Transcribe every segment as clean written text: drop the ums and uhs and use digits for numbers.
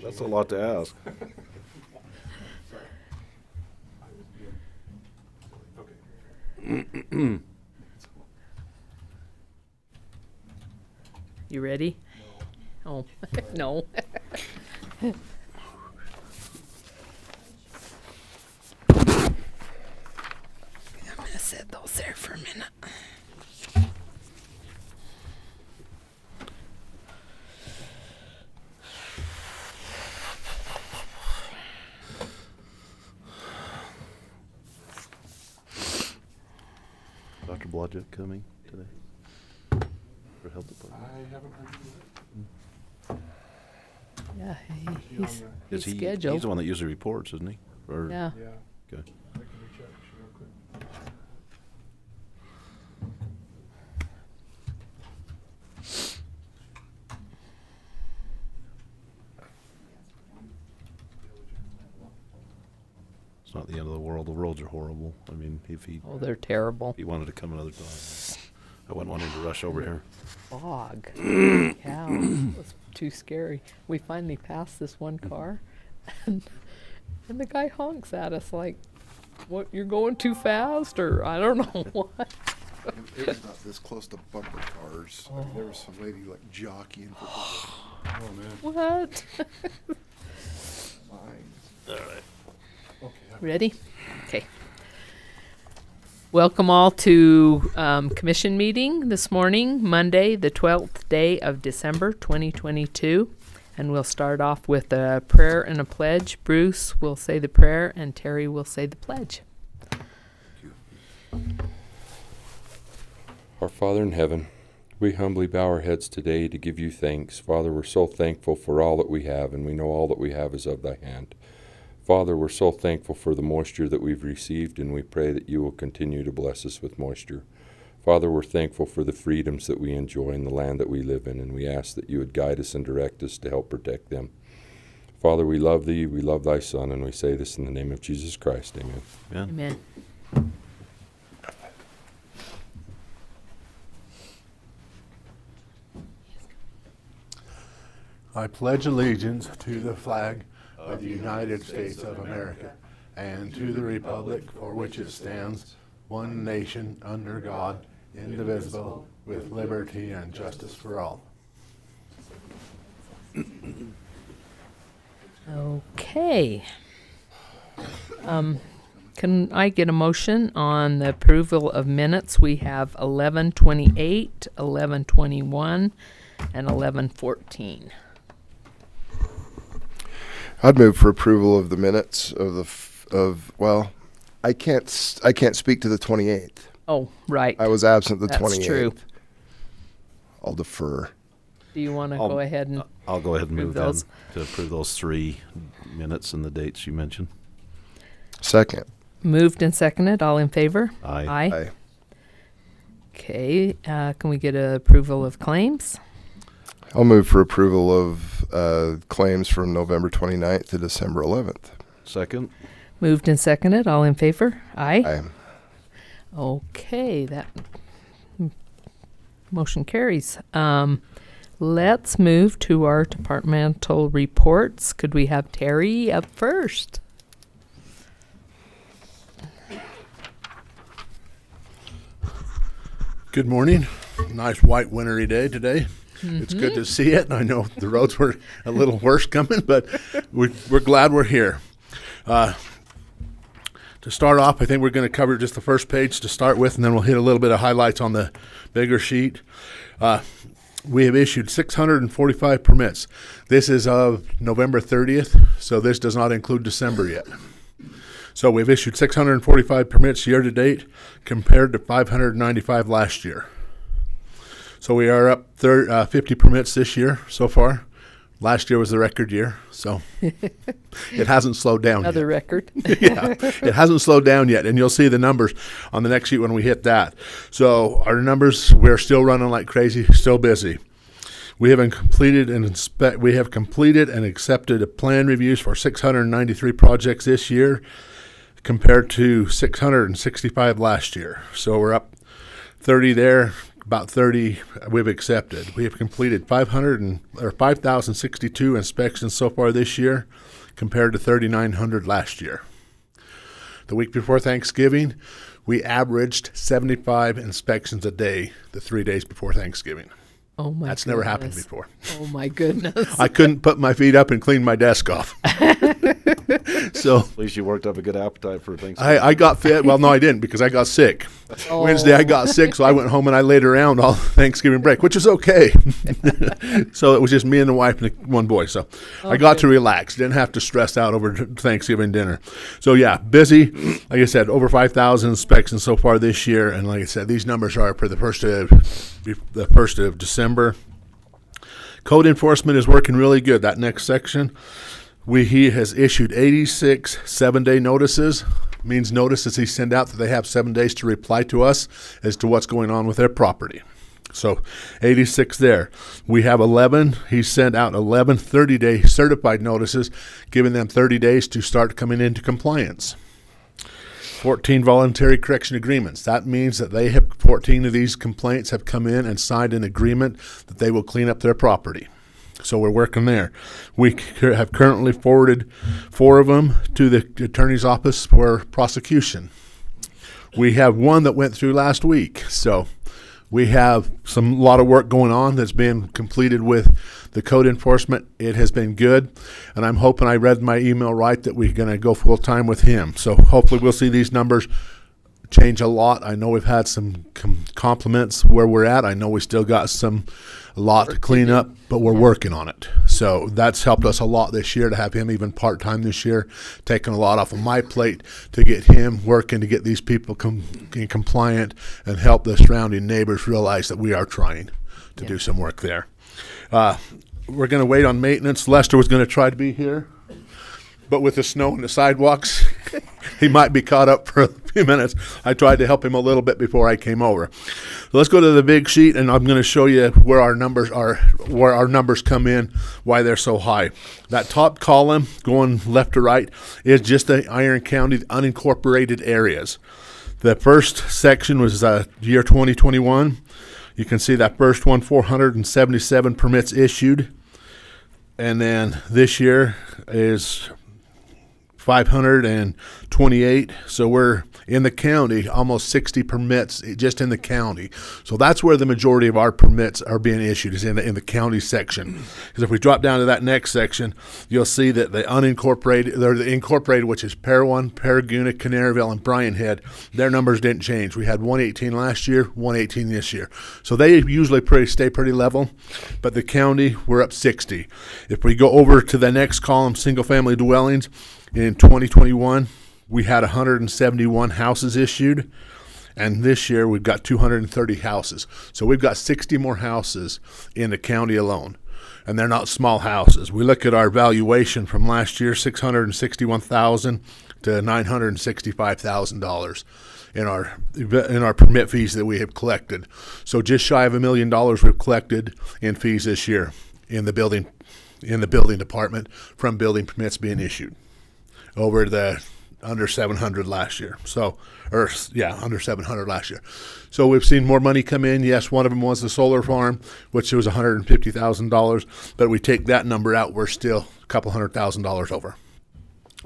That's a lot to ask. You ready? No. Oh, no. I'm gonna set those there for a minute. Dr. Blodgett coming today for health department. I haven't heard you. Yeah, Is Is he? scheduled. He's the one that usually reports, isn't he? Or, Yeah. Yeah. Okay. I can reach out to you real quick. It's not the end of the world. The roads are horrible. I mean, if he Oh, they're terrible. wanted to come another time, I wouldn't want him to rush over here. Fog. Yeah, it was too scary. We finally passed this one car, and the guy honks at us like, "What? You're going too fast?" Or I don't know what. It was not this close to bumper cars. I mean, there was some lady like jockeying for Oh, man. What? lines. All right. Okay. Ready? Okay. Welcome all to commission meeting this morning, Monday, the 12th day of December, 2022. And we'll start off with a prayer and a pledge. Bruce will say the prayer and Terry will say the pledge. Our Father in heaven, we humbly bow our heads today to give you thanks. Father, we're so thankful for all that we have, and we know all that we have is of thy hand. Father, we're so thankful for the moisture that we've received, and we pray that you will continue to bless us with moisture. Father, we're thankful for the freedoms that we enjoy in the land that we live in, and we ask that you would guide us and direct us to help protect them. Father, we love thee, we love thy Son, and we say this in the name of Jesus Christ. Amen. Amen. Amen. I pledge allegiance to the flag of the United States of America and to the republic for which it stands, one nation, under God, indivisible, with liberty and justice for all. Okay. Can I get a motion on the approval of minutes? We have 11:28, 11:21, and 11:14. I'd move for approval of the minutes of well, I can't speak to the 28th. Oh, right. I was absent the That's 28th. true. I'll defer. Do you want to I'll- go ahead and I'll go ahead and approve move those? them to approve those 3 minutes and the dates you mentioned. Second. moved and seconded? All in favor? Aye. Aye. Okay. Can we get a approval of claims? I'll move for approval of claims from November 29th to December 11th. Second. Moved and seconded. All in favor? Aye. Aye. Okay, that motion carries. Let's move to our departmental reports. Could we have Terry up first? Good morning. Nice white wintry day today. It's good to see it. I know the roads were a little worse coming, but we're glad we're here. To start off, I think we're going to cover just the first page to start with, and then we'll hit a little bit of highlights on the bigger sheet. We have issued 645 permits. This is of November 30th, so this does not include December yet. So we've issued 645 permits year to date compared to 595 last year. So we are up 50 permits this year so far. Last year was the record year, so it hasn't slowed down Another yet. record. Yeah, it hasn't slowed down yet, and you'll see the numbers on the next sheet when we hit that. So our numbers, we're still running like crazy, still busy. We have completed and accepted plan reviews for 693 projects this year, compared to 665 last year. So we're up 30 there. about 30 we've accepted. We have completed 5,062 inspections so far this year, compared to 3,900 last year. The week before Thanksgiving, we averaged 75 inspections a day the 3 days before Thanksgiving. Oh my That's never happened goodness. before. Oh my goodness. I couldn't put my feet up and clean my desk off. So At least you worked up a good appetite for Thanksgiving. I got fit. Well, no, I didn't, because I got sick. Oh. Wednesday I got sick, so I went home and I laid around all Thanksgiving break, which is okay. So it was just me and the wife and one boy. So I got to relax. Didn't have to stress out over Thanksgiving dinner. So yeah, busy. Like I said, over 5,000 inspections so far this year. And like I said, these numbers are for the first of December. Code enforcement is working really good. That next section, he has issued 86 7-day notices. Means notices he sent out that they have 7 days to reply to us as to what's going on with their property. So 86 there. We have 11. He sent out 11 30-day certified notices, giving them 30 days to start coming into compliance. 14 voluntary correction agreements. That means that 14 of these complaints have come in and signed an agreement that they will clean up their property. So we're working there. We have currently forwarded 4 of them to the attorney's office for prosecution. We have one that went through last week. So we have a lot of work going on that's been completed with the code enforcement. It has been good, and I'm hoping I read my email right that we're going to go full time with him. So hopefully we'll see these numbers change a lot. I know we've had some compliments where we're at. I know we still got a lot to clean up, but we're working on it. So that's helped us a lot this year to have him even part-time this year, taking a lot off of my plate to get him working to get these people compliant and help the surrounding neighbors realize that we are trying to do some work there. We're going to wait on maintenance. Lester was going to try to be here, but with the snow and the sidewalks, he might be caught up for a few minutes. I tried to help him a little bit before I came over. So let's go to the big sheet, and I'm going to show you where our numbers are, where our numbers come in, why they're so high. That top column, going left to right, is just the Iron County unincorporated areas. The first section was year 2021. You can see that first one, 477 permits issued. And then this year is 528. So we're in the county, almost 60 permits just in the county. So that's where the majority of our permits are being issued, is in the county section. Because if we drop down to that next section, you'll see that the unincorporated, they're the incorporated, which is Parowan, Paraguna, Canaryville, and Bryan Head, their numbers didn't change. We had 118 last year, 118 this year. So they usually stay pretty level, but the county, we're up 60. If we go over to the next column, single-family dwellings, in 2021, we had 171 houses issued, and this year we've got 230 houses. So we've got 60 more houses in the county alone, and they're not small houses. We look at our valuation from last year, $661,000 to $965,000 in our permit fees that we have collected. So just shy of $1 million we've collected in fees this year in the building department from building permits being issued, over the under 700 last year. Under 700 last year. So we've seen more money come in. Yes, one of them was the solar farm, which was $150,000, but we take that number out, we're still a couple $100,000 over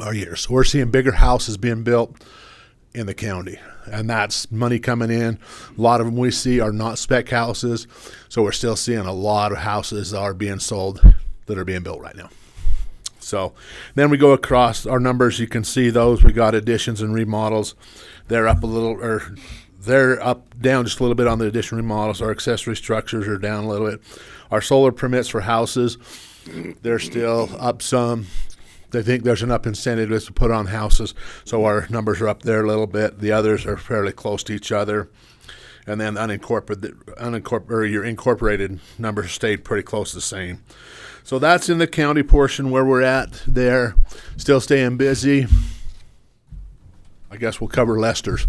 our year. So we're seeing bigger houses being built in the county, and that's money coming in. A lot of them we see are not spec houses, so we're still seeing a lot of houses that are being sold that are being built right now. So then we go across our numbers. You can see those. We got additions and remodels. They're up down just a little bit on the addition remodels. Our accessory structures are down a little bit. Our solar permits for houses, they're still up some. They think there's enough incentives to put on houses, so our numbers are up there a little bit. The others are fairly close to each other. And then your incorporated numbers stayed pretty close to the same. So that's in the county portion where we're at there. Still staying busy. I guess we'll cover Lester's.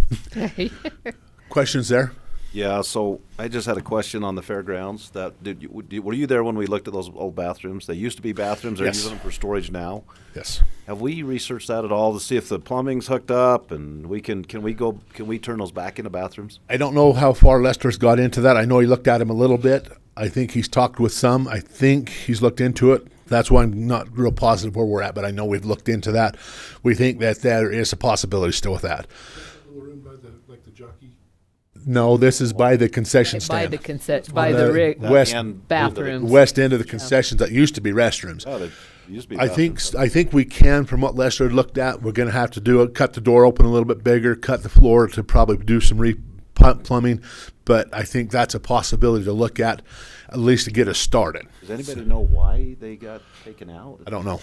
Questions there? Yeah, so I just had a question on the fairgrounds. Were you there when we looked at those old bathrooms? They used to be bathrooms. They're Yes. using them for storage now. Yes. Have we researched that at all to see if the plumbing's hooked up and can we turn those back into bathrooms? I don't know how far Lester's got into that. I know he looked at him a little bit. I think he's talked with some. I think he's looked into it. That's why I'm not real positive where we're at, but I know we've looked into that. We think that there is a possibility still with that. No, this is by the concession By stand. by On the the rig west- bathrooms. West end of the concessions that used to be restrooms. Oh, they used to be I think bathrooms. I think we can, from what Lester had looked at, we're going to have to do it. Cut the door open a little bit bigger, cut the floor to probably do some plumbing. But I think that's a possibility to look at least to get us started. Does anybody know why they got taken out? I don't know.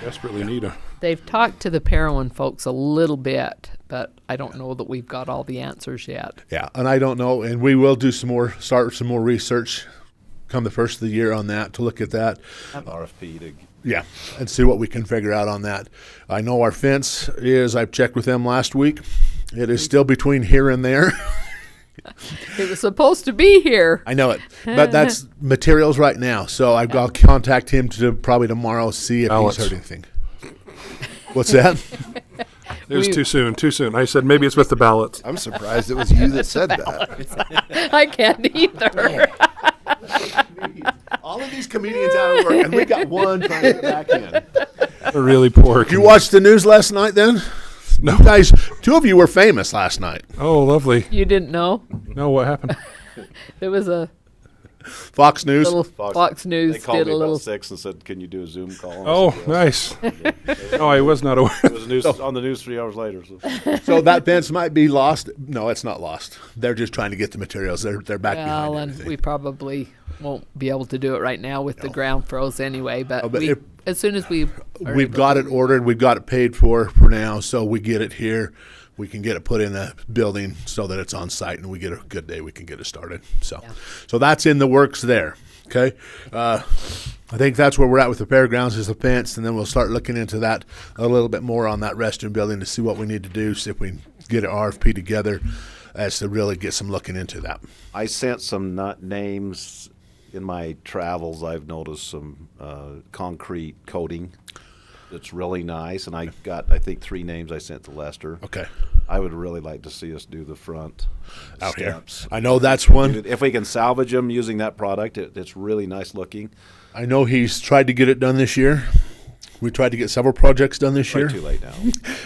Desperately need a. They've talked to the Parowan folks a little bit, but I don't know that we've got all the answers yet. Yeah, and I don't know, and we will do start some more research come the first of the year on that to look at that. RFP to Yeah, and see what we can figure out on that. I know our fence is, I've checked with them last week. It is still between here and there. It was supposed to be here. I know it, but that's materials right now. So I'll contact him probably tomorrow, see if Ballots. he's heard anything. What's that? It was We- too soon. Too soon. I said maybe it's with the ballots. I'm surprised it was you that said that. I can't either. All of these comedians out of work, and we got one trying to get back in. A really poor. You watched the news last night then? No. You guys, two of you were famous last night. Oh, lovely. You didn't know? No, what happened? There was a Fox News. little Fox News They called did me a about little. 6 and said, "Can you do a Zoom call?" And I Oh, said, nice. yes. No, I was not aware. It was news on the news 3 hours later. So. So that fence might be lost. No, it's not lost. They're just trying to get the materials. They're back Well, behind and everything. we probably won't be able to do it right now with the No. ground froze anyway. But, Oh, but we, if- as soon as we are We've able got to- it ordered. We've got it paid for now. So we get it here. We can get it put in a building so that it's on site, and we get a good day. We can get it started. So, Yeah. so that's in the works there. Okay. I think that's where we're at with the fairgrounds is the fence, and then we'll start looking into that a little bit more on that restroom building to see what we need to do, see if we can get an RFP together as to really get some looking into that. I sent some names in my travels. I've noticed some concrete coating that's really nice, and I got, I think, 3 names I sent to Lester. Okay. I would really like to see us do the front Out steps. here. I know that's one. If we can salvage them using that product, it's really nice looking. I know he's tried to get it done this year. We tried to get several projects done this year. Way too late now.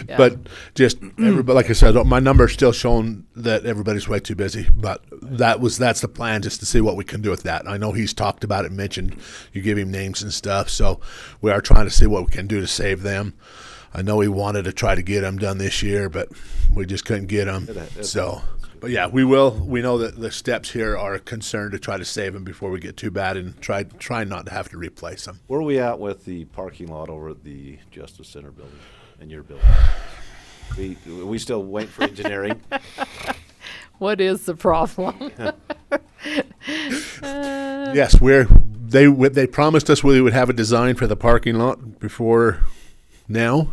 Yeah. But just everybody, like I said, my number's still showing that everybody's way too busy. But that's the plan, just to see what we can do with that. I know he's talked about it, mentioned you give him names and stuff. So we are trying to see what we can do to save them. I know he wanted to try to get them done this year, but we just couldn't get them. So, but yeah, we will. We know that the steps here are concerned to try to save them before we get too bad, and try not to have to replace them. Where are we at with the parking lot over at the Justice Center building and your building? We still wait for engineering. What is the problem? Yes, they promised us we would have a design for the parking lot before now,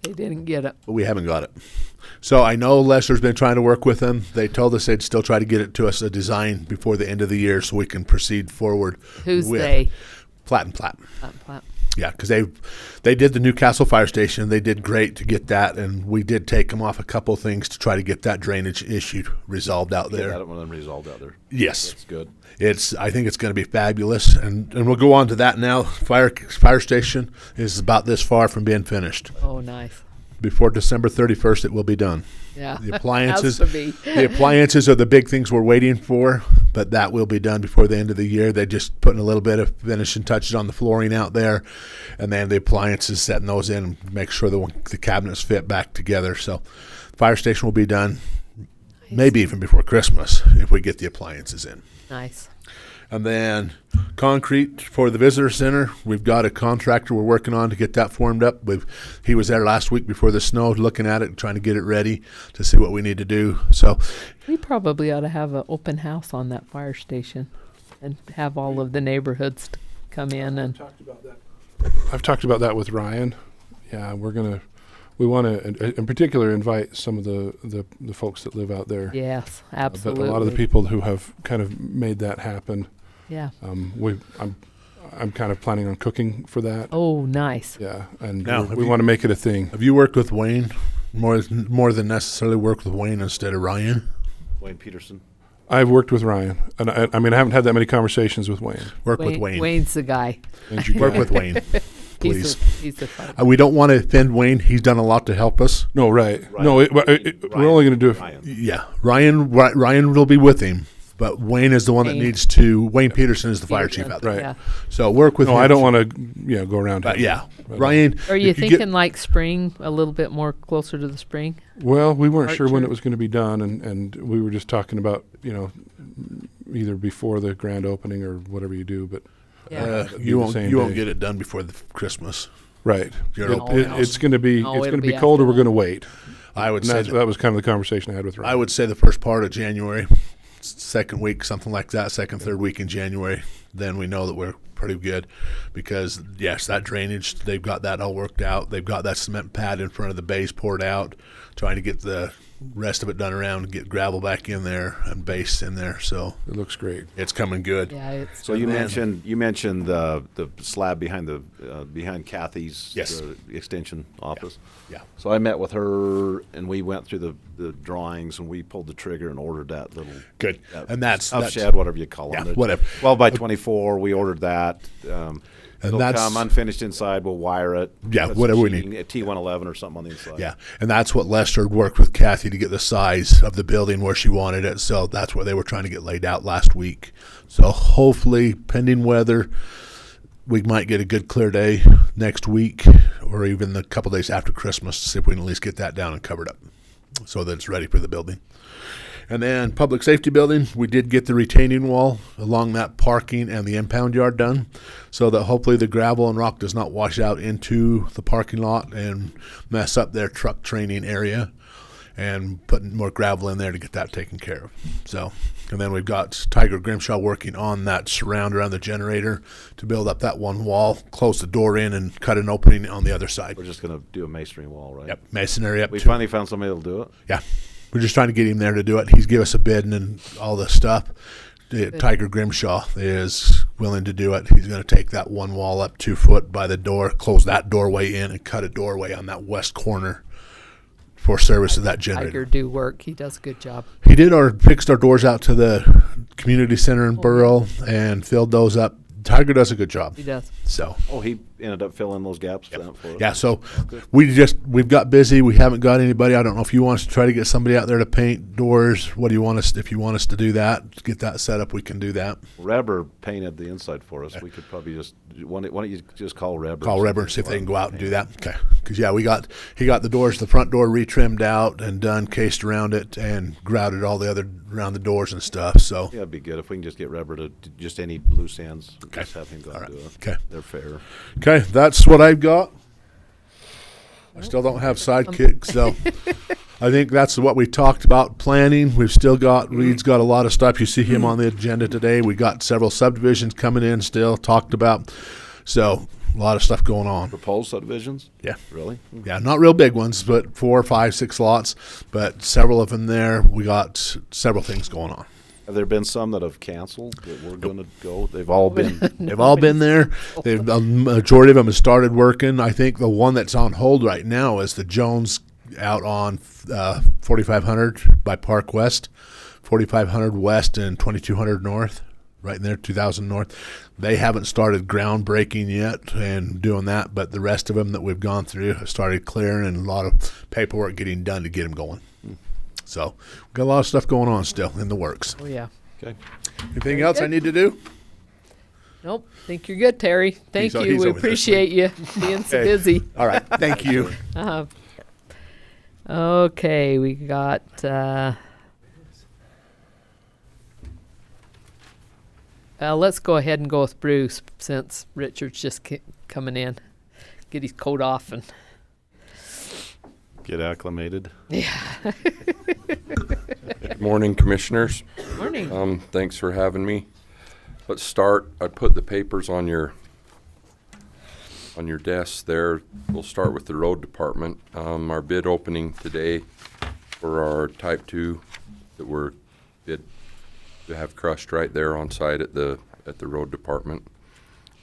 They didn't get it. but we haven't got it. So I know Lester's been trying to work with them. They told us they'd still try to get it to us a design before the end of the year so we can proceed forward. Who's with they? Platt and Platt. Plant. Yeah, because they did the Newcastle Fire Station. They did great to get that, and we did take them off a couple of things to try to get that drainage issue resolved out Get there. that one resolved out there. Yes. That's good. I think it's going to be fabulous, and we'll go on to that now. Fire station is about this far from being finished. Oh, nice. Before December 31st, it will be done. Yeah. The appliances, Has to be. the appliances are the big things we're waiting for, but that will be done before the end of the year. They're just putting a little bit of finishing touches on the flooring out there, and then the appliances, setting those in, and make sure the cabinets fit back together. So, fire station will be done, maybe even before Christmas if we get the appliances in. Nice. And then concrete for the visitor center. We've got a contractor we're working on to get that formed up. He was there last week before the snow, looking at it and trying to get it ready to see what we need to do. So, We probably ought to have an open house on that fire station and have all of the neighborhoods come in and I've talked about that with Ryan. Yeah, we're we want to, in particular, invite some of the folks that live out there. Yes, But absolutely. a lot of the people who have kind of made that happen. Yeah. I'm kind of planning on cooking for that. Oh, nice. Yeah, and Now, we have you- want to make it a thing. Have you worked with Wayne more than necessarily worked with Wayne instead of Ryan? Wayne Peterson. I've worked with Ryan, and I mean I haven't had that many conversations with Wayne. Work with Wayne. Wayne's the guy. Work with Wayne, He's please. he's the fun. We don't want to offend Wayne. He's done a lot to help us. No, right? Ryan. No, we're only going to do it. Ryan. Yeah, Ryan will be with him, but Wayne is the one that Wayne. needs to. Wayne Peterson is the fire chief out there. Right. Yeah. So work with No, him. I don't want to. Go around. But him. yeah, Right. Ryan. Are you if get- thinking like spring, a little bit more closer to the spring? Well, we weren't sure when Archer. it was going to be done, and we were just talking about either before the grand opening or whatever you do, but Yeah. it'd be you the won't same you won't day. get it done before the Christmas. right. Your No, open no. house. It's going to be No, it's it'll going to be be cold, or after we're that. going to wait. I would And say that was kind of the conversation I had with Ryan. I would say the first part of January, second week, something like that, second, third week in January. Then we know that we're pretty good because, yes, that drainage, they've got that all worked out. They've got that cement pad in front of the base poured out, trying to get the rest of it done around and get gravel back in there and base in there. So It looks great. it's coming good. Yeah, it's So you then- mentioned the slab behind behind Kathy's Yes. extension office. Yeah. So I met with her and we went through the drawings and we pulled the trigger and ordered that little Good. And that's tough shed, whatever you call Yeah, it. whatever. 12 by 24. We ordered that. And It'll that's- come unfinished inside. We'll wire it. Yeah, put some whatever we sheeting, need. a T111 or something on the inside. Yeah, and that's what Lester had worked with Kathy to get the size of the building where she wanted it. So that's what they were trying to get laid out last week. So hopefully, pending weather, we might get a good clear day next week or even a couple days after Christmas to see if we can at least get that down and covered up so that it's ready for the building. And then public safety building, we did get the retaining wall along that parking and the impound yard done so that hopefully the gravel and rock does not wash out into the parking lot and mess up their truck training area, and putting more gravel in there to get that taken care of. So, and then we've got Tiger Grimshaw working on that surround around the generator to build up that one wall, close the door in and cut an opening on the other side. We're just going to do a masonry wall, right? Yep, masonry up We to finally found somebody that'll do it. yeah. We're just trying to get him there to do it. He's give us a bid and all the stuff. Tiger Grimshaw is willing to do it. He's going to take that one wall up 2 foot by the door, close that doorway in, and cut a doorway on that west corner for service of that Tiger generator. do work. He does a good job. He did fixed our doors out to the community center in Burrell and filled those up. Tiger does a good job. He does. So Oh, he ended up filling those gaps for us. yeah, so we've got busy. We haven't got anybody. I don't know if you want us to try to get somebody out there to paint doors. What do you want us? If you want us to do that, get that set up, we can do that. Reber painted the inside for us. We could probably just why don't you just call Reber? Call Reber and see if they can go out and do that. Okay, because yeah, he got the doors, the front door retrimmed out and done, cased around it, and grouted all the other around the doors and stuff. So Yeah, it'd be good if we can just get Reber to just any loose ends. Just have him go All and right. do it. Okay. They're fair. okay, that's what I've got. I still don't have sidekicks, so I think that's what we talked about planning. We've still got Reed's got a lot of stuff. You see him on the agenda today. We got several subdivisions coming in still talked about. So a lot of stuff going on. Proposed subdivisions? Yeah. Really? Yeah, not real big ones, but 4, 5, 6 lots, but several of them there. We got several things going on. Have there been some that have canceled that we're going to go? They've all been. They've all been there. The majority of them have started working. I think the one that's on hold right now is the Jones out on 4500 by Park West, 4500 West and 2200 North, right in there, 2000 North. They haven't started groundbreaking yet and doing that, but the rest of them that we've gone through have started clearing and a lot of paperwork getting done to get them going. So we've got a lot of stuff going on still in the works. Oh yeah. Okay. Anything else I need to do? Nope. Think you're good, Terry. Thank He's you. We over there. appreciate you being so Okay. busy. All right. Thank you. Okay, we got let's go ahead and go with Bruce since Richard's just coming in. Get his coat off and Get acclimated. Good morning, commissioners. morning. Thanks for having me. Let's start. I put the papers on your On your desk there, we'll start with the road department. Our bid opening today for our type 2 that we're bid to have crushed right there on site at the road department.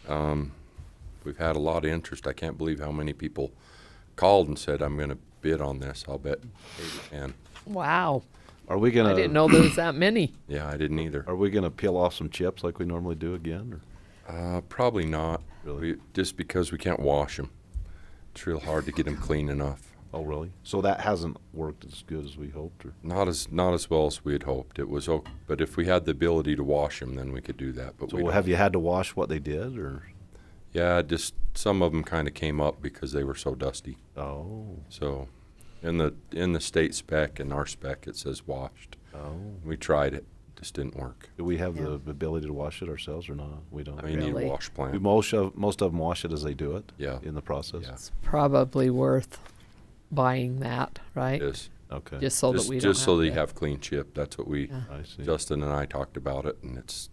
We've had a lot of interest. I can't believe how many people called and said, I'm going to bid on this. I'll bet 8 or 10. Wow. Are we I didn't gonna, know there was that many. Yeah, I didn't either. are we gonna peel off some chips like we normally do again, or? Probably not. Really? Just because we can't wash them. It's real hard to get them clean enough. Oh, really? So that hasn't worked as good as we hoped, or? Not as well as we had hoped. It was, but if we had the ability to wash them, then we could do that. But we So don't. have you had to wash what they did, or? Yeah, just some of them kind of came up because they were so dusty. Oh, So, in the state spec and our spec, it says washed. oh. We tried it, just didn't work. Do we have the ability to wash it ourselves or not? We don't. I mean, you need Really? a wash Do plant. most of them wash it as they do it? Yeah. In the process? Yeah. It's probably worth buying that, right? It is. Okay. Just so that we don't Just so they to- have clean chip. That's what we, Yeah. I see. Justin and I talked about it, and it's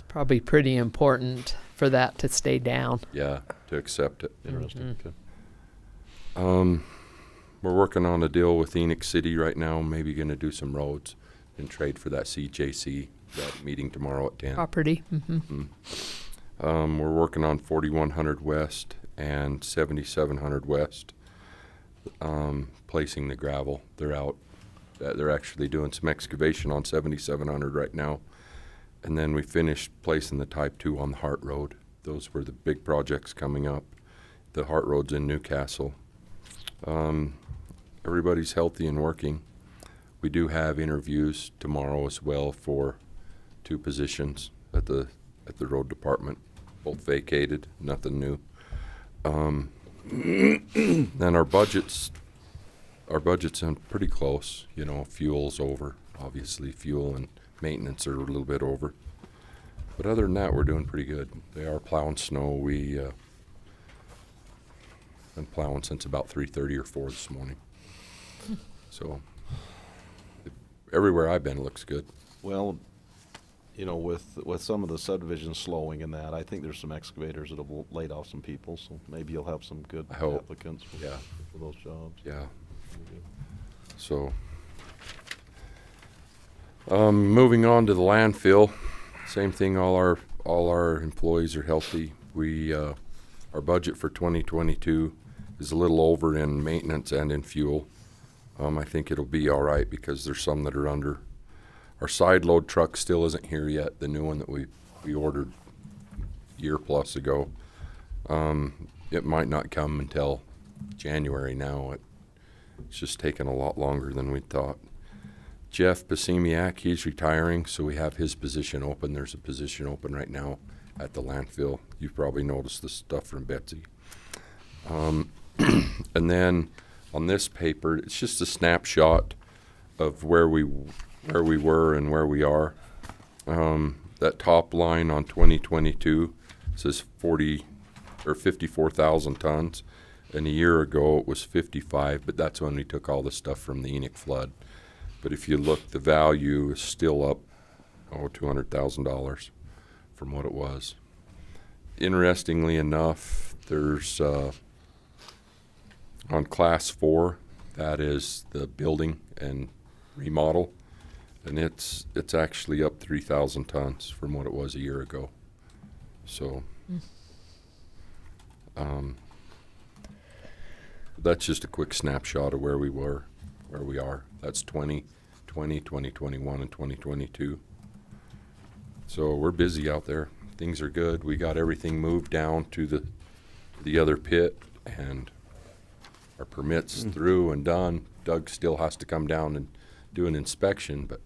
Probably pretty important for that to stay down. yeah, to accept it. Interesting. Okay. We're working on a deal with Enoch City right now, maybe gonna do some roads and trade for that CJC, that meeting tomorrow at 10. Property. Hmm. We're working on 4100 West and 7700 West, placing the gravel. They're out, they're actually doing some excavation on 7700 right now. And then we finished placing the type 2 on the Hart Road. Those were the big projects coming up. The Hart Road's in Newcastle. Everybody's healthy and working. We do have interviews tomorrow as well for 2 positions at the road department, both vacated, nothing new. Then our budget's in pretty close. You know, fuel's over. Obviously, fuel and maintenance are a little bit over. But other than that, we're doing pretty good. They are plowing snow. We been plowing since about 3:30 or 4 this morning. So everywhere I've been, it looks good. Well, you know, with some of the subdivisions slowing and that, I think there's some excavators that have laid off some people, so maybe you'll have some good I hope. applicants for, Yeah. for those jobs. Yeah. So, moving on to the landfill, same thing. All our employees are healthy. We our budget for 2022 is a little over in maintenance and in fuel. I think it'll be all right because there's some that are under. Our side load truck still isn't here yet. The new one that we ordered a year plus ago. It might not come until January now. It's just taken a lot longer than we thought. Jeff Basimiak, he's retiring, so we have his position open. There's a position open right now at the landfill. You've probably noticed the stuff from Betsy. And then on this paper, it's just a snapshot of where we were and where we are. That top line on 2022 says 54,000 tons. And a year ago it was 55, but that's when we took all the stuff from the Enoch flood. But if you look, the value is still up, $200,000 from what it was. Interestingly enough, there's on class 4, that is the building and remodel, and it's actually up 3,000 tons from what it was a year ago. So, that's just a quick snapshot of where we were, where we are. That's 2020, 2021, and 2022. So we're busy out there. Things are good. We got everything moved down to the other pit, and our permits through and done. Doug still has to come down and do an inspection, but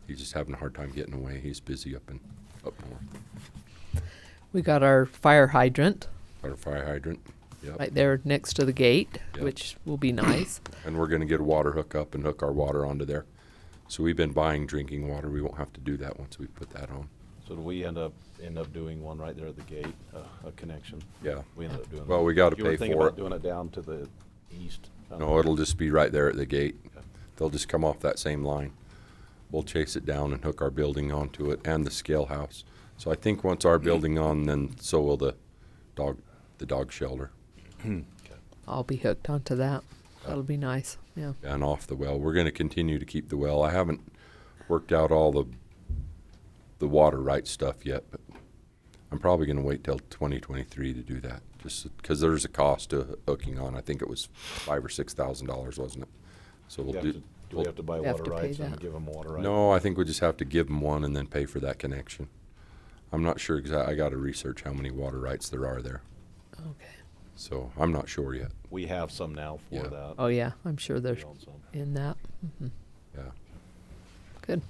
he's just having a hard time getting away. He's busy up north. We got our fire hydrant Got our fire hydrant. Yep. right there next to the gate, Yep. which will be nice. And we're going to get a water hookup and hook our water onto there. So we've been buying drinking water. We won't have to do that once we put that on. So do we end up doing one right there at the gate, a connection? Yeah. We ended up doing. Well, we gotta You were pay thinking for about it. doing it down to the east? No, it'll just be right there at the gate. Okay. They'll just come off that same line. We'll chase it down and hook our building onto it and the scale house. So I think once our building on, then so will the dog the dog shelter I'll be hooked onto that. That'll be nice. Yeah. and off the well. We're going to continue to keep the well. I haven't worked out all the water right stuff yet, but I'm probably going to wait till 2023 to do that, just because there's a cost to hooking on. I think it was $5,000 or $6,000, wasn't it? So we'll do. Do we have to buy We have water to pay rights and that. give them water rights? No, I think we just have to give them one and then pay for that connection. I'm not sure exactly. I got to research how many water rights there are there. Okay. So I'm not sure yet. We have some now for Yeah. that. Oh yeah, I'm sure We there's own some. in that. Yeah. Good.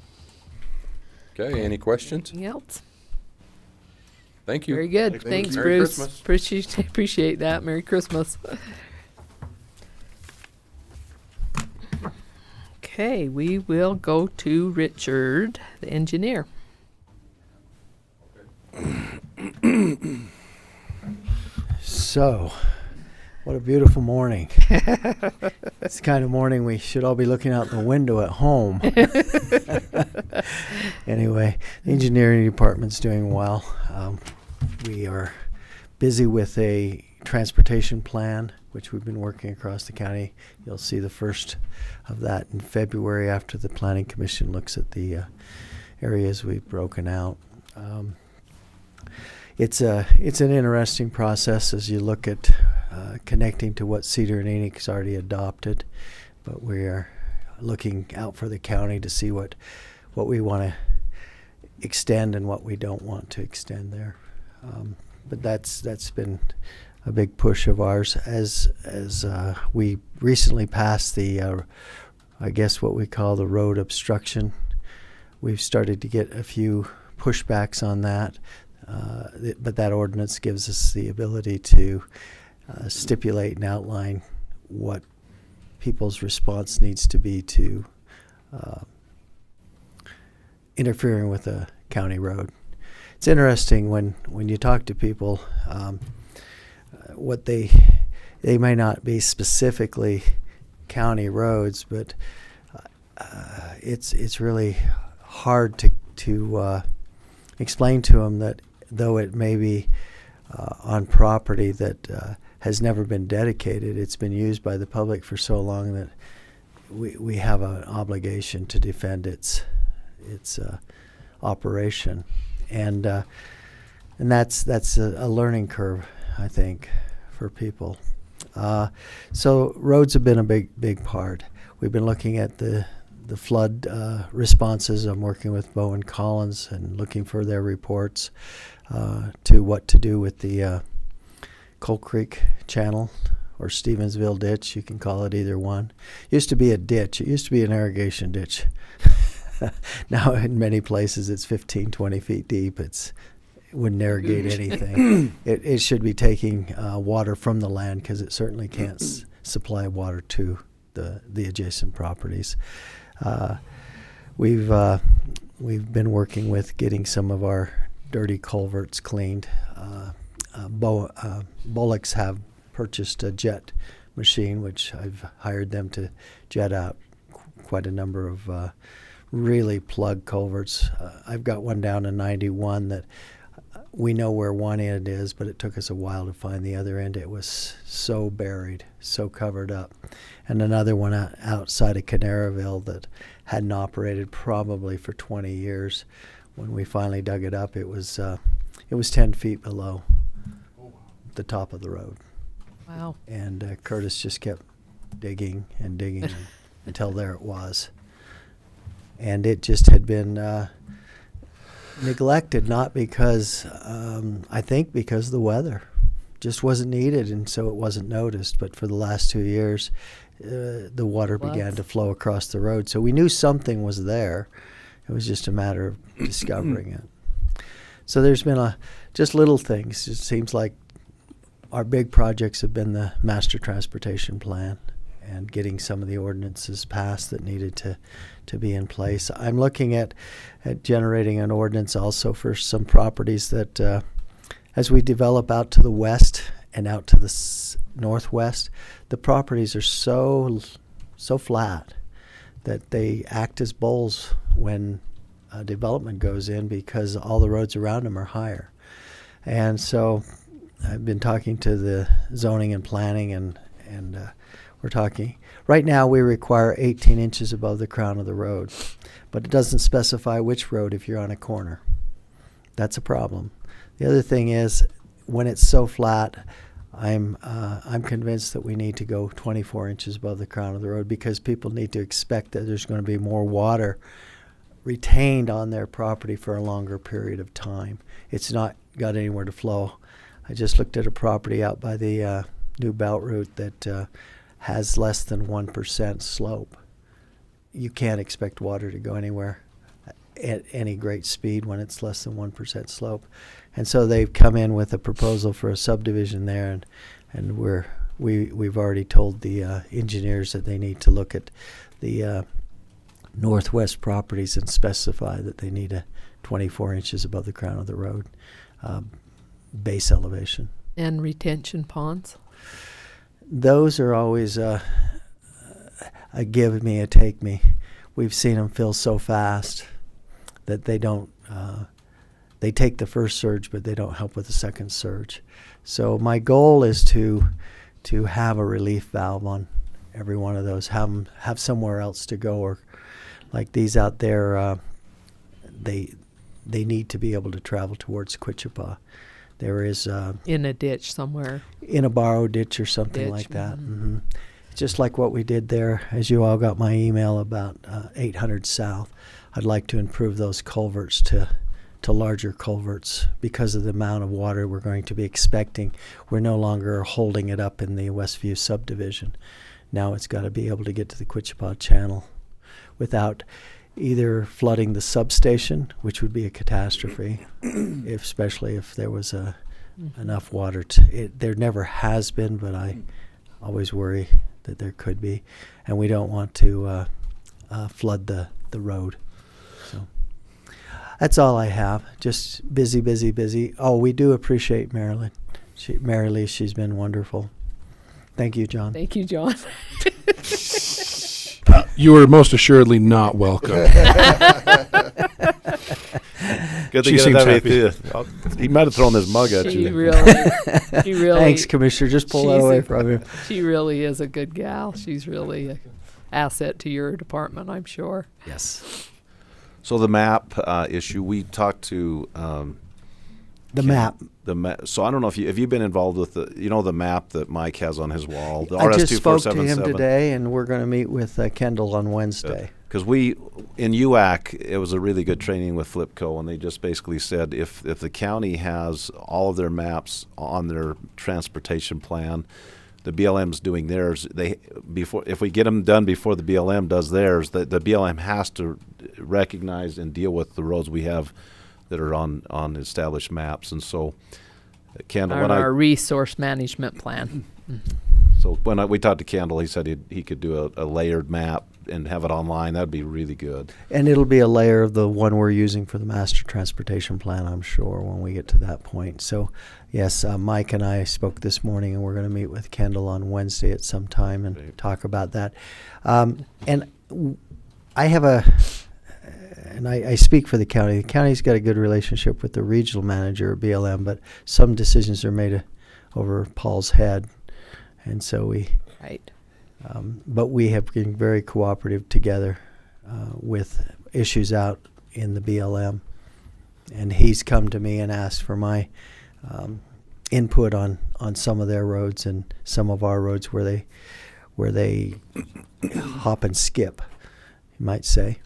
Okay. Any questions? Anything else? Thank you. Very good. Thanks, Thanks, Merry Bruce. Christmas. Appreciate that. Merry Christmas. Okay, we will go to Richard, the engineer. So, what a beautiful morning. It's the kind of morning we should all be looking out the window at home. Anyway, the engineering department's doing well. We are busy with a transportation plan, which we've been working across the county. You'll see the first of that in February after the Planning Commission looks at the areas we've broken out. It's an interesting process as you look at connecting to what Cedar and Enix already adopted, but we are looking out for the county to see what we want to extend and what we don't want to extend there. But that's been a big push of ours as we recently passed the I guess what we call the road obstruction. We've started to get a few pushbacks on that. But that ordinance gives us the ability to stipulate and outline what people's response needs to be to interfering with a county road. It's interesting when you talk to people, what they may not be specifically county roads, but it's really hard to explain to them that though it may be on property that has never been dedicated, it's been used by the public for so long that we have an obligation to defend its operation, and that's a learning curve, I think, for people. So roads have been a big part. We've been looking at the flood responses. I'm working with Bowen Collins and looking for their reports to what to do with the Coal Creek Channel or Stevensville Ditch. You can call it either one. Used to be a ditch. It used to be an irrigation ditch. Now in many places it's 15, 20 feet deep. It wouldn't irrigate anything. It should be taking water from the land because it certainly can't supply water to the adjacent properties. We've been working with getting some of our dirty culverts cleaned. Bullocks have purchased a jet machine, which I've hired them to jet out quite a number of really plugged culverts. I've got one down in 91 that we know where one end is, but it took us a while to find the other end. It was so buried, so covered up. And another one outside of Canaraville that hadn't operated probably for 20 years. When we finally dug it up, it was 10 feet below the top of the road. Wow. And Curtis just kept digging and digging until there it was. And it just had been neglected, not because, I think because the weather just wasn't needed, and so it wasn't noticed. But for the last 2 years, the water began to flow across the road. So we knew something was there. It was just a matter of discovering it. So there's been just little things. It seems like our big projects have been the master transportation plan and getting some of the ordinances passed that needed to be in place. I'm looking at generating an ordinance also for some properties that as we develop out to the west and out to the northwest, the properties are so flat that they act as bowls when development goes in because all the roads around them are higher. And so I've been talking to the zoning and planning, and we're talking. Right now, we require 18 inches above the crown of the road, but it doesn't specify which road if you're on a corner. That's a problem. The other thing is, when it's so flat, I'm convinced that we need to go 24 inches above the crown of the road, because people need to expect that there's going to be more water retained on their property for a longer period of time. It's not got anywhere to flow. I just looked at a property out by the new belt route that has less than 1% slope. You can't expect water to go anywhere at any great speed when it's less than 1% slope. And so they've come in with a proposal for a subdivision there, and we've already told the engineers that they need to look at the northwest properties and specify that they need a 24 inches above the crown of the road base elevation. And retention ponds. Those are always a give me, a take me. We've seen them fill so fast that they don't, they take the first surge, but they don't help with the second surge. So my goal is to have a relief valve on every one of those, have somewhere else to go, or like these out there, they need to be able to travel towards Quichapa. There is In a ditch somewhere. in a borrow ditch or something Ditch, like that. Mm-hmm. Just like what we did there, as you all got my email about 800 South. I'd like to improve those culverts to larger culverts because of the amount of water we're going to be expecting. We're no longer holding it up in the Westview subdivision. Now it's got to be able to get to the Quichapa Channel without either flooding the substation, which would be a catastrophe, especially if there was enough water. There never has been, but I always worry that there could be, and we don't want to flood the road. So that's all I have. Just busy, busy, busy. Oh, we do appreciate Marilyn. Mary Lee, she's been wonderful. Thank you, John. Thank you, John. You are most assuredly not welcome. Good to She get seems that happy. He might have thrown his mug at She you. really, Thanks, Commissioner. Just pull that she's away a- from him. she really is a good gal. She's really an asset to your department, I'm sure. Yes. So the map issue, we talked to The map. So I don't know if you've been involved with the map that Mike has on his wall. The I just spoke to him RS2477. today, and we're going to meet with Kendall on Wednesday. Because in UAC, it was a really good training with Flipco, and they just basically said if the county has all of their maps on their transportation plan, the BLM's doing theirs. If we get them done before the BLM does theirs, the BLM has to recognize and deal with the roads we have that are on established maps. And so, Kendall, On our resource management plan. when we talked to Kendall, he said he could do a layered map and have it online. That'd be really good. And it'll be a layer of the one we're using for the master transportation plan, I'm sure, when we get to that point. So, yes, Mike and I spoke this morning, and we're going to meet with Kendall on Wednesday at some time and Great. talk about that. I have I speak for the county. The county's got a good relationship with the regional manager at BLM, but some decisions are made over Paul's head. And so Right. but we have been very cooperative together with issues out in the BLM. And he's come to me and asked for my input on some of their roads and some of our roads where they hop and skip, you might say.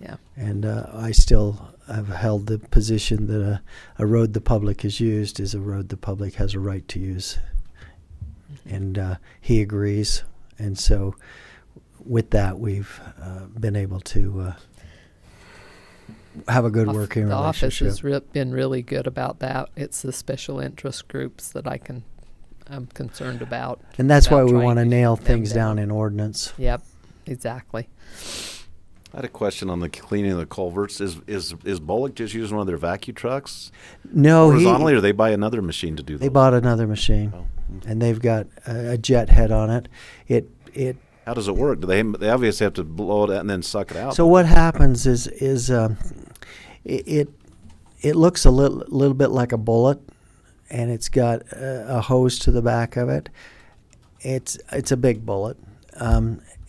Yeah. And I still have held the position that a road the public has used is a road the public has a right to use. And he agrees. And so with that, we've been able to have a good working The office relationship. has been really good about that. It's the special interest groups that I'm concerned about. And that's why about we trying want to to nail keep them things down in ordinance. Yep, exactly. I had a question on the cleaning of the culverts. Is Bullock just using one of their vacuum trucks No, horizontally, or they buy another machine to do they those? bought another machine, Oh. and they've got a jet head on it. It How does it work? Do they obviously have to blow it out and then suck it out? So what happens is it looks a little bit like a bullet, and it's got a hose to the back of it. It's a big bullet.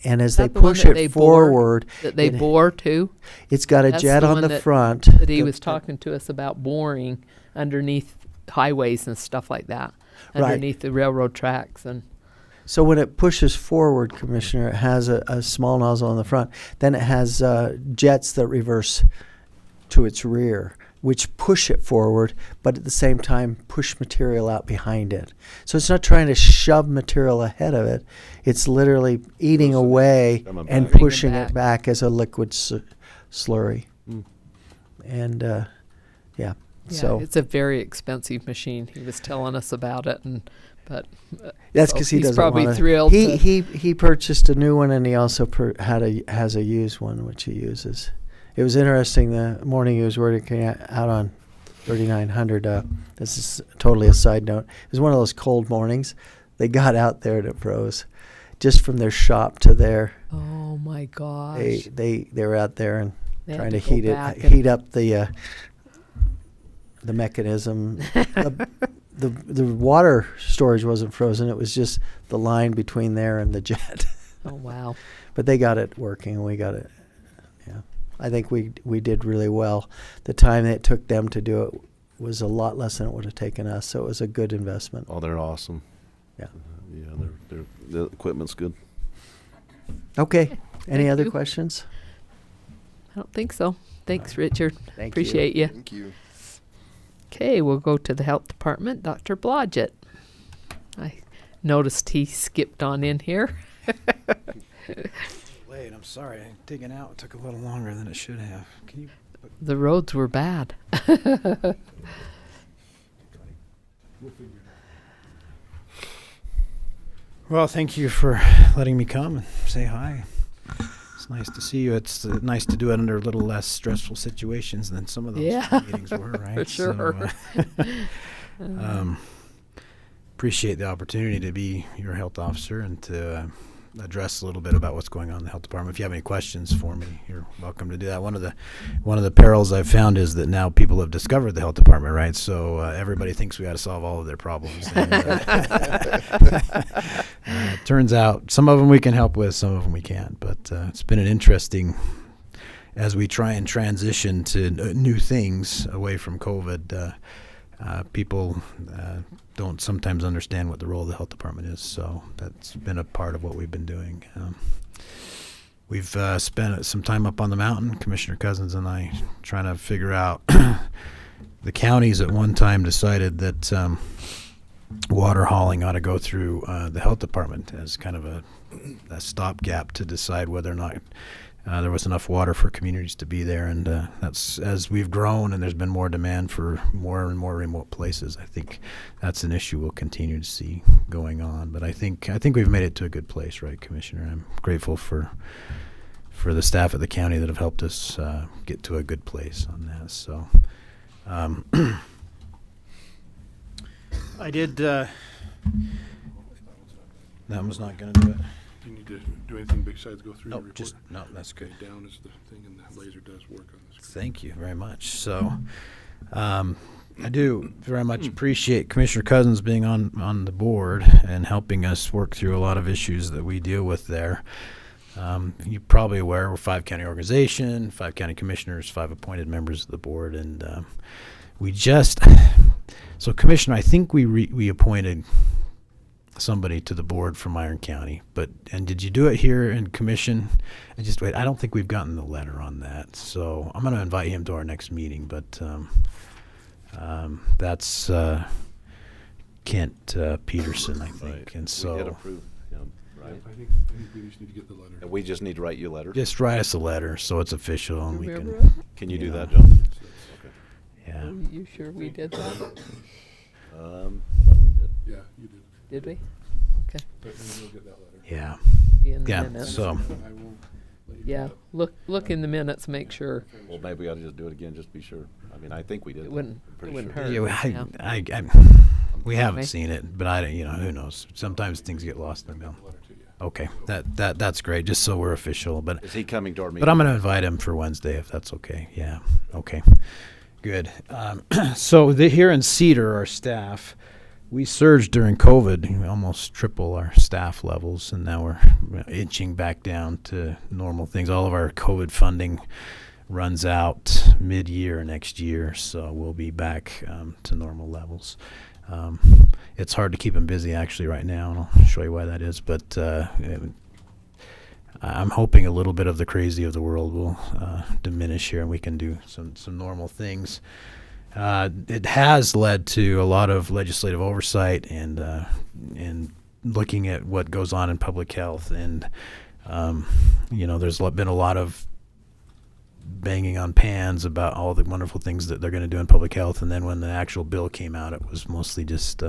And as Is they that the one push that it they bore? forward, That they it- bore too? it's got a That's jet the on one the that- front. That he The- was talking to us about boring underneath highways and stuff like that, Right. underneath the railroad tracks. And So when it pushes forward, Commissioner, it has a small nozzle on the front. Then it has jets that reverse to its rear, which push it forward, but at the same time push material out behind it. So it's not trying to shove material ahead of it. It's literally eating away Coming and back. pushing Bringing it back as a liquid slurry. Mm. And yeah, yeah, so it's a very expensive machine. He was telling us about it, but that's so because he he's doesn't probably wanna- thrilled to- He purchased a new one, and he also has a used one which he uses. It was interesting the morning he was working out on 3900. This is totally a side note. It was one of those cold mornings. They got out there and it froze, just from their shop to there. oh my gosh, They were out there and They had trying to to go heat back it, and- heat up the mechanism. The water storage wasn't frozen. It was just the line between there and the jet. oh wow. But they got it working, and we got it. Yeah, I think we did really well. The time it took them to do it was a lot less than it would have taken us, so it was a good investment. Oh, they're awesome. Yeah. Yeah, the equipment's good. Okay. Any Thank other you. questions? I don't think so. Thanks, Richard. Thank Appreciate you. Thank you. Okay, we'll go to the health department. Dr. Blodgett. I noticed he skipped on in here. Late. I'm sorry. Digging out took a little longer than it should have. Can you? The roads were bad. Well, thank you for letting me come and say hi. It's nice to see you. It's nice to do it under a little less stressful situations than some of those Yeah. meetings were, right? For sure. Appreciate the opportunity to be your health officer and to address a little bit about what's going on in the health department. If you have any questions for me, you're welcome to do that. One of the perils I've found is that now people have discovered the health department, right? So everybody thinks we got to solve all of their problems. And, it turns out some of them we can help with, some of them we can't. But it's been an interesting, as we try and transition to new things away from COVID. People don't sometimes understand what the role of the health department is, so that's been a part of what we've been doing. We've spent some time up on the mountain, Commissioner Cousins and I, trying to figure out. The counties at one time decided that water hauling ought to go through the health department as kind of a stopgap to decide whether or not there was enough water for communities to be there, and that's, as we've grown and there's been more demand for more and more remote places, I think that's an issue we'll continue to see going on. But I think we've made it to a good place, right, Commissioner? I'm grateful for the staff at the county that have helped us get to a good place on that. So I did. That was not going to do it. Do you need to do anything besides go through your No, report? just no. That's good. Okay, down is the thing, and the laser does work on the screen. Thank you very much. So, I do very much appreciate Commissioner Cousins being on the board and helping us work through a lot of issues that we deal with there. You're probably aware we're a 5-county organization, 5 county commissioners, 5 appointed members of the board, and so Commissioner, I think we appointed somebody to the board from Iron County, and did you do it here in commission? I don't think we've gotten the letter on that, so I'm going to invite him to our next meeting, but that's Kent Peterson, I think, Right. and We did so approve him, right? I think we just need to get the letter. And we just need to write you a letter. just write us a letter so it's official and we Remember can, Can you do Yeah. that, John? yeah. Are you sure we did that? I thought we did. Yeah, you did. Did we? Okay. But we'll get that letter. Yeah, Be in the yeah, minutes. so, I will let you Yeah, do that. look in the minutes, make sure. Well, maybe we ought to just do it again, just to be sure. I mean, I think we did. It but wouldn't- I'm pretty it wouldn't sure. hurt. yeah, Yeah. we haven't Okay. seen it, but who knows? Sometimes things get lost in the mail. Letter to you. Okay, that's great, just so we're official, but Is he coming to our meeting? But I'm going to invite him for Wednesday if that's okay. Yeah. Okay. Good. So here in Cedar, our staff, we surged during COVID. We almost triple our staff levels, and now we're inching back down to normal things. All of our COVID funding runs out mid-year next year, so we'll be back to normal levels. It's hard to keep them busy actually right now, and I'll show you why that is. But I'm hoping a little bit of the crazy of the world will diminish here, and we can do some normal things. It has led to a lot of legislative oversight and looking at what goes on in public health, and there's been a lot of banging on pans about all the wonderful things that they're going to do in public health, and then when the actual bill came out, it was mostly just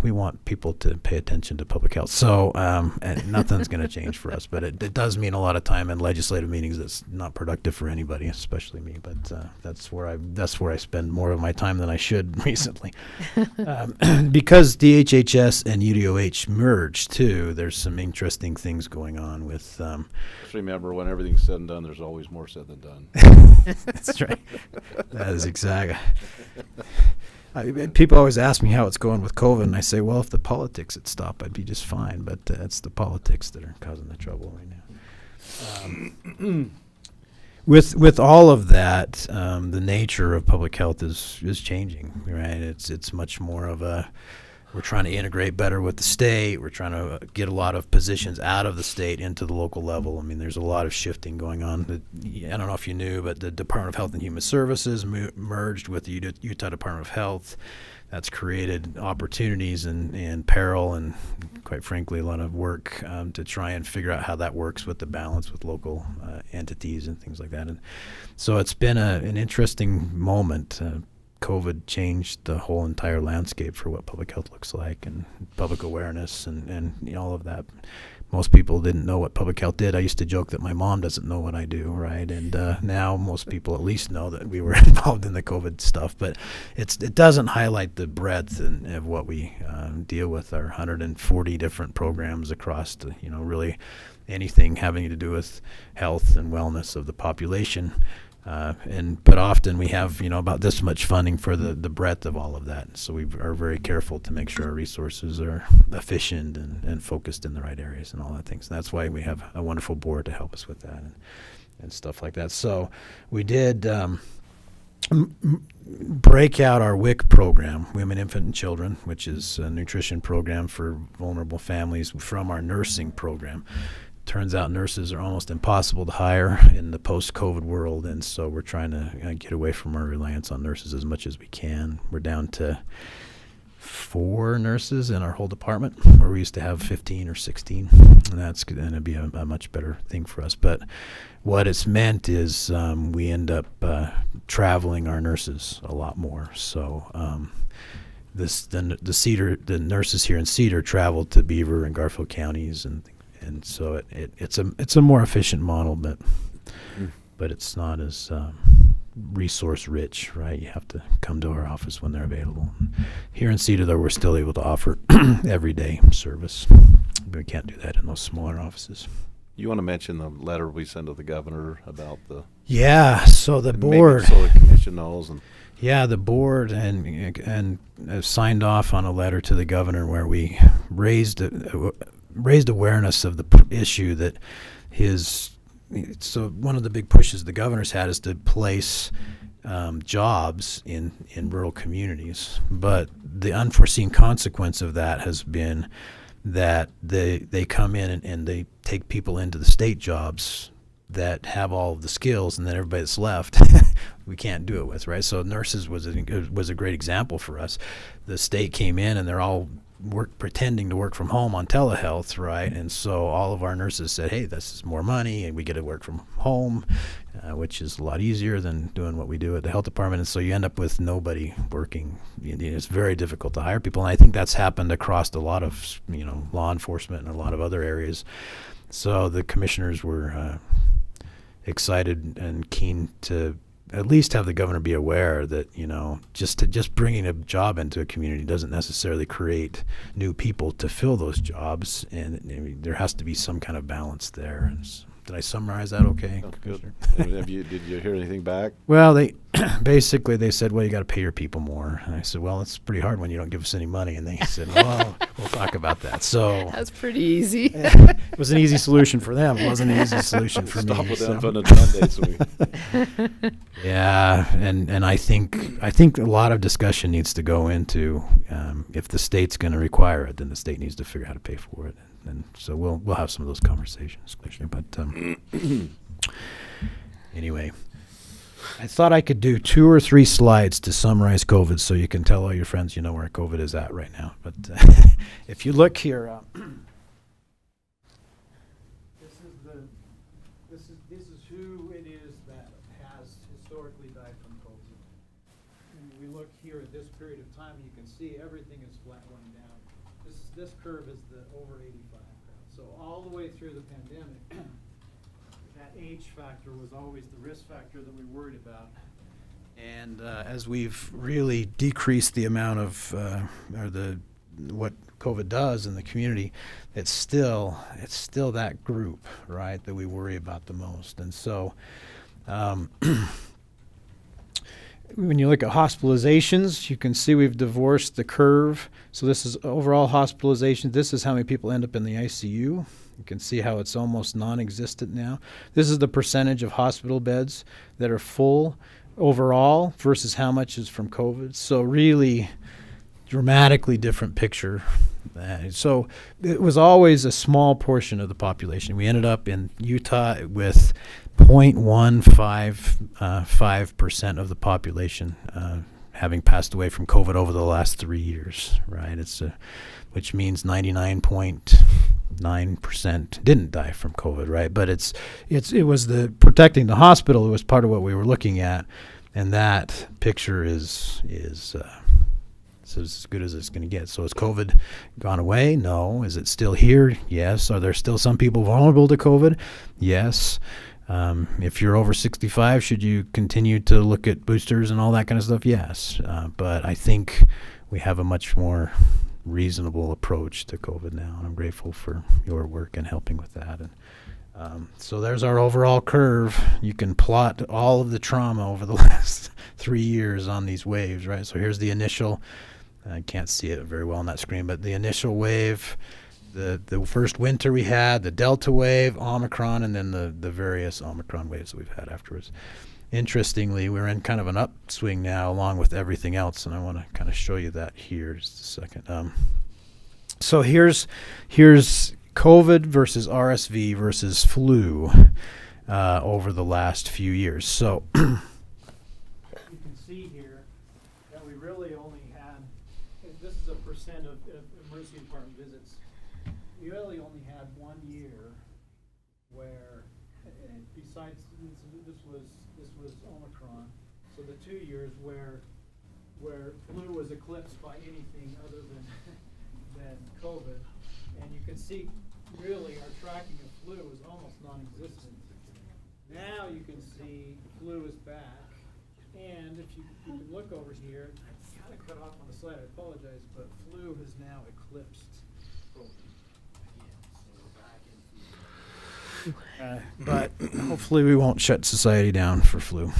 we want people to pay attention to public health. So and nothing's going to change for us, but it does mean a lot of time in legislative meetings that's not productive for anybody, especially me. But that's where I spend more of my time than I should recently, because DHHS and UDOH merged too. There's some interesting things going on with. Just remember, when everything's said and done, there's always more said than done. That's right. That is exactly. People always ask me how it's going with COVID, and I say, well, if the politics had stopped, I'd be just fine. But it's the politics that are causing the trouble right now. With all of that, the nature of public health is changing, right? It's much more of we're trying to integrate better with the state. We're trying to get a lot of positions out of the state into the local level. I mean, there's a lot of shifting going on. I don't know if you knew, but the Department of Health and Human Services merged with the Utah Department of Health. That's created opportunities and peril and, quite frankly, a lot of work to try and figure out how that works with the balance with local entities and things like that. And so it's been an interesting moment. COVID changed the whole entire landscape for what public health looks like, and public awareness and all of that. Most people didn't know what public health did. I used to joke that my mom doesn't know what I do, right? And now most people at least know that we were involved in the COVID stuff. But it doesn't highlight the breadth of what we deal with. Our 140 different programs across the, really anything having to do with health and wellness of the population. But often we have about this much funding for the breadth of all of that. So we are very careful to make sure our resources are efficient and focused in the right areas and all that things. And that's why we have a wonderful board to help us with that and stuff like that. So we did break out our WIC program, Women, Infant, and Children, which is a nutrition program for vulnerable families, from our nursing program. Turns out nurses are almost impossible to hire in the post-COVID world, and so we're trying to get away from our reliance on nurses as much as we can. We're down to 4 nurses in our whole department, where we used to have 15 or 16, and that's going to be a much better thing for us. But what it's meant is we end up traveling our nurses a lot more. So the nurses here in Cedar travel to Beaver and Garfield counties and so it's a more efficient model, but it's not as resource rich, right? You have to come to our office when they're available. Here in Cedar, though, we're still able to offer everyday service. We can't do that in those smaller offices. You want to mention the letter we sent to the governor about the so the board, so the commission knows, and the board and signed off on a letter to the governor where we raised awareness of the issue that so one of the big pushes the governor's had is to place jobs in rural communities. But the unforeseen consequence of that has been that they come in and they take people into the state jobs that have all of the skills, and then everybody that's left we can't do it with, right? So nurses was a great example for us. The state came in and they're all pretending to work from home on telehealth, right? And so all of our nurses said, hey, this is more money and we get to work from home, which is a lot easier than doing what we do at the health department. And so you end up with nobody working. It's very difficult to hire people, and I think that's happened across a lot of law enforcement and a lot of other areas. So the commissioners were excited and keen to at least have the governor be aware that just bringing a job into a community doesn't necessarily create new people to fill those jobs, and there has to be some kind of balance there. Did I summarize that okay? Oh, good. Commissioner? Did you hear anything back? Well, they basically they said, well, you got to pay your people more. And I said, well, it's pretty hard when you don't give us any money. And they said, well, we'll talk about that. So That's pretty easy. it was an easy solution for them. It wasn't an easy solution for Stop me. with so. unfunded mandates. We, Yeah, and I think a lot of discussion needs to go into if the state's going to require it, then the state needs to figure out how to pay for it, and so we'll have some of those conversations, Commissioner. But anyway, I thought I could do 2 or 3 slides to summarize COVID, so you can tell all your friends you know where COVID is at right now. But if you look here. This is who it is that has historically died from COVID. And we look here at this period of time, you can see everything is flat going down. This curve is the over 85 crowd. So all the way through the pandemic, that age factor was always the risk factor that we worried about. And as we've really decreased the amount of what COVID does in the community, it's still that group, right, that we worry about the most. And so when you look at hospitalizations, you can see we've divorced the curve. So this is overall hospitalization. This is how many people end up in the ICU. You can see how it's almost non-existent now. This is the percentage of hospital beds that are full overall versus how much is from COVID. So really dramatically different picture. So it was always a small portion of the population. We ended up in Utah with 0.155% of the population having passed away from COVID over the last 3 years, right? Which means 99.9% didn't die from COVID, right? But it was the protecting the hospital. It was part of what we were looking at, and that picture is as good as it's going to get. So has COVID gone away? No. Is it still here? Yes. Are there still some people vulnerable to COVID? Yes. If you're over 65, should you continue to look at boosters and all that kind of stuff? Yes. But I think we have a much more reasonable approach to COVID now, and I'm grateful for your work in helping with that. And so there's our overall curve. You can plot all of the trauma over the last 3 years on these waves, right? So here's the initial. I can't see it very well on that screen, but the initial wave, the first winter we had, the Delta wave, Omicron, and then the various Omicron waves that we've had afterwards. Interestingly, we're in kind of an upswing now along with everything else, and I want to kind of show you that here just a second. So here's COVID versus RSV versus flu over the last few years. So you can see here that we really only had, this is a percent of emergency department visits. We really only had 1 year where, besides this was Omicron, so the 2 years where flu was eclipsed by anything other than COVID. And you can see really our tracking of flu is almost non-existent. Now you can see flu is back, and if you can look over here, it's kind of cut off on the slide, I apologize, but flu has now eclipsed COVID again. So we're back in flu. But hopefully we won't shut society down for flu.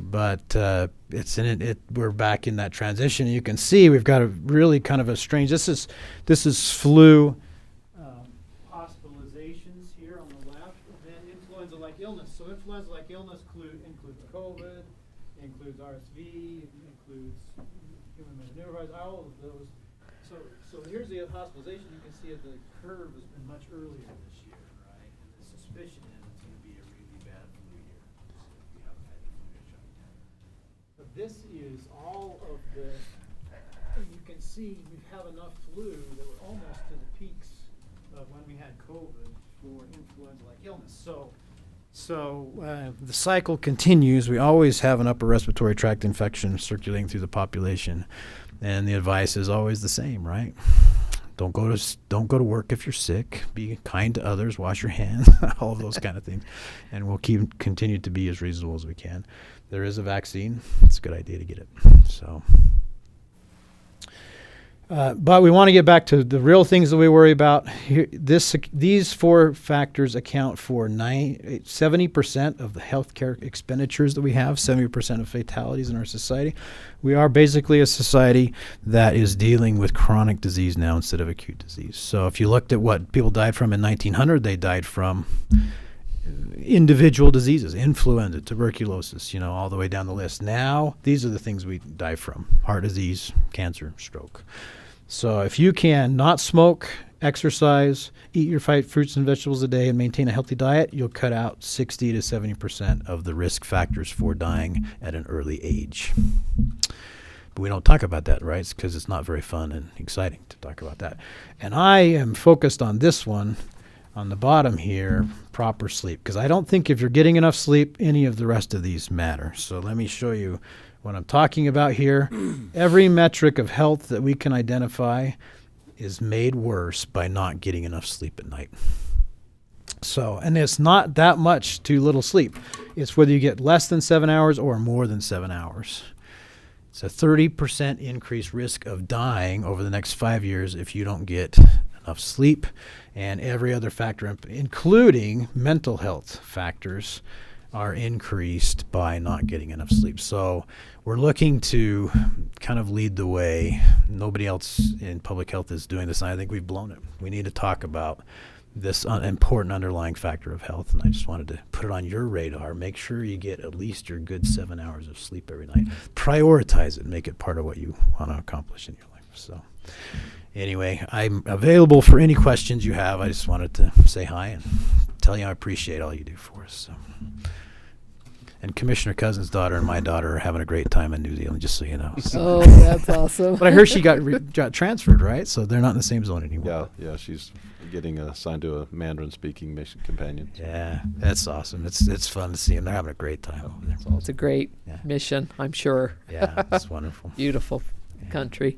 But it's in it. We're back in that transition. You can see we've got a really kind of a strange. This is flu hospitalizations here on the left, and then influenza-like illness. So influenza-like illness includes COVID, includes RSV, includes human metapneumovirus, all of those. So here's the hospitalization. You can see the curve has been much earlier this year, right? And the suspicion is it's going to be a really bad flu year. We haven't had any flu shut down. But this is all of the. You can see we have enough flu that we're almost to the peaks of when we had COVID for influenza-like illness. So the cycle continues. We always have an upper respiratory tract infection circulating through the population, and the advice is always the same, right? Don't go to work if you're sick. Be kind to others. Wash your hands. All of those kind of things, and we'll continue to be as reasonable as we can. There is a vaccine. It's a good idea to get it. So But we want to get back to the real things that we worry about. Here, these four factors account for 70% of the healthcare expenditures that we have, 70% of fatalities in our society. We are basically a society that is dealing with chronic disease now instead of acute disease. So if you looked at what people died from in 1900, they died from individual diseases, influenza, tuberculosis, all the way down the list. Now, these are the things we die from: heart disease, cancer, stroke. So if you can not smoke, exercise, eat your fruits and vegetables a day, and maintain a healthy diet, you'll cut out 60 to 70% of the risk factors for dying at an early age. But we don't talk about that, right? It's because it's not very fun and exciting to talk about that. And I am focused on this one on the bottom here, proper sleep, because I don't think if you're getting enough sleep, any of the rest of these matter. So let me show you what I'm talking about here. Every metric of health that we can identify is made worse by not getting enough sleep at night. So, and it's not that much too little sleep. It's whether you get less than 7 hours or more than 7 hours. It's a 30% increased risk of dying over the next 5 years if you don't get enough sleep, and every other factor, including mental health factors, are increased by not getting enough sleep. So we're looking to kind of lead the way. Nobody else in public health is doing this, and I think we've blown it. We need to talk about this important underlying factor of health, and I just wanted to put it on your radar. Make sure you get at least your good 7 hours of sleep every night. Prioritize it. Make it part of what you want to accomplish in your life. So anyway, I'm available for any questions you have. I just wanted to say hi and tell you I appreciate all you do for us. So. And Commissioner Cousins' daughter and my daughter are having a great time in New Zealand, just so you know. So. Oh, that's awesome. But I heard she got transferred, right? So they're not in the same zone anymore. Yeah, she's getting assigned to a Mandarin-speaking mission companion. Yeah, that's awesome. It's fun to see them. They're having a great time over there. It's a great mission, I'm sure. Yeah, it's wonderful. Beautiful country.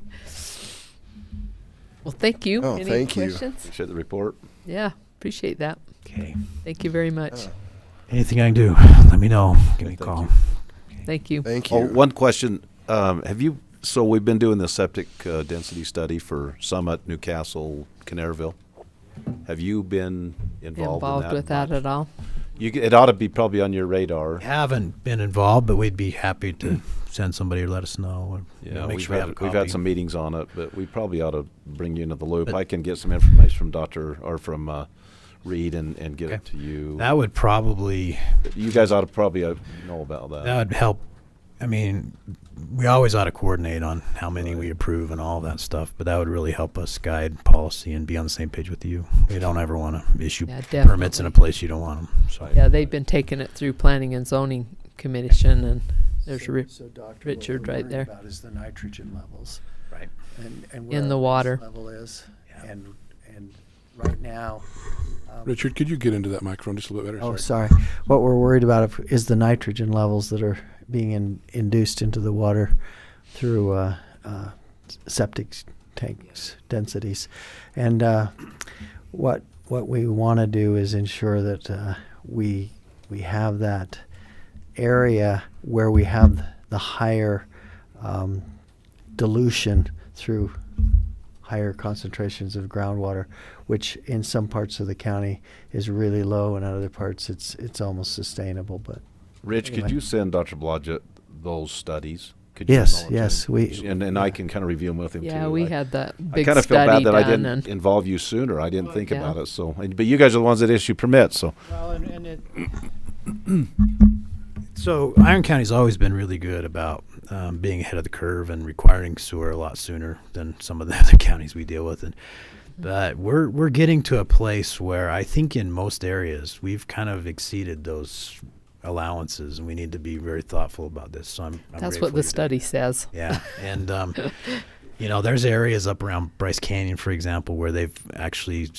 Well, thank you. Oh, Any thank you. questions? Appreciate the report. Yeah, appreciate that. Okay. Thank you very much. Anything I can do, let me know. Give me a Thank call. you. Thank you. Thank you. Oh, one question. So we've been doing the septic density study for Summit, Newcastle, Canaryville. Have you been involved in that with that much? at all? It ought to be probably on your radar. Haven't been involved, but we'd be happy to send somebody or let us know. Or, Yeah, make sure we have a we've copy. had some meetings on it, but we probably ought to bring you into the loop. I can get some information from Reed and get it to you. That would probably You guys ought to probably know about that. that would help. I mean, we always ought to coordinate on how many we approve and all that stuff, but that would really help us guide policy and be on the same page with you. We don't ever want to issue Yeah, permits in a place you don't want them. So. Yeah, they've been taking it through Planning and Zoning Commission, and there's So Doctor, Richard what we're right worried there. about is the nitrogen levels. Right. And In where the our water. base level is. Yeah. And right now. Richard, could you get into that microphone just a little bit better? Oh, sorry. What we're worried about is the nitrogen levels that are being induced into the water through septic tanks densities, and what we want to do is ensure that we have that area where we have the higher dilution through higher concentrations of groundwater, which in some parts of the county is really low, and in other parts it's almost sustainable. But Rich, anyway. could you send Dr. Blodgett those studies? Could you Yes, email them yes, to we- him? And I can kind of review them with him too. Yeah, we I- had that I big kind of feel study bad that I done, didn't and involve you sooner. I didn't think yeah. about it. So, but you guys are the ones that issue permits. So, Well, and it so Iron County's always been really good about being ahead of the curve and requiring sewer a lot sooner than some of the other counties we deal with. And but we're getting to a place where I think in most areas we've kind of exceeded those allowances, and we need to be very thoughtful about this. So I'm that's grateful what the you did. study says. Yeah, and there's areas up around Bryce Canyon, for example, where they've actually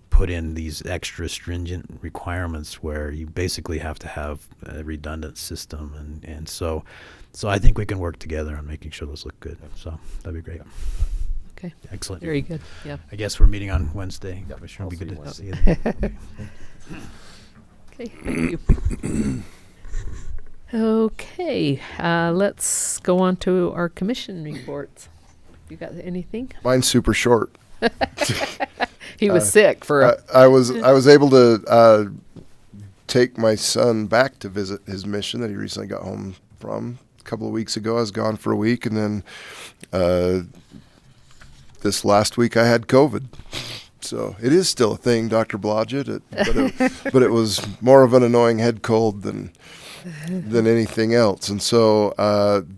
put in these extra stringent requirements where you basically have to have a redundant system, and so I think we can work together on making sure those look good. So that'd be great. Okay, Excellent. very good. Yeah. I guess we're meeting on Wednesday. Yeah, Commissioner, I'll it'll be see good you to see you. Okay, thank you. Okay, let's go on to our commission reports. You got anything? Mine's super short. He was sick for a I was able to take my son back to visit his mission that he recently got home from a couple of weeks ago. I was gone for a week, and then this last week I had COVID. So it is still a thing, Dr. Blodgett, but it was more of an annoying head cold than anything else. And so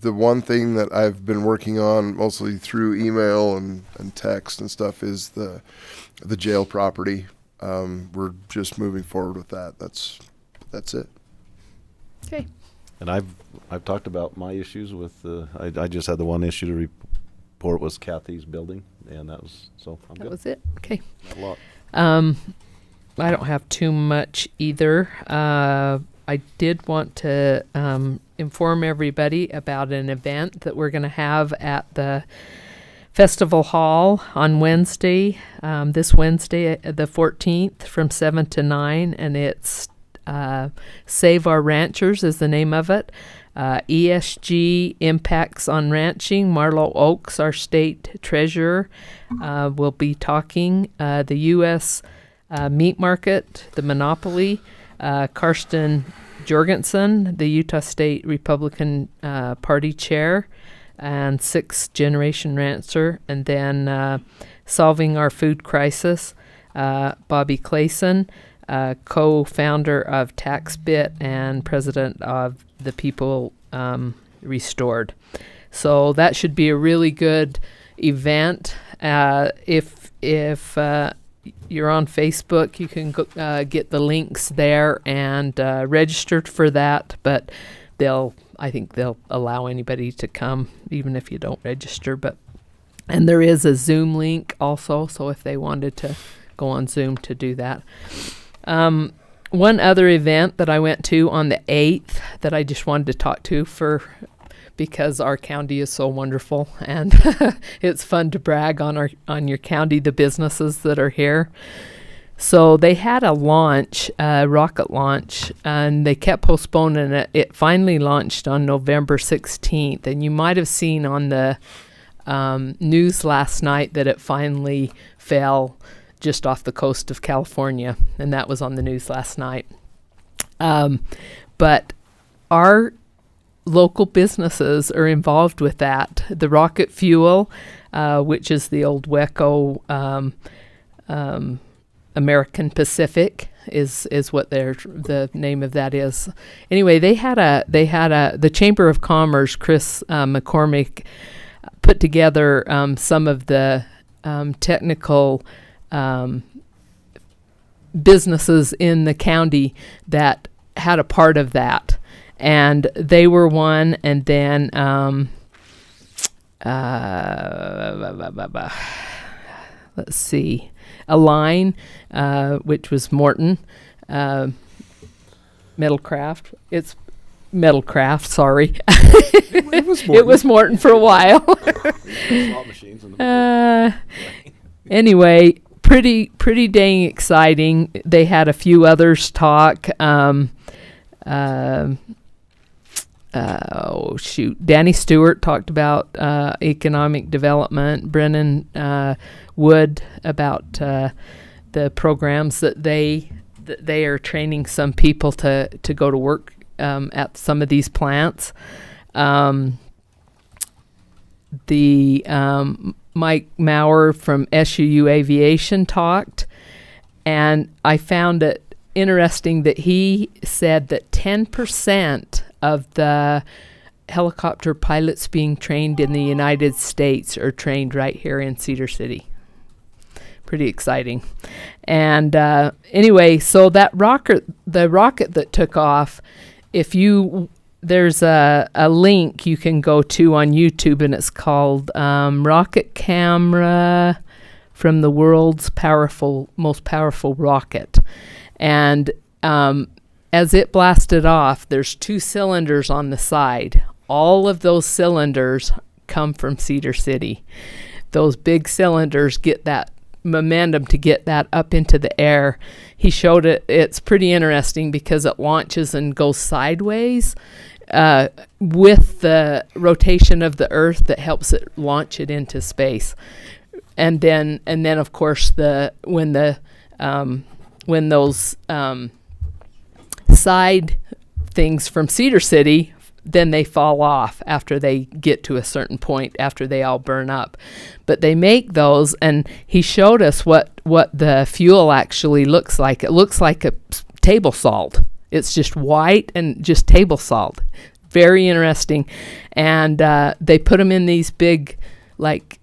the one thing that I've been working on mostly through email and text and stuff is the jail property. We're just moving forward with that. That's it. Okay. And I've talked about my issues with I just had the one issue to report was Kathy's building, and that was I'm That good. was it. Okay. Not a lot. I don't have too much either. I did want to inform everybody about an event that we're going to have at the Festival Hall on Wednesday, this Wednesday, the 14th, from 7 to 9, and it's Save Our Ranchers is the name of it. ESG Impacts on Ranching. Marlo Oaks, our state treasurer, will be talking. The U.S. Meat Market, the Monopoly, Karsten Jorgensen, the Utah State Republican Party chair, and Sixth Generation Rancher, and then Solving Our Food Crisis, Bobby Clayson, co-founder of TaxBit and president of the People Restored. So that should be a really good event. If you're on Facebook, you can go, get the links there and register for that. But I think they'll allow anybody to come, even if you don't register. And there is a Zoom link also, so if they wanted to go on Zoom to do that. One other event that I went to on the 8th that I just wanted to talk to because our county is so wonderful, and it's fun to brag on your county, the businesses that are here. So they had a launch, rocket launch, and they kept postponing it. It finally launched on November 16th, and you might have seen on the news last night that it finally fell just off the coast of California, and that was on the news last night. But our local businesses are involved with that. The Rocket Fuel, which is the old WECO American Pacific, is what the name of that is. Anyway, they had the Chamber of Commerce, Chris McCormick, put together some of the technical businesses in the county that had a part of that, and they were one. And then let's see, Align, which was Morton, Metalcraft. It's Metalcraft. Sorry, It was it was Morton for a while. slot machines in the Anyway, pretty dang exciting. They had a few others talk. Danny Stewart talked about economic development. Brennan Wood about the programs that they are training some people to go to work at some of these plants. Mike Maurer from SUU Aviation talked, and I found it interesting that he said that 10% of the helicopter pilots being trained in the United States are trained right here in Cedar City. Pretty exciting. And anyway, so the rocket that took off, there's a link you can go to on YouTube, and it's called Rocket Camera from the World's Most Powerful Rocket. And as it blasted off, there's 2 cylinders on the side. All of those cylinders come from Cedar City. Those big cylinders get that momentum to get that up into the air. He showed it. It's pretty interesting because it launches and goes sideways, with the rotation of the Earth that helps it launch it into space. And then of course when those side things from Cedar City, then they fall off after they get to a certain point, after they all burn up. But they make those, and he showed us what the fuel actually looks like. It looks like a table salt. It's just white and just table salt. Very interesting. And they put them in these big, like,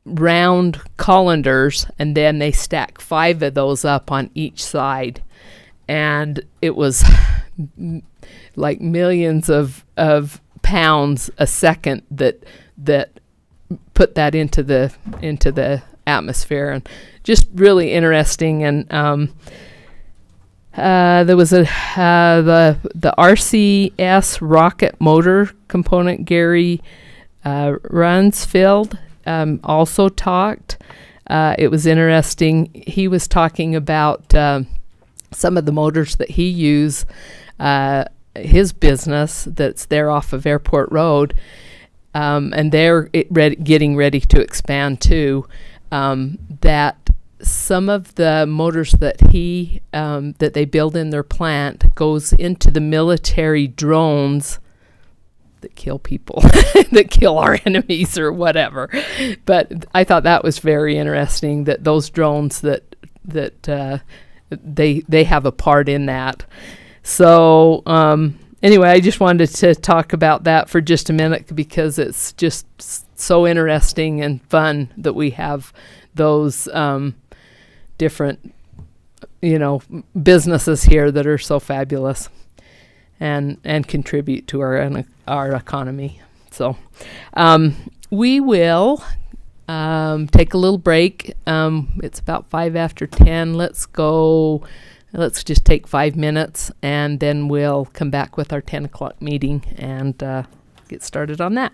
round colanders, and then they stack 5 of those up on each side. And it was like millions of pounds a second that put that into the atmosphere, and just really interesting. And there was the RCS rocket motor component. Gary Runsfield also talked. It was interesting. He was talking about some of the motors that he used. His business that's there off of Airport Road, and they're getting ready to expand too. That some of the motors that that they build in their plant goes into the military drones that kill people, that kill our enemies or whatever. But I thought that was very interesting, that those drones that they have a part in that. So anyway, I just wanted to talk about that for just a minute, because it's just so interesting and fun that we have those different, businesses here that are so fabulous and contribute to our economy. So we will take a little break. It's about 5:10. Let's just take 5 minutes, and then we'll come back with our 10 o'clock meeting and get started on that.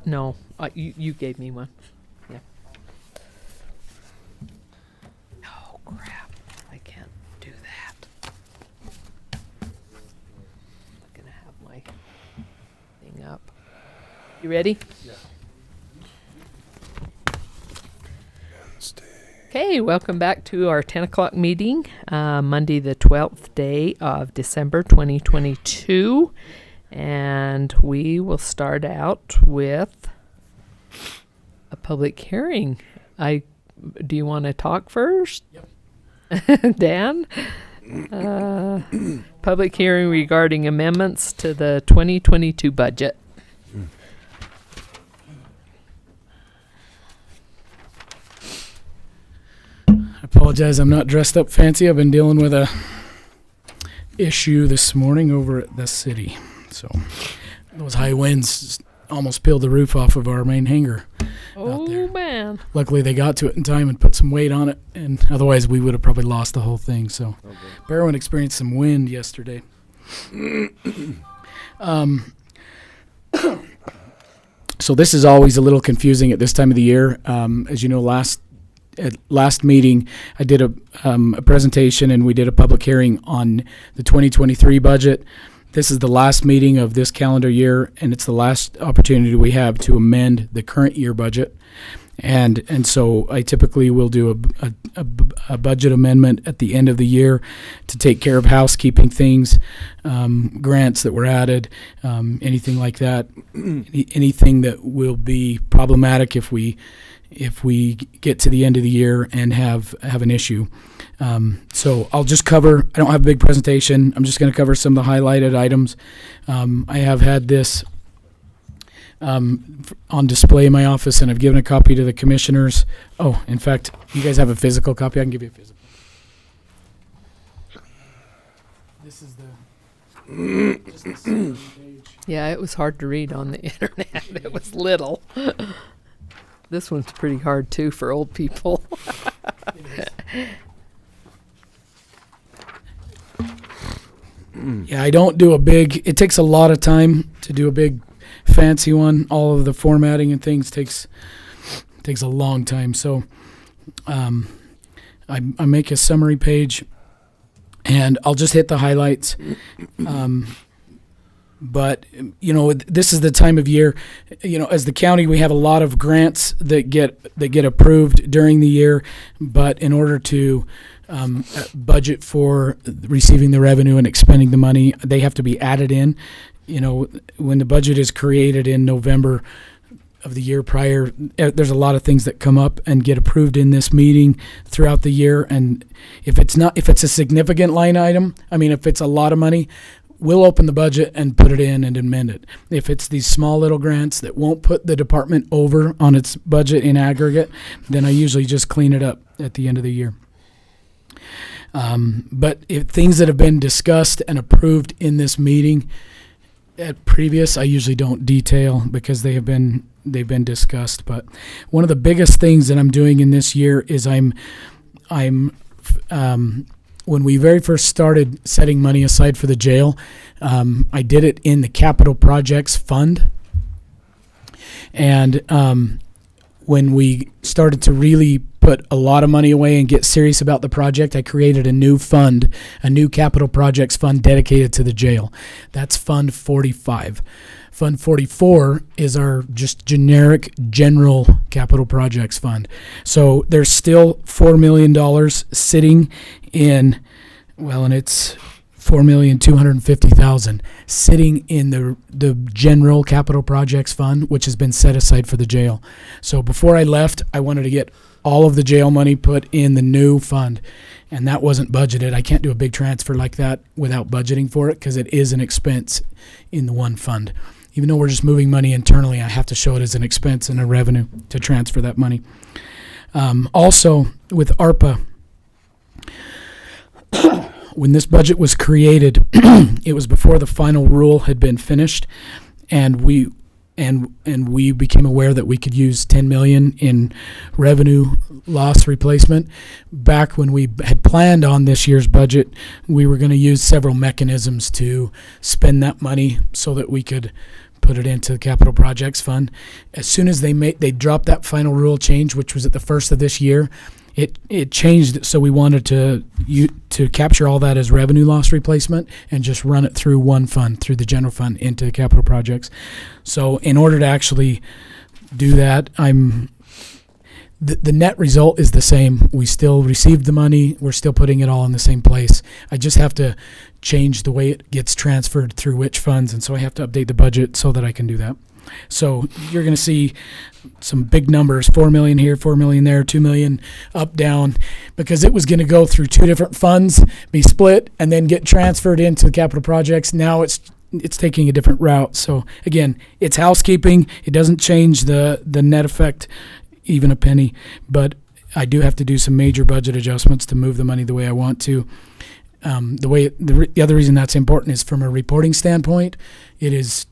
No, you gave me one. Yeah. Oh, crap. I can't do that. I'm going to have my thing up. You ready? Yeah. Okay, welcome back to our 10 o'clock meeting, Monday the 12th day of December 2022. And we will start out with a public hearing. Do you want to talk first? Yep. Dan? Public hearing regarding amendments to the 2022 budget. I apologize, I'm not dressed up fancy. I've been dealing with a issue this morning over at the city. So those high winds almost peeled the roof off of our main hangar. Oh, man. Luckily they got to it in time and put some weight on it, and otherwise we would have probably lost the whole thing. So Barwon experienced some wind yesterday. So this is always a little confusing at this time of the year. As you know, last meeting, I did a presentation and we did a public hearing on the 2023 budget. This is the last meeting of this calendar year, and it's the last opportunity we have to amend the current year budget. And so I typically will do a budget amendment at the end of the year to take care of housekeeping things, grants that were added, anything like that, anything that will be problematic if we get to the end of the year and have an issue. So I'll just cover, I don't have a big presentation. I'm just going to cover some of the highlighted items. I have had this on display in my office, and I've given a copy to the commissioners. Oh, in fact, you guys have a physical copy. I can give you a physical. This is just the summary page. Yeah, it was hard to read on the internet. It was little. This one's pretty hard, too, for old people. Yeah, I don't do it takes a lot of time to do a big fancy one. All of the formatting and things takes a long time. So I make a summary page, and I'll just hit the highlights. But, you know, this is the time of year, you know, as the county, we have a lot of grants that get approved during the year. But in order to budget for receiving the revenue and expending the money, they have to be added in. You know, when the budget is created in November of the year prior, there's a lot of things that come up and get approved in this meeting throughout the year. And if it's a significant line item, I mean, if it's a lot of money, we'll open the budget and put it in and amend it. If it's these small little grants that won't put the department over on its budget in aggregate, then I usually just clean it up at the end of the year. But if things that have been discussed and approved in this meeting at previous, I usually don't detail because they've been discussed. But one of the biggest things that I'm doing in this year is I'm when we very first started setting money aside for the jail, I did it in the capital projects fund. And when we started to really put a lot of money away and get serious about the project, I created a new fund, a new capital projects fund dedicated to the jail. That's Fund 45. Fund 44 is our just generic general capital projects fund. So there's still $4 million sitting in, well, and it's $4,250,000 sitting in the general capital projects fund, which has been set aside for the jail. So before I left, I wanted to get all of the jail money put in the new fund, and that wasn't budgeted. I can't do a big transfer like that without budgeting for it because it is an expense in the one fund. Even though we're just moving money internally, I have to show it as an expense and a revenue to transfer that money. Also, with ARPA, when this budget was created, it was before the final rule had been finished, and we became aware that we could use $10 million in revenue loss replacement. Back when we had planned on this year's budget, we were going to use several mechanisms to spend that money so that we could put it into the capital projects fund. As soon as they dropped that final rule change, which was at the first of this year, it changed. So we wanted to capture all that as revenue loss replacement and just run it through one fund, through the general fund, into capital projects. So in order to actually do that, the net result is the same. We still received the money. We're still putting it all in the same place. I just have to change the way it gets transferred through which funds, and so I have to update the budget so that I can do that. So you're going to see some big numbers, 4 million here, 4 million there, 2 million up, down, because it was going to go through two different funds, be split, and then get transferred into the capital projects. Now it's taking a different route. So again, it's housekeeping. It doesn't change the net effect even a penny, but I do have to do some major budget adjustments to move the money the way I want to. The other reason that's important is from a reporting standpoint, it is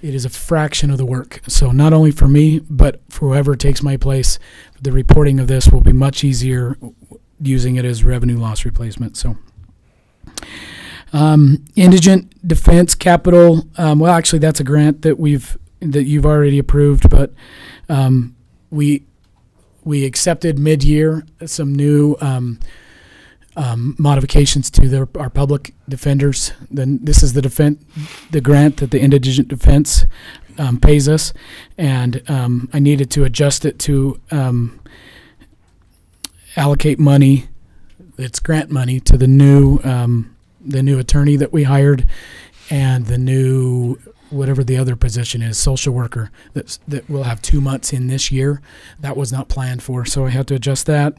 a fraction of the work. So not only for me, but for whoever takes my place, the reporting of this will be much easier using it as revenue loss replacement. So indigent defense capital, well, actually that's a grant that you've already approved, but we accepted mid-year some new modifications to our public defenders. Then this is the grant that the indigent defense pays us, and I needed to adjust it to allocate money. It's grant money to the new attorney that we hired, and the new whatever the other position is, social worker, that will have 2 months in this year. That was not planned for, so I had to adjust that.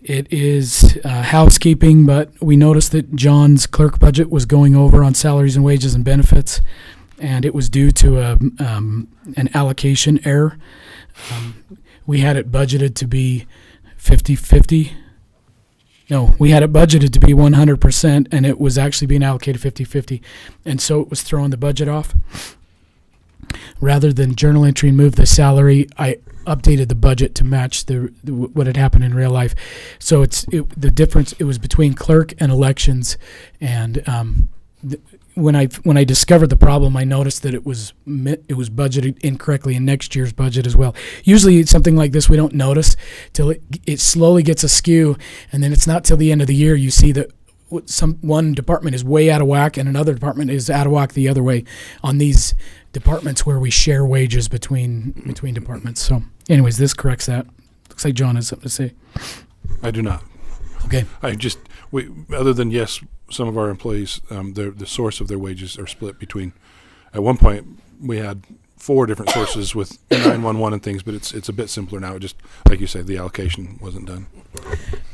It is housekeeping, but we noticed that John's clerk budget was going over on salaries and wages and benefits, and it was due to an allocation error. We had it budgeted to be 50-50. No, we had it budgeted to be 100%, and it was actually being allocated 50-50, and so it was throwing the budget off. Rather than journal entry and move the salary, I updated the budget to match what had happened in real life. So the difference, it was between clerk and elections, and when I discovered the problem, I noticed that it was budgeted incorrectly in next year's budget as well. Usually something like this we don't notice till it slowly gets askew, and then it's not till the end of the year you see that one department is way out of whack and another department is out of whack the other way on these departments where we share wages between departments. So anyways, this corrects that. Looks like John has something to say. I do not. Okay. Other than, yes, some of our employees, the source of their wages are split between, at one point we had 4 different sources with 911 and things, but it's a bit simpler now. It just, like you said, the allocation wasn't done.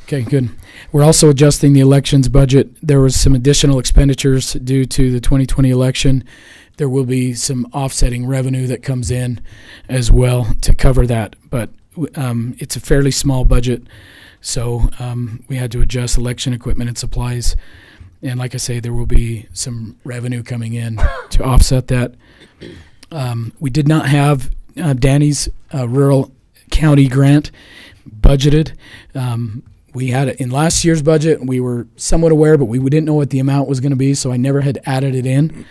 Okay, good. We're also adjusting the elections budget. There was some additional expenditures due to the 2020 election. There will be some offsetting revenue that comes in as well to cover that, but it's a fairly small budget, so we had to adjust election equipment and supplies. And like I say, there will be some revenue coming in to offset that. We did not have Danny's rural county grant budgeted. We had it in last year's budget. We were somewhat aware, but we didn't know what the amount was going to be, so I never had added it in.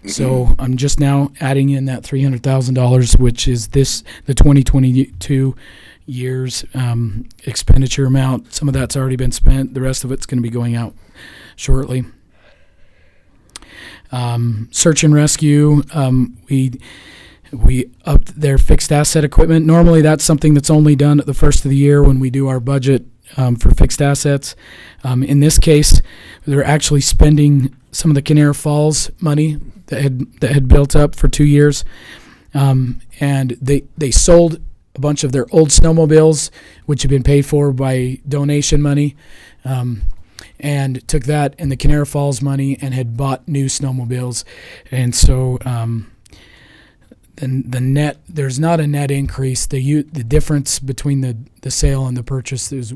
So I'm just now adding in that $300,000, which is the 2022 year's expenditure amount. Some of that's already been spent. The rest of it's going to be going out shortly. Search and rescue, we upped their fixed asset equipment. Normally that's something that's only done at the first of the year when we do our budget for fixed assets. In this case, they're actually spending some of the Canary Falls money that had built up for 2 years, and they sold a bunch of their old snowmobiles, which had been paid for by donation money, and took that and the Canary Falls money and had bought new snowmobiles. And so the net, there's not a net increase. The difference between the sale and the purchase was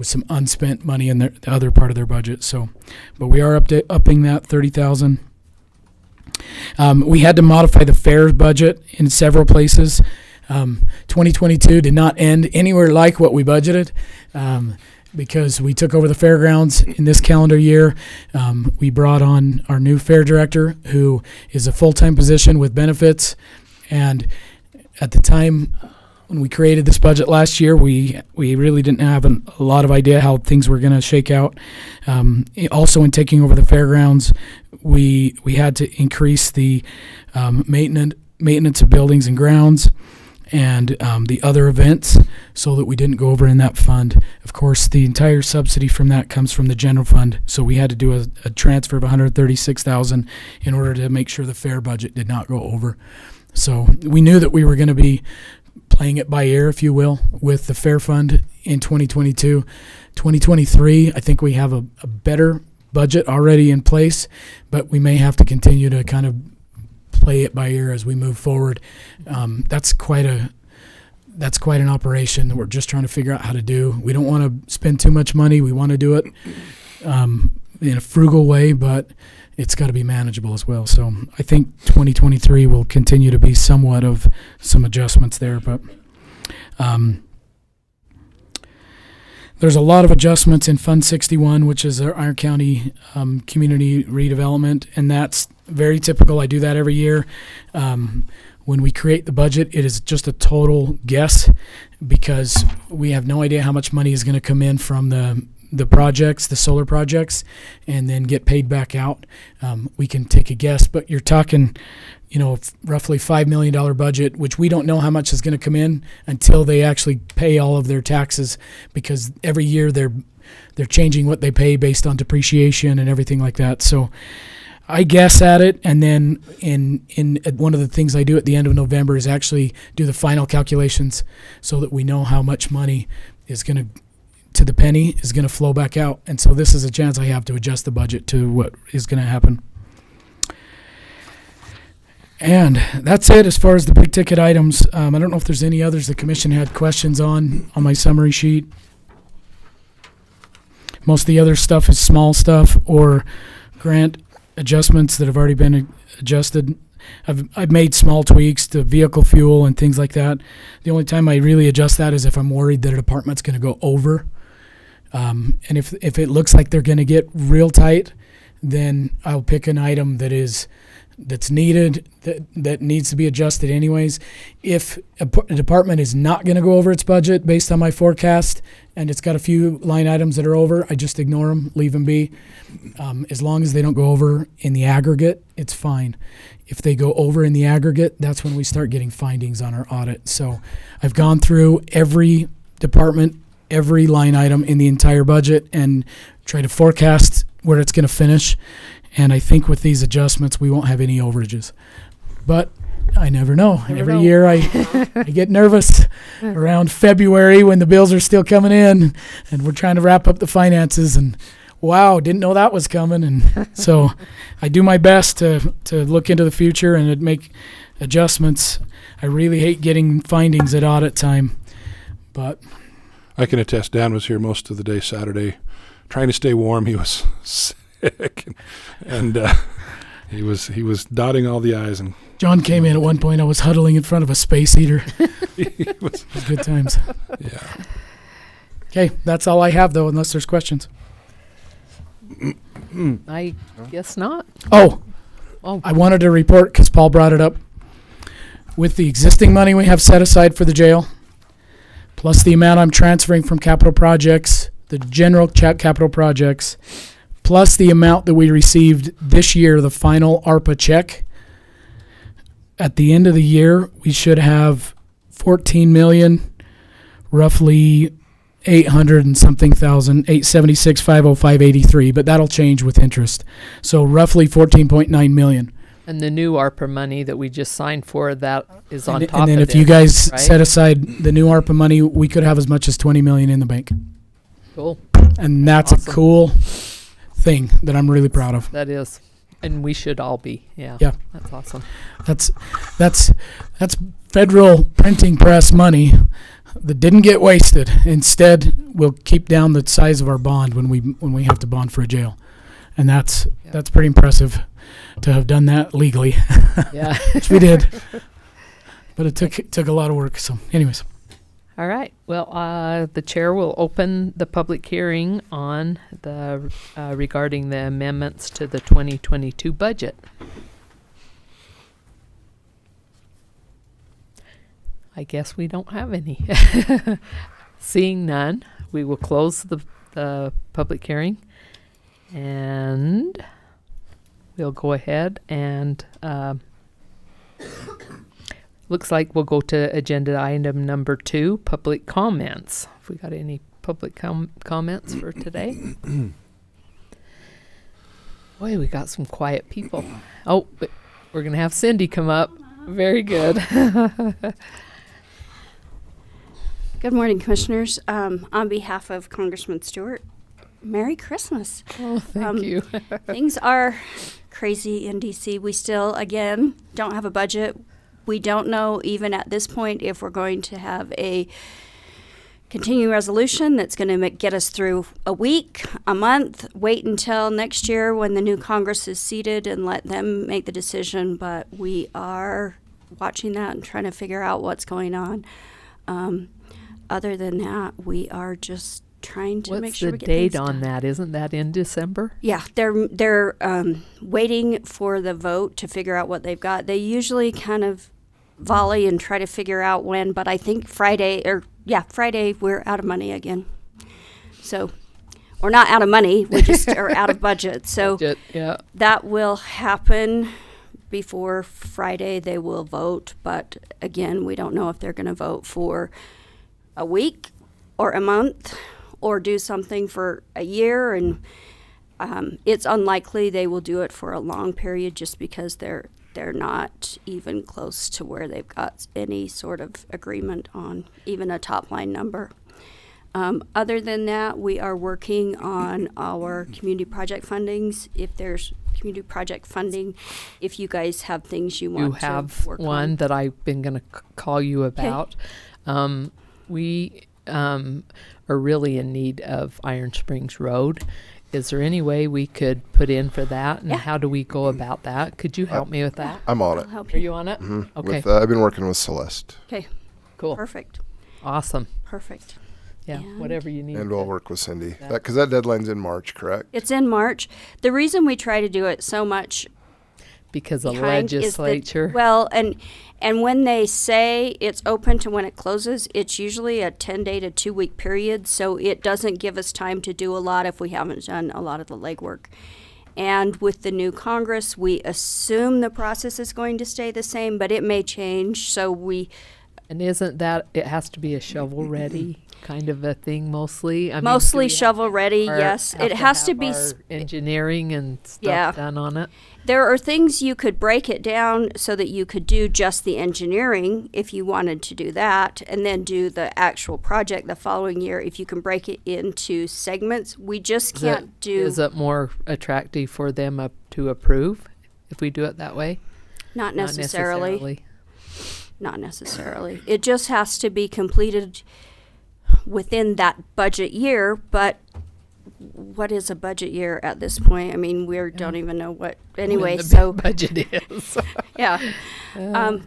some unspent money in the other part of their budget. So, but we are upping that $30,000. We had to modify the fair budget in several places. 2022 did not end anywhere like what we budgeted. because we took over the fairgrounds in this calendar year. We brought on our new fair director, who is a full-time position with benefits. And at the time when we created this budget last year, we really didn't have a lot of idea how things were going to shake out. Also, in taking over the fairgrounds, we had to increase the maintenance of buildings and grounds and the other events, so that we didn't go over in that fund. Of course, the entire subsidy from that comes from the general fund, so we had to do a transfer of $136,000 in order to make sure the fair budget did not go over. So we knew that we were going to be playing it by ear, if you will, with the fair fund in 2022. 2023, I think we have a better budget already in place, but we may have to continue to kind of play it by ear as we move forward. That's quite an operation that we're just trying to figure out how to do. We don't want to spend too much money. We want to do it in a frugal way, but it's got to be manageable as well. So I think 2023 will continue to be somewhat of some adjustments there, but there's a lot of adjustments in Fund 61, which is our Iron County community redevelopment, and that's very typical. I do that every year. When we create the budget, it is just a total guess, because we have no idea how much money is going to come in from the projects, the solar projects, and then get paid back out. We can take a guess, but you're talking, roughly $5 million budget, which we don't know how much is going to come in until they actually pay all of their taxes, because every year they're changing what they pay based on depreciation and everything like that. So I guess at it, and then in one of the things I do at the end of November is actually do the final calculations, so that we know how much money is going to the penny is going to flow back out. And so this is a chance I have to adjust the budget to what is going to happen. And that's it as far as the big ticket items. I don't know if there's any others the commission had questions on my summary sheet. Most of the other stuff is small stuff or grant adjustments that have already been adjusted. I've made small tweaks to vehicle fuel and things like that. The only time I really adjust that is if I'm worried that a department's going to go over. And if it looks like they're going to get real tight, then I'll pick an item that's needed, that needs to be adjusted anyways. If a department is not going to go over its budget based on my forecast, and it's got a few line items that are over, I just ignore them, leave them be. As long as they don't go over in the aggregate, it's fine. If they go over in the aggregate, that's when we start getting findings on our audit. So I've gone through every department, every line item in the entire budget, and try to forecast where it's going to finish. And I think with these adjustments, we won't have any overages. But I never know. Every year I get nervous around February when the bills are still coming in and we're trying to wrap up the finances, and wow, didn't know that was coming. And so I do my best to look into the future and make adjustments. I really hate getting findings at audit time, but I can attest Dan was here most of the day Saturday trying to stay warm. He was sick, and he was dotting all the I's. And John came in at one point. I was huddling in front of a space heater. it was Good times. Yeah. Okay, that's all I have, though, unless there's questions. I guess not. Oh, Oh, I wanted to report, because Paul brought it up. With the existing money we have set aside for the jail, plus the amount I'm transferring from capital projects, the general capital projects, plus the amount that we received this year, the final ARPA check, at the end of the year, we should have 14 million, roughly 800 and something thousand, 876,505.83, but that'll change with interest. So roughly 14.9 million. and the new ARPA money that we just signed for, that is on top of And then it. if you guys right? set aside the new ARPA money, we could have as much as 20 million in the bank. Cool. And that's Awesome. a cool thing that I'm really proud of. That is. And we should all be. Yeah. Yeah. That's awesome. That's federal printing press money that didn't get wasted. Instead, we'll keep down the size of our bond when we have to bond for a jail. And that's pretty impressive to have done that legally, Yeah. which we did. But it took a lot of work. So anyways, All right. Well, the chair will open the public hearing on the regarding the amendments to the 2022 budget. I guess we don't have any. Seeing none, we will close the public hearing, and we'll go ahead and looks like we'll go to agenda item number 2, public comments. If we got any public comments for today. Boy, we got some quiet people. Oh, but we're going to have Cindy come up. Very good. Good morning, Commissioners. On behalf of Congressman Stewart, Merry Christmas. Oh, thank you. Things are crazy in D.C. We still, again, don't have a budget. We don't know, even at this point, if we're going to have a continuing resolution that's going to get us through a week, a month, wait until next year when the new Congress is seated and let them make the decision. But we are watching that and trying to figure out what's going on. Other than that, we are just trying to make sure we What's the get date things on done. that? Isn't that in December? Yeah, they're waiting for the vote to figure out what they've got. They usually kind of volley and try to figure out when, but I think Friday we're out of money again. So we're not out of money, we just are out of budget. So Yeah. that will happen before Friday. They will vote, but again, we don't know if they're going to vote for a week or a month or do something for a year, and it's unlikely they will do it for a long period just because they're not even close to where they've got any sort of agreement on even a top line number. Other than that, we are working on our community project fundings. If there's community project funding, if you guys have things you want You to have work one on. that I've been going to call you about. We are really in need of Iron Springs Road. Is there any way we could put in for that? And Yeah. how do we go about that? Could you help me with that? I'm on I'll it. help Are you. you on it? Mhm. Okay, I've been working with Celeste, Okay, cool. perfect, Awesome. perfect. Yeah, And- whatever you need. and we'll work with Cindy. Yeah. Because that deadline's in March, correct? It's in March. The reason we try to do it so much Because the behind legislature. is that, well, and when they say it's open to when it closes, it's usually a 10-day to 2-week period, so it doesn't give us time to do a lot if we haven't done a lot of the legwork. And with the new Congress, we assume the process is going to stay the same, but it may change, so And isn't that, it has to be a shovel-ready kind of a thing mostly? I mean, do mostly we have shovel-ready, our- yes. have It has to have be our engineering and stuff Yeah. done on it? There are things you could break it down so that you could do just the engineering if you wanted to do that, and then do the actual project the following year if you can break it into segments. We just can't do, Is it more attractive for them to approve if we do it that way? not Not necessarily. Not necessarily. It just has to be completed within that budget year, but what is a budget year at this point? I mean, we don't even know what, anyway, When the so. budget is. Yeah.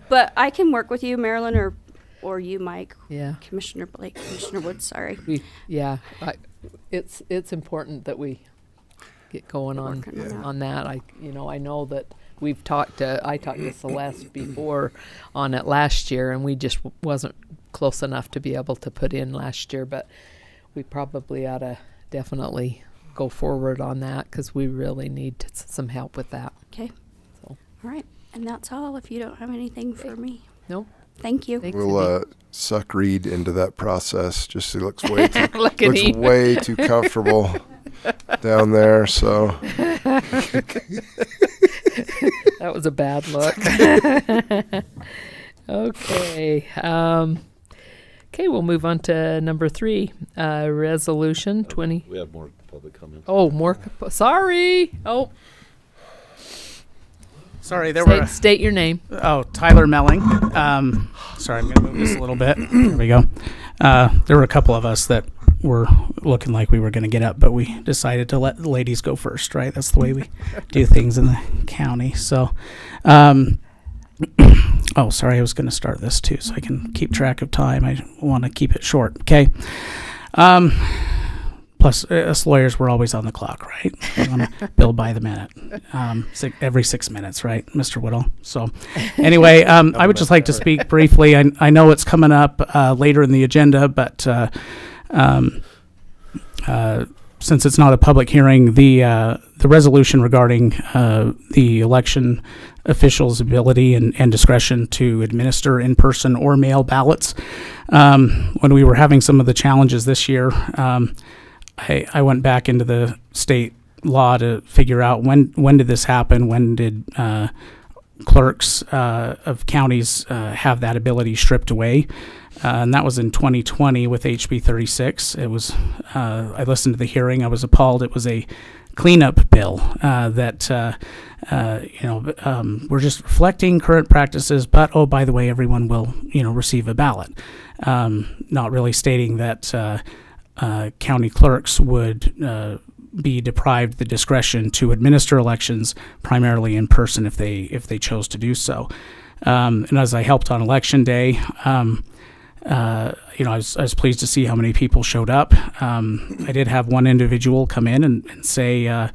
But I can work with you, Marilyn, or you, Mike, Yeah. Commissioner Blake, Commissioner Woods, sorry. It's important that we get going on Working on that. on that. I know that I talked to Celeste before on it last year, and we just wasn't close enough to be able to put in last year, but we probably ought to definitely go forward on that because we really need some help with that. Okay. So. All right. And that's all if you don't have anything for me. Nope. Thank you. Thanks, We'll Cindy. suck Reed into that process. Just he looks way too, Look at looks him. way too comfortable down there. So That was a bad look. Okay. Okay, we'll move on to number 3, resolution 20. We have more public comments. Oh, more. Sorry. Oh, Sorry, there were. state your name. Oh, Tyler Melling. Sorry, I'm going to move this a little bit. There we go. There were a couple of us that were looking like we were going to get up, but we decided to let the ladies go first, right? That's the way we do things in the county. So, Oh, sorry, I was going to start this too, so I can keep track of time. I want to keep it short. Okay. Plus, us lawyers, we're always on the clock, right? We want to bill by the minute, every 6 minutes, right, Mr. Whittle? So, anyway, I would just like to speak briefly. I know it's coming up later in the agenda, but since it's not a public hearing, the resolution regarding the election officials' ability and discretion to administer in-person or mail ballots. When we were having some of the challenges this year, I went back into the state law to figure out when did this happen? When did clerks of counties have that ability stripped away? And that was in 2020 with HB 36. It was, I listened to the hearing. I was appalled. It was a cleanup bill that, we're just reflecting current practices, but, oh, by the way, everyone will, receive a ballot. Not really stating that county clerks would be deprived the discretion to administer elections primarily in person if they chose to do so. And as I helped on election day, I was pleased to see how many people showed up. I did have one individual come in and say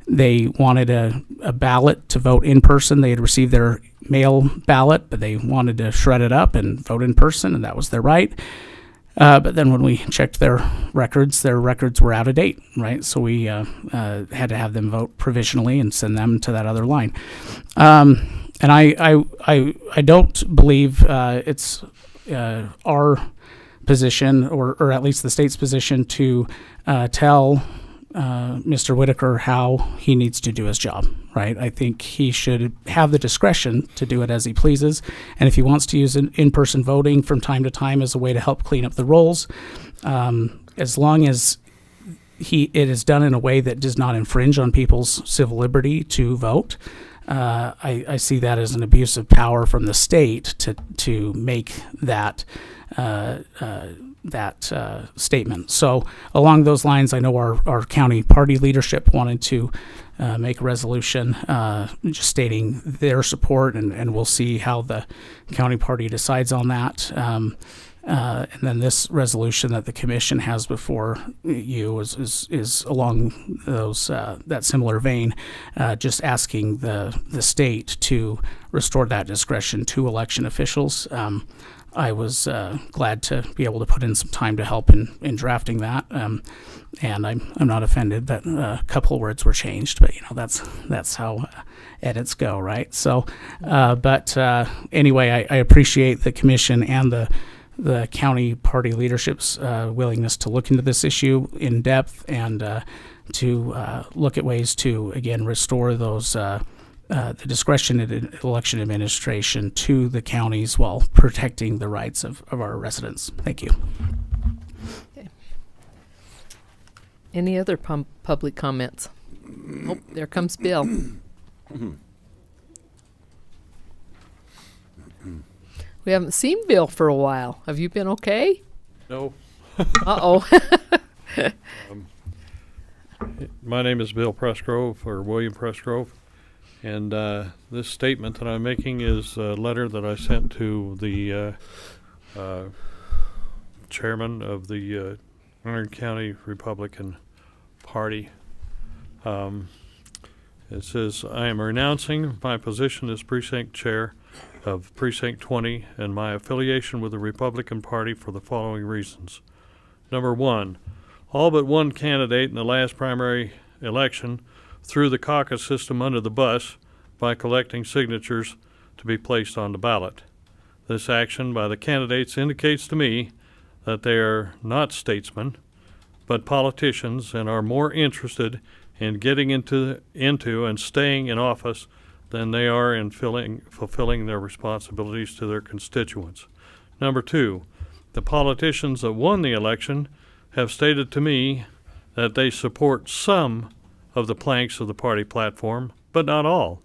they wanted a ballot to vote in person. They had received their mail ballot, but they wanted to shred it up and vote in person, and that was their right. But then when we checked their records were out of date, right? So we had to have them vote provisionally and send them to that other line. And I don't believe it's our position, or at least the state's position, to tell Mr. Whitaker how he needs to do his job, right? I think he should have the discretion to do it as he pleases. And if he wants to use in-person voting from time to time as a way to help clean up the rolls, as long as it is done in a way that does not infringe on people's civil liberty to vote, I see that as an abuse of power from the state to make that statement. So along those lines, I know our county party leadership wanted to make a resolution just stating their support, and we'll see how the county party decides on that. And then this resolution that the commission has before you is along those that similar vein, just asking the state to restore that discretion to election officials. I was glad to be able to put in some time to help in drafting that, and I'm not offended that a couple of words were changed, but that's how edits go, right? So, but anyway, I appreciate the commission and the county party leadership's willingness to look into this issue in depth and to look at ways to, again, restore those the discretion in election administration to the counties while protecting the rights of our residents. Thank you. Okay. Any other public comments? Oh, there comes Bill. We haven't seen Bill for a while. Have you been okay? No. Uh-oh. My name is Bill Pressgrove, or William Pressgrove, and this statement that I'm making is a letter that I sent to the chairman of the Iron County Republican Party. It says, I am renouncing my position as precinct chair of Precinct 20 and my affiliation with the Republican Party for the following reasons. Number one, all but one candidate in the last primary election threw the caucus system under the bus by collecting signatures to be placed on the ballot. This action by the candidates indicates to me that they are not statesmen, but politicians, and are more interested in getting into and staying in office than they are in fulfilling their responsibilities to their constituents. Number two, the politicians that won the election have stated to me that they support some of the planks of the party platform, but not all.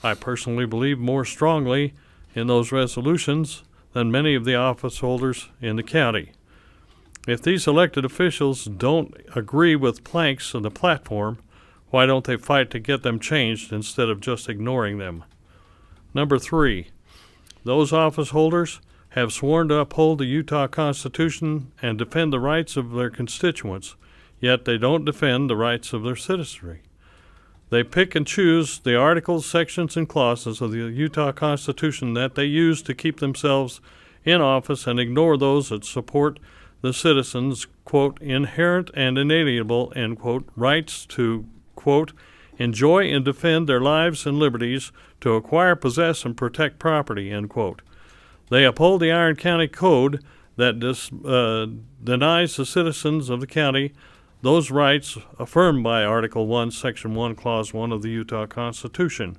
I personally believe more strongly in those resolutions than many of the office holders in the county. If these elected officials don't agree with planks of the platform, why don't they fight to get them changed instead of just ignoring them? Number three, Those office holders have sworn to uphold the Utah Constitution and defend the rights of their constituents, yet they don't defend the rights of their citizenry. They pick and choose the articles, sections, and clauses of the Utah Constitution that they use to keep themselves in office and ignore those that support the citizens' quote, inherent and inalienable, end quote, rights to, quote, enjoy and defend their lives and liberties, to acquire, possess, and protect property, end quote. They uphold the Iron County Code that denies the citizens of the county those rights affirmed by Article 1, Section 1, Clause 1 of the Utah Constitution.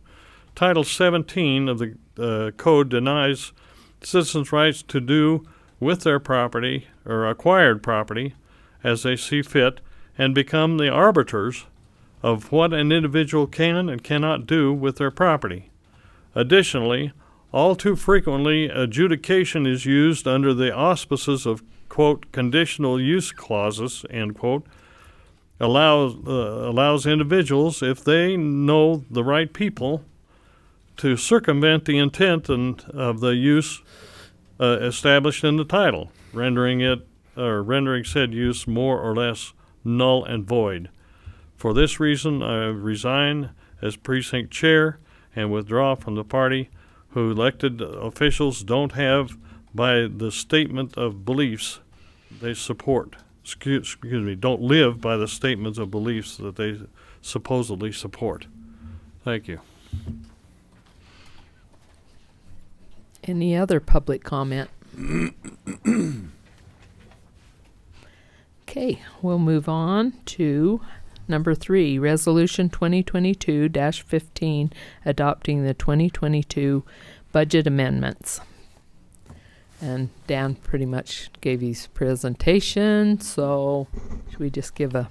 Title 17 of the Code denies citizens' rights to do with their property or acquired property as they see fit and become the arbiters of what an individual can and cannot do with their property. Additionally, all too frequently, adjudication is used under the auspices of, quote, conditional use clauses, end quote, allows individuals, if they know the right people, to circumvent the intent of the use established in the title, rendering said use more or less null and void. For this reason, I resign as precinct chair and withdraw from the party who elected officials don't have by the statement of beliefs they support. Don't live by the statements of beliefs that they supposedly support. Thank you. Any other public comment? Okay, we'll move on to number 3, Resolution 2022-15, adopting the 2022 budget amendments. And Dan pretty much gave his presentation, so should we just can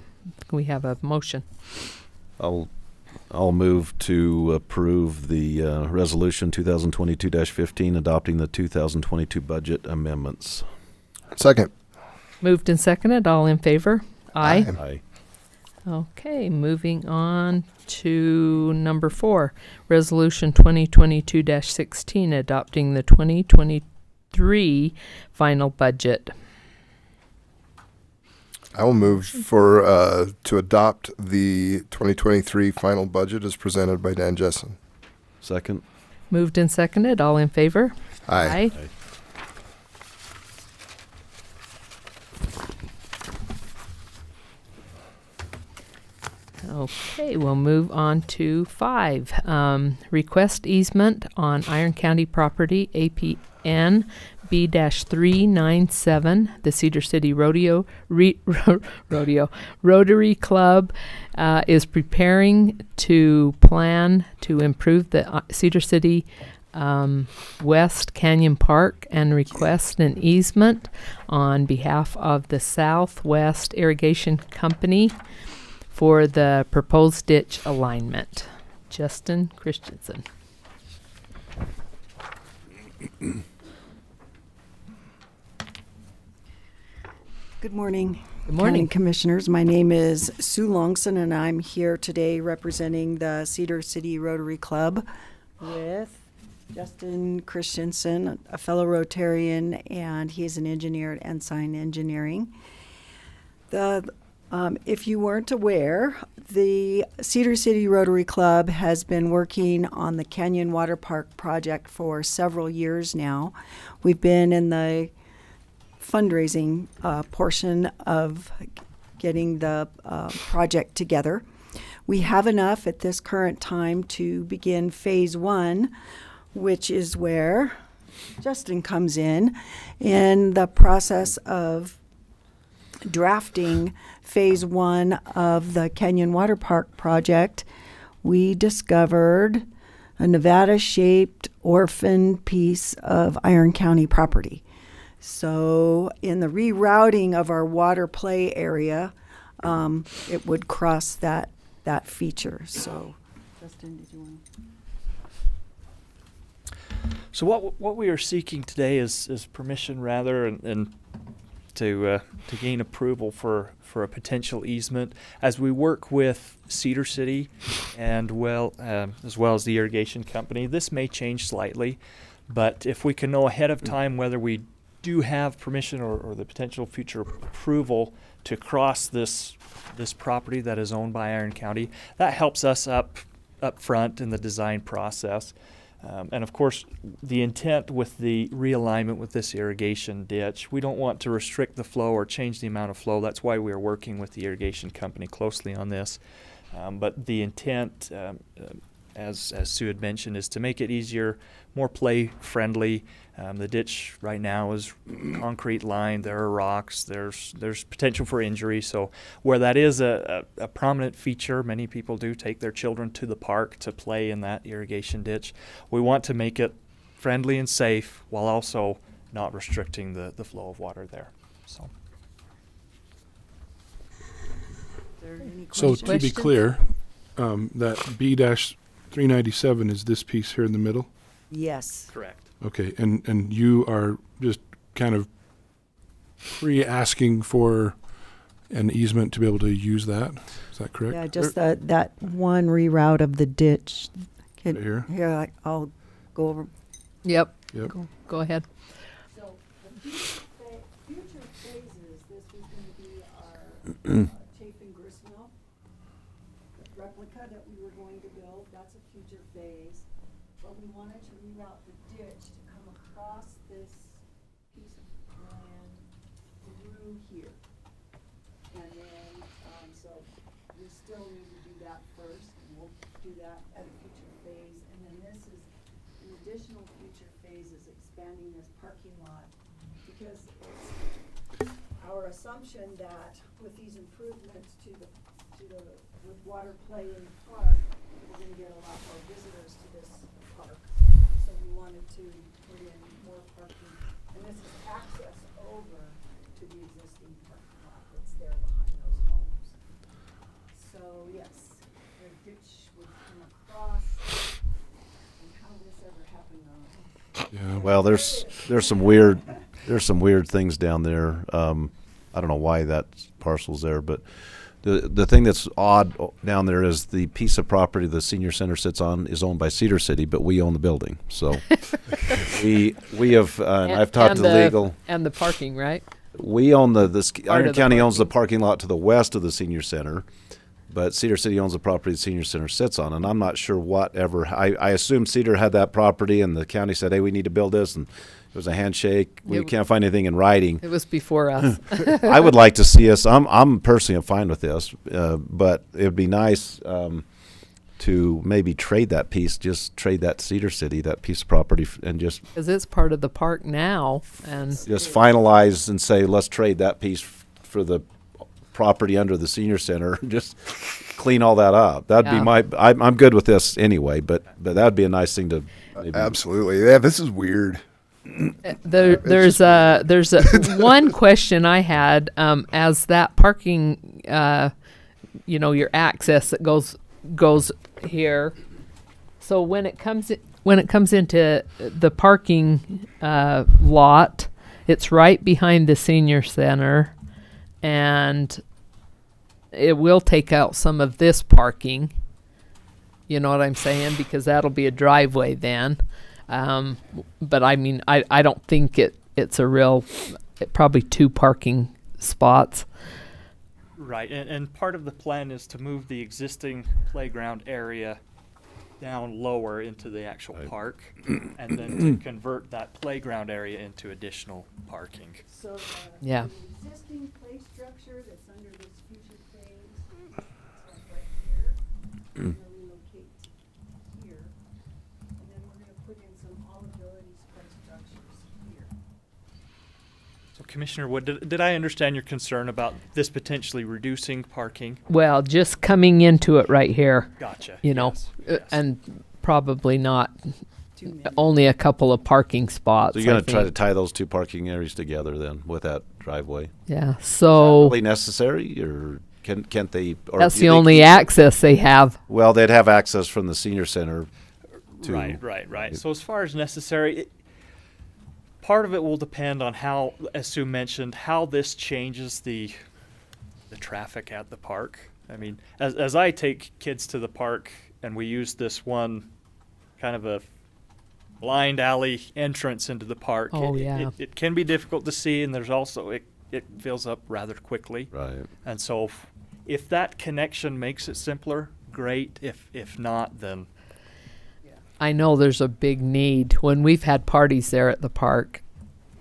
we have a motion? I'll move to approve the resolution 2022-15, adopting the 2022 budget amendments. Second. Moved and seconded, all in favor? Aye. Aye. Okay, moving on to number 4, Resolution 2022-16, adopting the 2023 final budget. I will move to adopt the 2023 final budget as presented by Dan Jessen. Second. Moved and seconded, all in favor? Aye. Aye. Okay, we'll move on to 5. Request easement on Iron County property, APN B-397, the Cedar City Rotary Club is preparing to plan to improve the Cedar City West Canyon Park and request an easement on behalf of the Southwest Irrigation Company for the proposed ditch alignment. Justin Christensen. Good morning. Good morning. County Commissioners. My name is Sue Longson, and I'm here today representing the Cedar City Rotary Club with Justin Christensen, a fellow Rotarian, and he's an engineer at Ensign Engineering. If you weren't aware, the Cedar City Rotary Club has been working on the Canyon Water Park project for several years now. We've been in the fundraising portion of getting the project together. We have enough at this current time to begin phase 1, which is where Justin comes in the process of drafting phase 1 of the Canyon Water Park project. We discovered a Nevada-shaped orphan piece of Iron County property. So in the rerouting of our water play area, it would cross that feature. So, Justin, did you want to? So what we are seeking today is permission, rather, and to gain approval for a potential easement as we work with Cedar City and as well as the irrigation company. This may change slightly, But if we can know ahead of time whether we do have permission or the potential future approval to cross this property that is owned by Iron County, that helps us up front in the design process. And of course, the intent with the realignment with this irrigation ditch, we don't want to restrict the flow or change the amount of flow. That's why we are working with the irrigation company closely on this. But the intent, as Sue had mentioned, is to make it easier, more play friendly. The ditch right now is concrete lined. There are rocks. There's potential for injury. So where that is a prominent feature, many people do take their children to the park to play in that irrigation ditch. We want to make it friendly and safe while also not restricting the flow of water there. So. So to be clear, that B-397 is this piece here in the middle? Yes. Correct. Okay, and you are just kind of asking for an easement to be able to use that? Is that correct? Yeah, just that one reroute of the ditch. Right here? Here, I'll go over. Yep. Yep. Go ahead. So the future phases, this was going to be our Chafin gristmill replica that we were going to build. That's a future phase. But we wanted to reroute the ditch to come across this piece of land through here. And then, so we still need to do that first, and we'll do that at a future phase. And then this is an additional future phase, is expanding this parking lot, because it's our assumption that with these improvements with water play in the park, we're gonna get a lot more visitors to this park. So we wanted to put in more parking, and this is access over to the existing parking lot that's there behind those homes. So yes, the ditch would come across, and how this ever happened, Yeah. Well, there's some weird things down there. I don't know why that parcel's there, but the thing that's odd down there is the piece of property the senior center sits on is owned by Cedar City, but we own the building. So we have I've talked to the legal and the parking, right? We own Iron of the County owns the parking. parking lot to the west of the senior center, but Cedar City owns the property the senior center sits on, and I'm not sure whatever. I assume Cedar had that property, and the county said, "Hey, we need to build this," and it was a handshake. We can't find anything in writing. It was before us. I would like to see us. I'm personally fine with this, but it'd be nice to maybe trade that piece, just trade that to Cedar City, that piece of property, and just Because it's part of the park now, and just finalize and say, let's trade that piece for the property under the senior center. Just clean all that up. That'd be I'm good with this anyway, but that'd be a nice thing to maybe. Absolutely. Yeah, this is weird. there's a one question I had as that parking, your access that goes here. So when it comes into the parking lot, it's right behind the senior center, and it will take out some of this parking. You know what I'm saying? Because that'll be a driveway then. But I mean, I don't think it's a real, probably 2 parking spots. Right, and part of the plan is to move the existing playground area down lower into the actual park, and then to convert that playground area into additional parking. So Yeah. the existing play structure that's under this future phase, right here, we're going to relocate here, and then we're going to put in some all abilities play structures here. So Commissioner Wood, did I understand your concern about this potentially reducing parking? Well, just coming into it right here. Gotcha. Yes. Yes. And probably not only a couple of parking spots. So you're going I to try to think. tie those 2 parking areas together then with that driveway. Yeah. Is So that really necessary, or can't they? Or that's do the they only keep- access they have. Well, they'd have access from the senior center. To Right. So as far as necessary, part of it will depend on how, as Sue mentioned, how this changes the traffic at the park. I mean, as I take kids to the park and we use this one kind of a blind alley entrance into the park. Oh, yeah. It can be difficult to see, and there's also it fills up rather quickly. Right. And so if that connection makes it simpler, great. If not, then I know there's a big need. When we've had parties there at the park,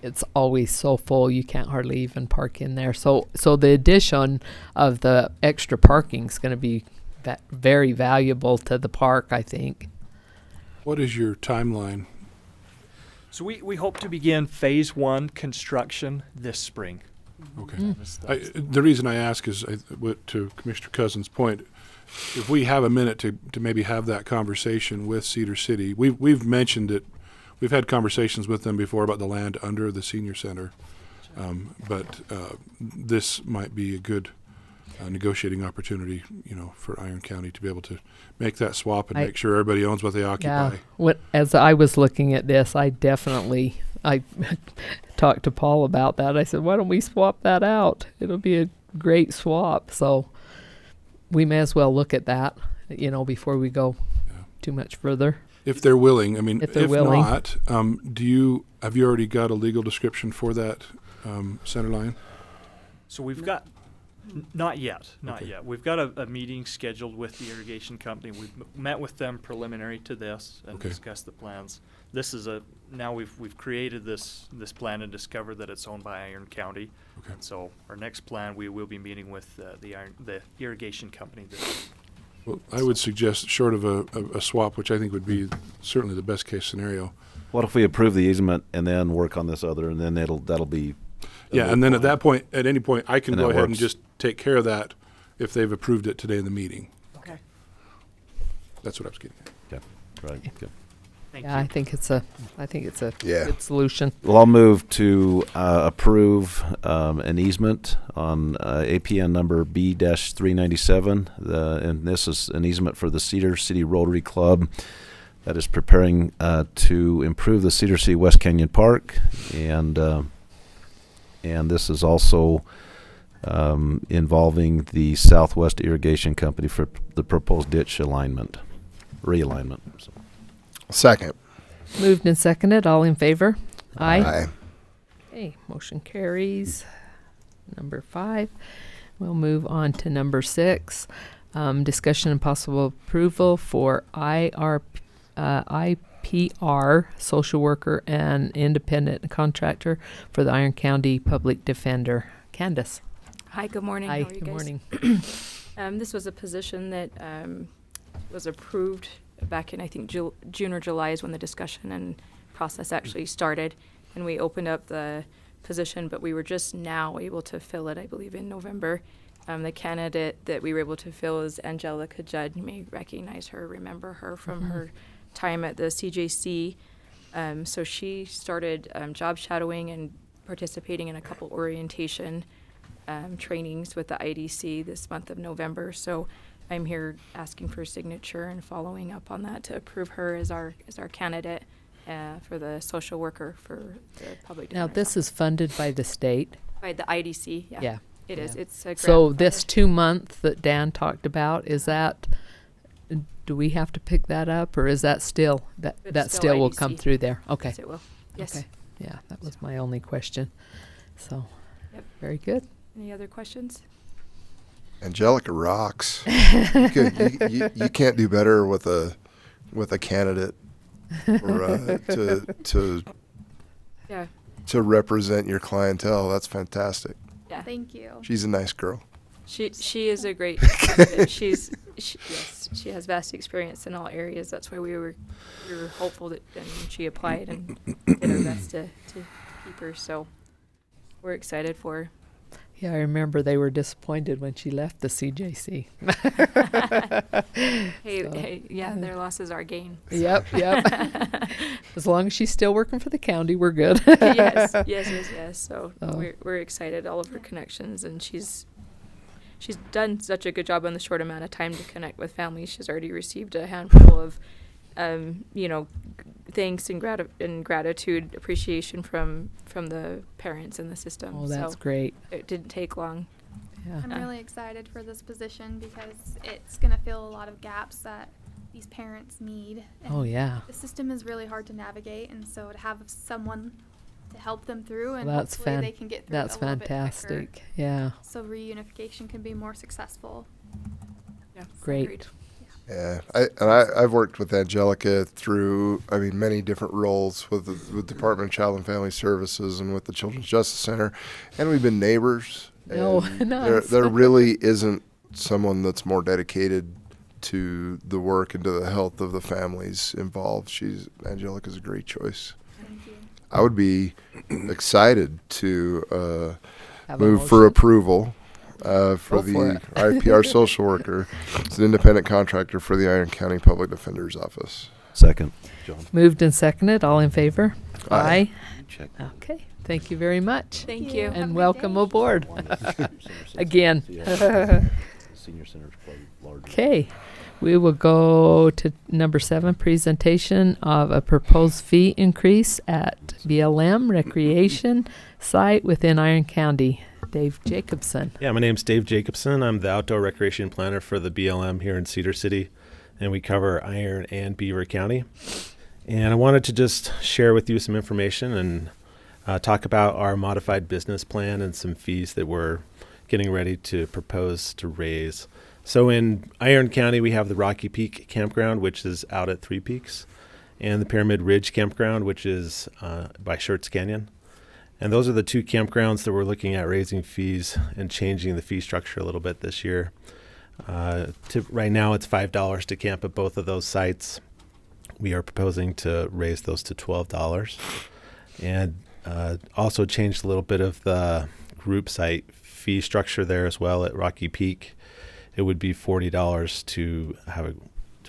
it's always so full you can't hardly even park in there. So the addition of the extra parking is going to be very valuable to the park, I think. What is your timeline? so we hope to begin phase 1 construction this spring. Okay. The reason I ask is, to Commissioner Cousins' point, if we have a minute to maybe have that conversation with Cedar City, we've mentioned it. We've had conversations with them before about the land under the senior center, but this might be a good negotiating opportunity, for Iron County to be able to make that swap and make sure everybody owns what they occupy. Yeah. As I was looking at this, I talked to Paul about that. I said, why don't we swap that out? It'll be a great swap. So we may as well look at that, before we go too much further. If they're willing, I mean, if willing. not, have you already got a legal description for that center line? So we've got, not yet. Okay. We've got a meeting scheduled with the irrigation company. We've met with them preliminary to this and discussed the plans. This is now we've created this plan and discovered that it's owned by Iron County. Okay. And so our next plan, we will be meeting with the irrigation company. Well, I would suggest, short of a swap, which I think would be certainly the best case scenario. What if we approve the easement and then work on this other, and then that'll be. Yeah, and then at that point, at any point, I can And go that ahead and works. just take care of that if they've approved it today in the meeting. Okay. That's what I was getting at. Okay. Right. Okay. Thank Yeah, you. I think it's a Yeah. good solution. Well, I'll move to approve an easement on APN number B-397. And this is an easement for the Cedar City Rotary Club that is preparing to improve the Cedar City West Canyon Park. And this is also involving the Southwest Irrigation Company for the proposed ditch realignment. So. Second. Moved and seconded. All in favor? Aye. Okay, motion carries. Number 5. We'll move on to number 6. Discussion and possible approval for IPR, social worker and independent contractor for the Iron County Public Defender. Candace. Hi, good morning. Hi, How are you good guys? morning. This was a position that was approved back in, I think, June or July is when the discussion and process actually started. And we opened up the position, but we were just now able to fill it, I believe, in November. The candidate that we were able to fill is Angelica Judd. You may recognize her, remember her from her time at the CJC. So she started job shadowing and participating in a couple orientation trainings with the IDC this month of November. So I'm here asking for signature and following up on that to approve her as our candidate for the social worker for the public. Now, defender's this office. is funded by the state. By the IDC. Yeah. Yeah. It is. Yeah. It's a grant So this funded. 2 month that Dan talked about, is that, do we have to pick that up, or is that still, It's that still still will come IDC. through there? Okay. Yes, it will. Yes. Okay. Yeah, that was my only question. So, Yep. very good. Any other questions? Angelica rocks. You can't do better with a candidate for, Yeah. to represent your clientele. That's fantastic. Yeah. Thank you. She's a nice girl. She is a great candidate. She has vast experience in all areas. That's why we were hopeful that and she applied and did our best to keep her. So we're excited for her. Yeah, I remember they were disappointed when she left the CJC. Hey, yeah, their loss is our gain. Yep. As long as she's still working for the county, we're good. yes. So Oh. we're excited. All of her connections, and she's done such a good job in the short amount of time to connect with families. She's already received a handful of, thanks and gratitude, appreciation from the parents in the system. Oh, that's so great. It didn't take long. Yeah. I'm really excited for this position because it's going to fill a lot of gaps that these parents need. Oh, yeah. The system is really hard to navigate, and so to have someone to help them through, and That's hopefully they can get through that's it a little bit quicker, fantastic. Yeah. so reunification can be more successful. Yeah. Great. Yeah, I've worked with Angelica through, many different roles with the Department of Child and Family Services and with the Children's Justice Center, and we've been neighbors. Oh, and nice. There really isn't someone that's more dedicated to the work and to the health of the families involved. Angelica's a great choice. Thank you. I would be excited to Have a move for motion? approval. For Go the for it. IPR social worker. It's an independent contractor for the Iron County Public Defender's Office. Second. John. Moved and seconded. All in favor? Aye. Check. Okay. Thank you very much. Thank you. Have a And good welcome day. aboard. Center Again. Senior Center's quite large. Okay. We will go to number 7, presentation of a proposed fee increase at BLM Recreation Site within Iron County. Dave Jacobson. Yeah, my name's Dave Jacobson. I'm the outdoor recreation planner for the BLM here in Cedar City, and we cover Iron and Beaver County. And I wanted to just share with you some information and talk about our modified business plan and some fees that we're getting ready to propose to raise. So in Iron County, we have the Rocky Peak Campground, which is out at Three Peaks, and the Pyramid Ridge Campground, which is by Schertz Canyon. And those are the two campgrounds that we're looking at raising fees and changing the fee structure a little bit this year. Right now, it's $5 to camp at both of those sites. We are proposing to raise those to $12, and also changed a little bit of the group site fee structure there as well at Rocky Peak. It would be $40 to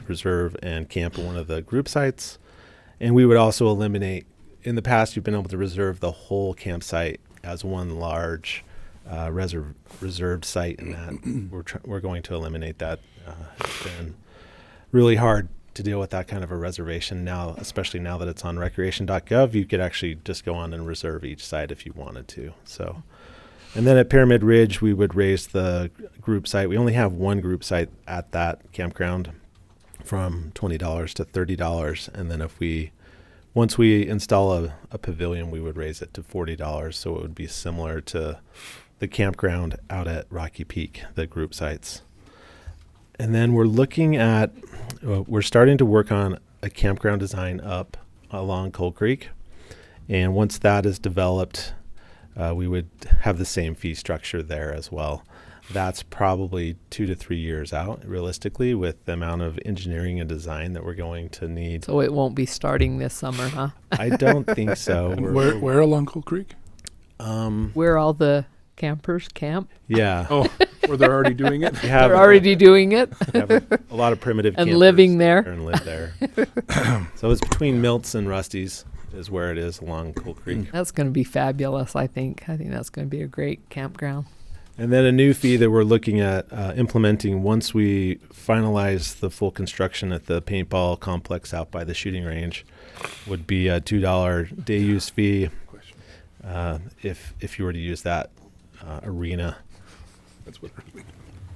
reserve and camp at one of the group sites, and we would also eliminate. In the past, you've been able to reserve the whole campsite as one large reserved site, and that we're going to eliminate that. It's been really hard to deal with that kind of a reservation now, especially now that it's on recreation.gov. You could actually just go on and reserve each site if you wanted to. So, and then at Pyramid Ridge, we would raise the group site. We only have one group site at that campground, from $20 to $30, and then once we install a pavilion, we would raise it to $40, so it would be similar to the campground out at Rocky Peak, the group sites. And then we're starting to work on a campground design up along Coal Creek. And once that is developed, we would have the same fee structure there as well. That's probably 2 to 3 years out, realistically, with the amount of engineering and design that we're going to need. So it won't be starting this summer, huh? I don't think so. Where along Coal Creek? Where all the campers camp? Yeah. Oh, where they're already doing it? They're already doing it? We have a lot of primitive and campers living there. And live there. So it's between Milt's and Rusty's is where it is along Coal Creek. That's going to be fabulous, I think. I think that's going to be a great campground. And then a new fee that we're looking at implementing once we finalize the full construction at the paintball complex out by the shooting range would be a $2 day use fee if you were to use that arena. That's what it means.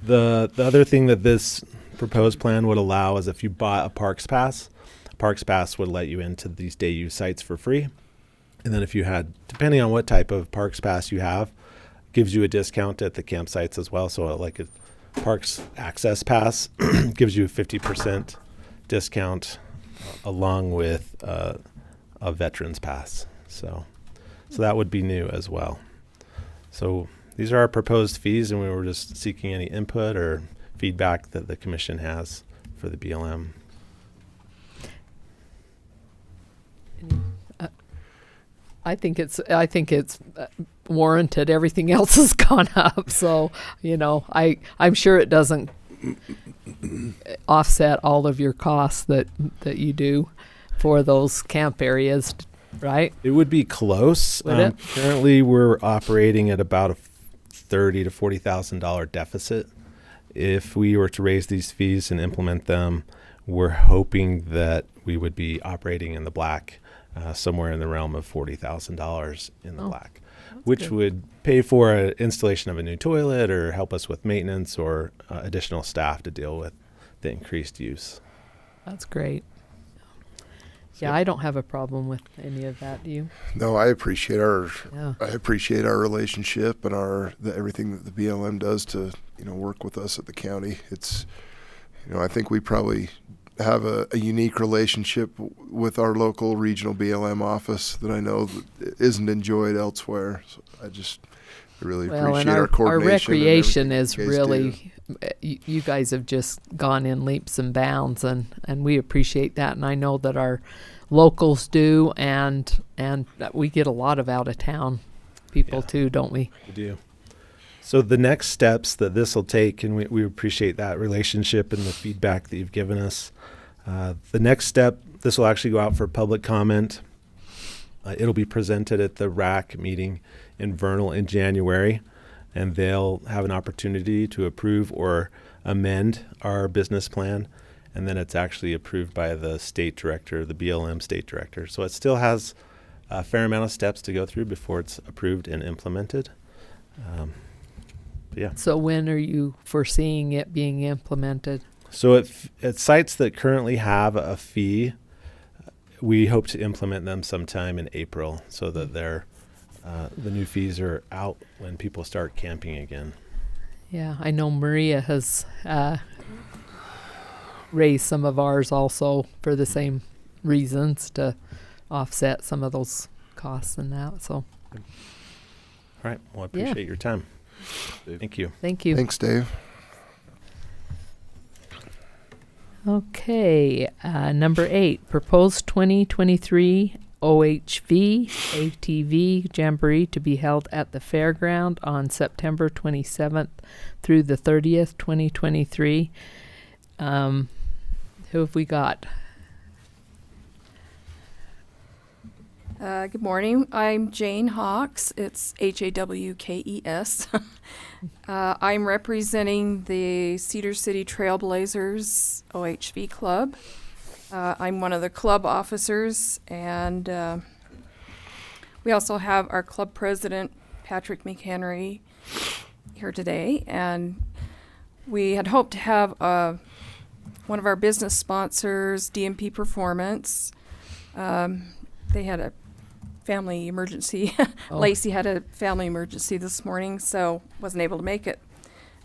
The other thing that this proposed plan would allow is if you bought a Parks Pass would let you into these day use sites for free. And then if you had, depending on what type of Parks Pass you have, gives you a discount at the campsites as well. So like a Parks Access Pass gives you a 50% discount along with a Veterans Pass. So that would be new as well. So these are our proposed fees, and we were just seeking any input or feedback that the commission has for the BLM. I think it's warranted. Everything else has gone up, so I'm sure it doesn't offset all of your costs that you do for those camp areas, right? It would be close. Would it? Currently, we're operating at about a $30,000 to $40,000 deficit. If we were to raise these fees and implement them, we're hoping that we would be operating in the black. Somewhere in the realm of $40,000 in the black, which good. Would pay for an installation of a new toilet or help us with maintenance or additional staff to deal with the increased use. That's great. Yeah, I don't have a problem with any of that. Do you? No, I appreciate our Yeah. relationship and everything that the BLM does to work with us at the county. It's I think we probably have a unique relationship with our local regional BLM office that I know that isn't enjoyed elsewhere. So I really Well, appreciate and our coordination. Our recreation and is everything you guys really, you guys have just gone in leaps and bounds, and we appreciate that. And I know that our locals do, and that we get a lot of out of town people too, don't we? We do. So the next steps that this will take, and we appreciate that relationship and the feedback that you've given us. The next step, this will actually go out for public comment. It'll be presented at the RAC meeting in Vernal in January, and they'll have an opportunity to approve or amend our business plan, and then it's actually approved by the state director, the BLM state director. So it still has a fair amount of steps to go through before it's approved and implemented. Yeah. So when are you foreseeing it being implemented? So at sites that currently have a fee, we hope to implement them sometime in April so that the new fees are out when people start camping again. Yeah, I know Maria has raised some of ours also for the same reasons, to offset some of those costs and that. So. All right. Well, I appreciate your time. Thank you. Thank you. Thanks, Dave. Okay, number 8, proposed 2023 OHV ATV Jamboree to be held at the fairground on September 27th through the 30th, 2023. Who have we got? Good morning. I'm Jane Hawks. It's Hawkes. I'm representing the Cedar City Trailblazers OHV Club. I'm one of the club officers, and we also have our club president, Patrick McHenry, here today. And we had hoped to have one of our business sponsors, DMP Performance. They had a family emergency. Lacey had a family emergency this morning, so wasn't able to make it.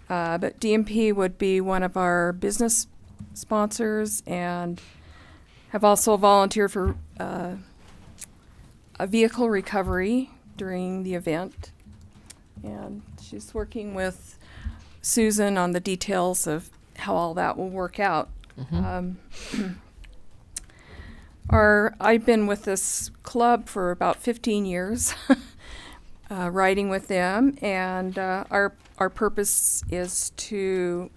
But DMP would be one of our business sponsors, and have also volunteered for a vehicle recovery during the event. And she's working with Susan on the details of how all that will work out. I've been with this club for about 15 years, riding with them, and our purpose is to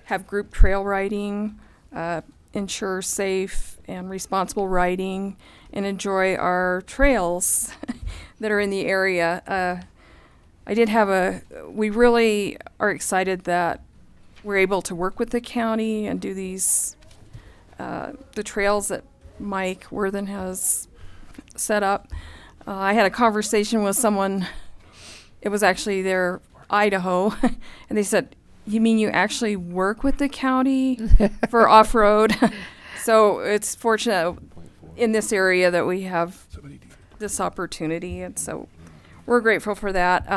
have group trail riding, ensure safe and responsible riding, and enjoy our trails that are in the area. We really are excited that we're able to work with the county and do these, the trails that Mike Worthen has set up. I had a conversation with someone, it was actually their Idaho, and they said, "You mean you actually work with the county for off-road?" So it's fortunate in this area that we have this opportunity, and so we're grateful for that.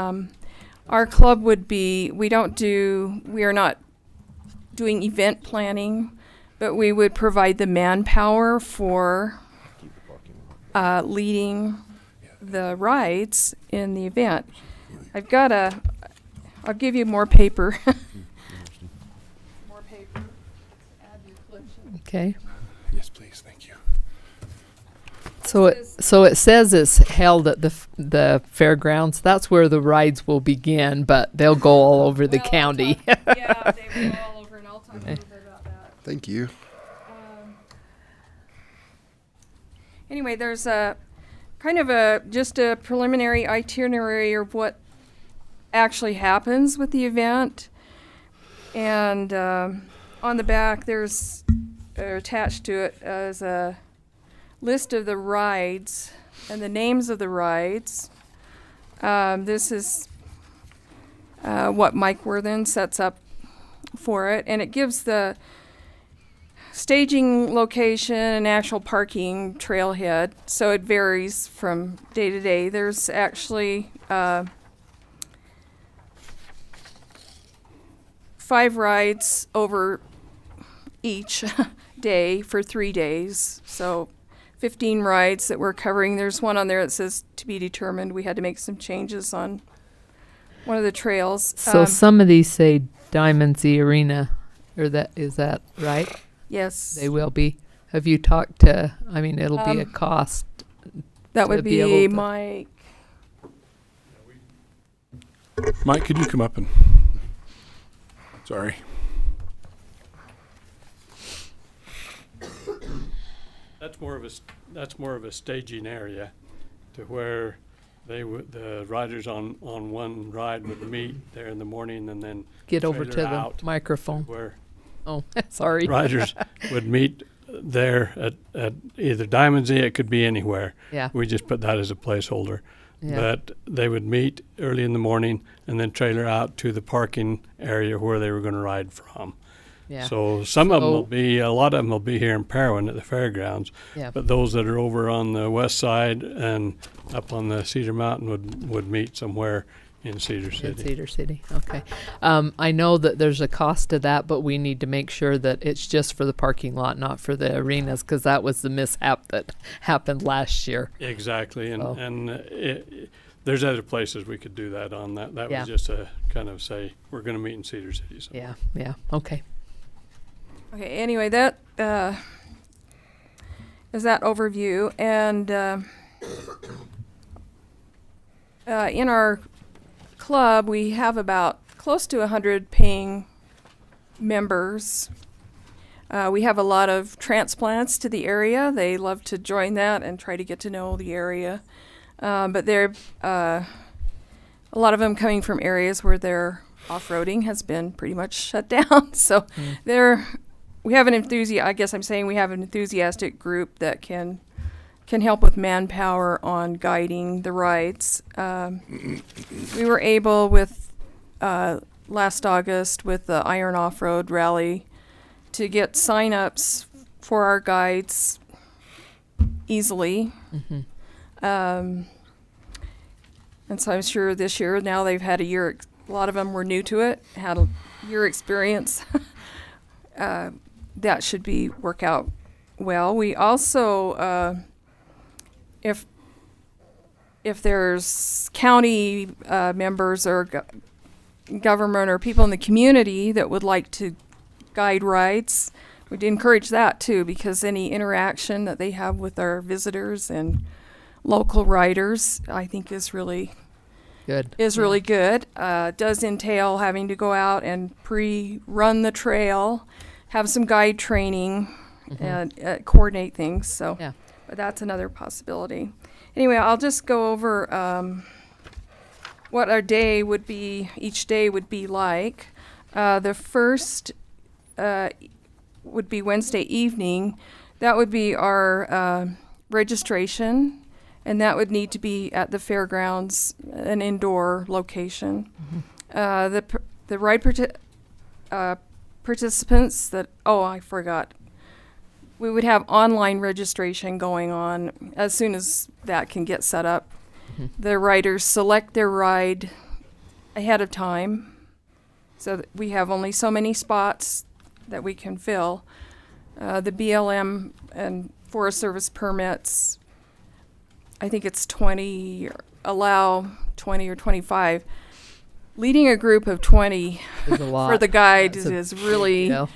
Our club would be, we are not doing event planning, but we would provide the manpower for leading the rides in the event. I'll give you more paper. More paper. Add your collection. Okay. Yes, please. Thank you. So it says it's held at the fairgrounds. That's where the rides will begin, but they'll go all over the county. Yeah, they will go all over, and I'll talk a little bit about that. Thank you. Anyway, there's a kind of just a preliminary itinerary of what actually happens with the event. And on the back, there's attached to it as a list of the rides and the names of the rides. This is what Mike Worthen sets up for it, and it gives staging location and actual parking trailhead, so it varies from day to day. There's actually 5 rides over each day for 3 days, so 15 rides that we're covering. There's one on there that says to be determined. We had to make some changes on one of the trails. So some of these say Diamond Z Arena, or is that right? Yes. They will be. Have you talked to, I mean, it'll be a cost. That to would be able be to- Mike. Mike, could you come up and? Sorry. That's more of a staging area, to where the riders on one ride would meet there in the morning and then Get over to trailer the out microphone. where Oh, sorry. riders would meet there at either Diamond Z. It could be anywhere. Yeah. We just put that as a placeholder. Yeah. But they would meet early in the morning and then trailer out to the parking area where they were going to ride from. Yeah. So some of them will So- be, a lot of them will be here in Parowan at the fairgrounds. Yeah. But those that are over on the west side and up on the Cedar Mountain would meet somewhere in Cedar City. In Cedar City, okay. I know that there's a cost to that, but we need to make sure that it's just for the parking lot, not for the arenas, because that was the mishap that happened last year. Exactly, and So- there's other places we could do that on. That Yeah. was just a kind of say, we're going to meet in Cedar City. So. Yeah, okay. Okay, anyway, that is that overview. And in our club, we have about close to 100 paying members. We have a lot of transplants to the area. They love to join that and try to get to know the area. But they're a lot of them coming from areas where their off-roading has been pretty much shut down. So we have an enthusiastic group that can help with manpower on guiding the rides. We were able with last August with the Iron Off-Road Rally to get sign-ups for our guides easily. And so I'm sure this year, now they've had a year, a lot of them were new to it, had a year experience. That should work out well. We also, if there's county members or government or people in the community that would like to guide rides, we'd encourage that too, because any interaction that they have with our visitors and local riders, I think is really good. Really good. Does entail having to go out and pre-run the trail, have some guide training, and coordinate things. So, but that's another possibility. Anyway, I'll just go over what our day would be. Each day would be like. The first would be Wednesday evening. That would be our registration, and that would need to be at the fairgrounds, an indoor location. The ride participants I forgot. We would have online registration going on as soon as that can get set up. The riders select their ride ahead of time, so that we have only so many spots that we can fill. The BLM and Forest Service permits, I think it's 20, allow 20 or 25. Leading a group of 20 Is a lot. for the guide That's a is big really deal.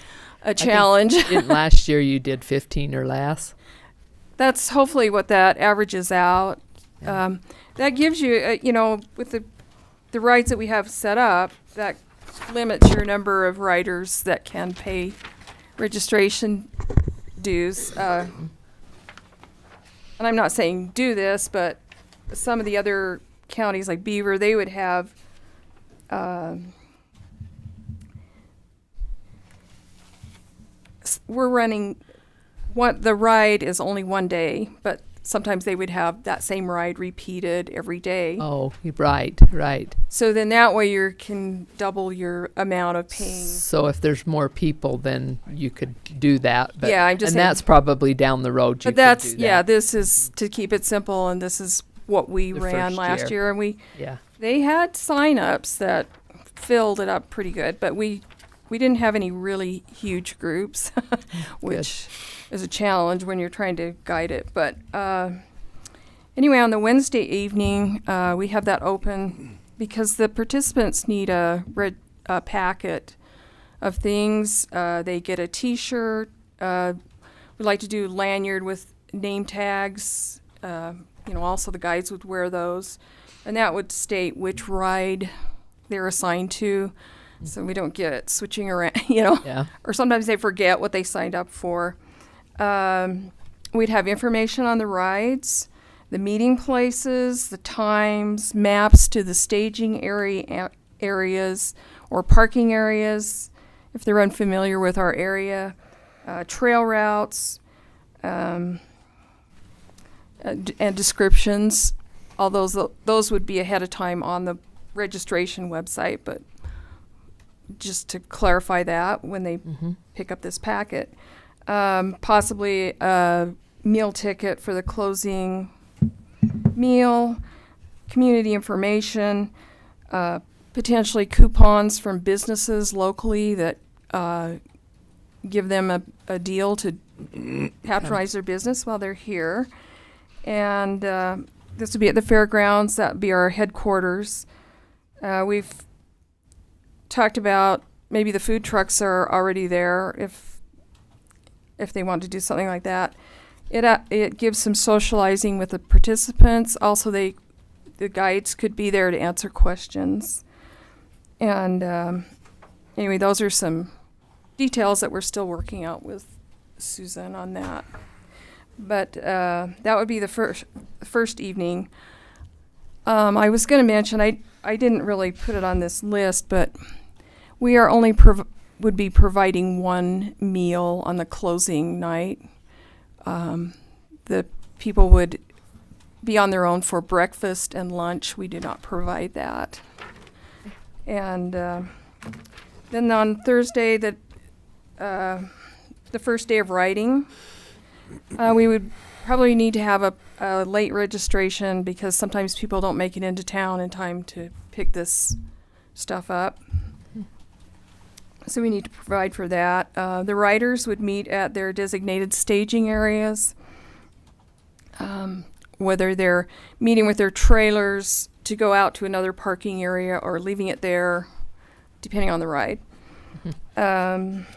a challenge. Last year you did 15 or less. That's hopefully what that averages out. That gives you, with the rides that we have set up, that limits your number of riders that can pay registration dues. And I'm not saying do this, but some of the other counties like Beaver, they would have we're running the ride is only one day, but sometimes they would have that same ride repeated every day. Oh, right, right. So then that way you can double your amount of paying. So if there's more people, then you could do that. But, Yeah, I'm just and saying- that's probably down the road. You But that's, could do yeah, that. this is to keep it simple, and this is what we The ran first last year. year. And Yeah. they had sign-ups that filled it up pretty good, but we didn't have any really huge groups, which is a challenge when you're trying to guide it. But anyway, on the Wednesday evening, we have that open because the participants need a packet of things. They get a T-shirt. We like to do lanyard with name tags. Also the guides would wear those, and that would state which ride they're assigned to, so we don't get switching around, Yeah. or sometimes they forget what they signed up for. We'd have information on the rides, the meeting places, the times, maps to the staging areas or parking areas, if they're unfamiliar with our area, trail routes, and descriptions. All those would be ahead of time on the registration website, but just to clarify that when they pick up this packet. Possibly a meal ticket for the closing meal, community information, potentially coupons from businesses locally that give them a deal to patronize their business while they're here. And this would be at the fairgrounds. That would be our headquarters. We've talked about maybe the food trucks are already there if they want to do something like that. It gives some socializing with the participants. Also, the guides could be there to answer questions. And anyway, those are some details that we're still working out with Susan on that. But that would be the first evening. I was going to mention, I didn't really put it on this list, but we are only would be providing one meal on the closing night. The people would be on their own for breakfast and lunch. We do not provide that. And then on Thursday, the first day of writing, we would probably need to have a late registration because sometimes people don't make it into town in time to pick this stuff up. So we need to provide for that. The writers would meet at their designated staging areas, whether they're meeting with their trailers to go out to another parking area or leaving it there, depending on the ride. And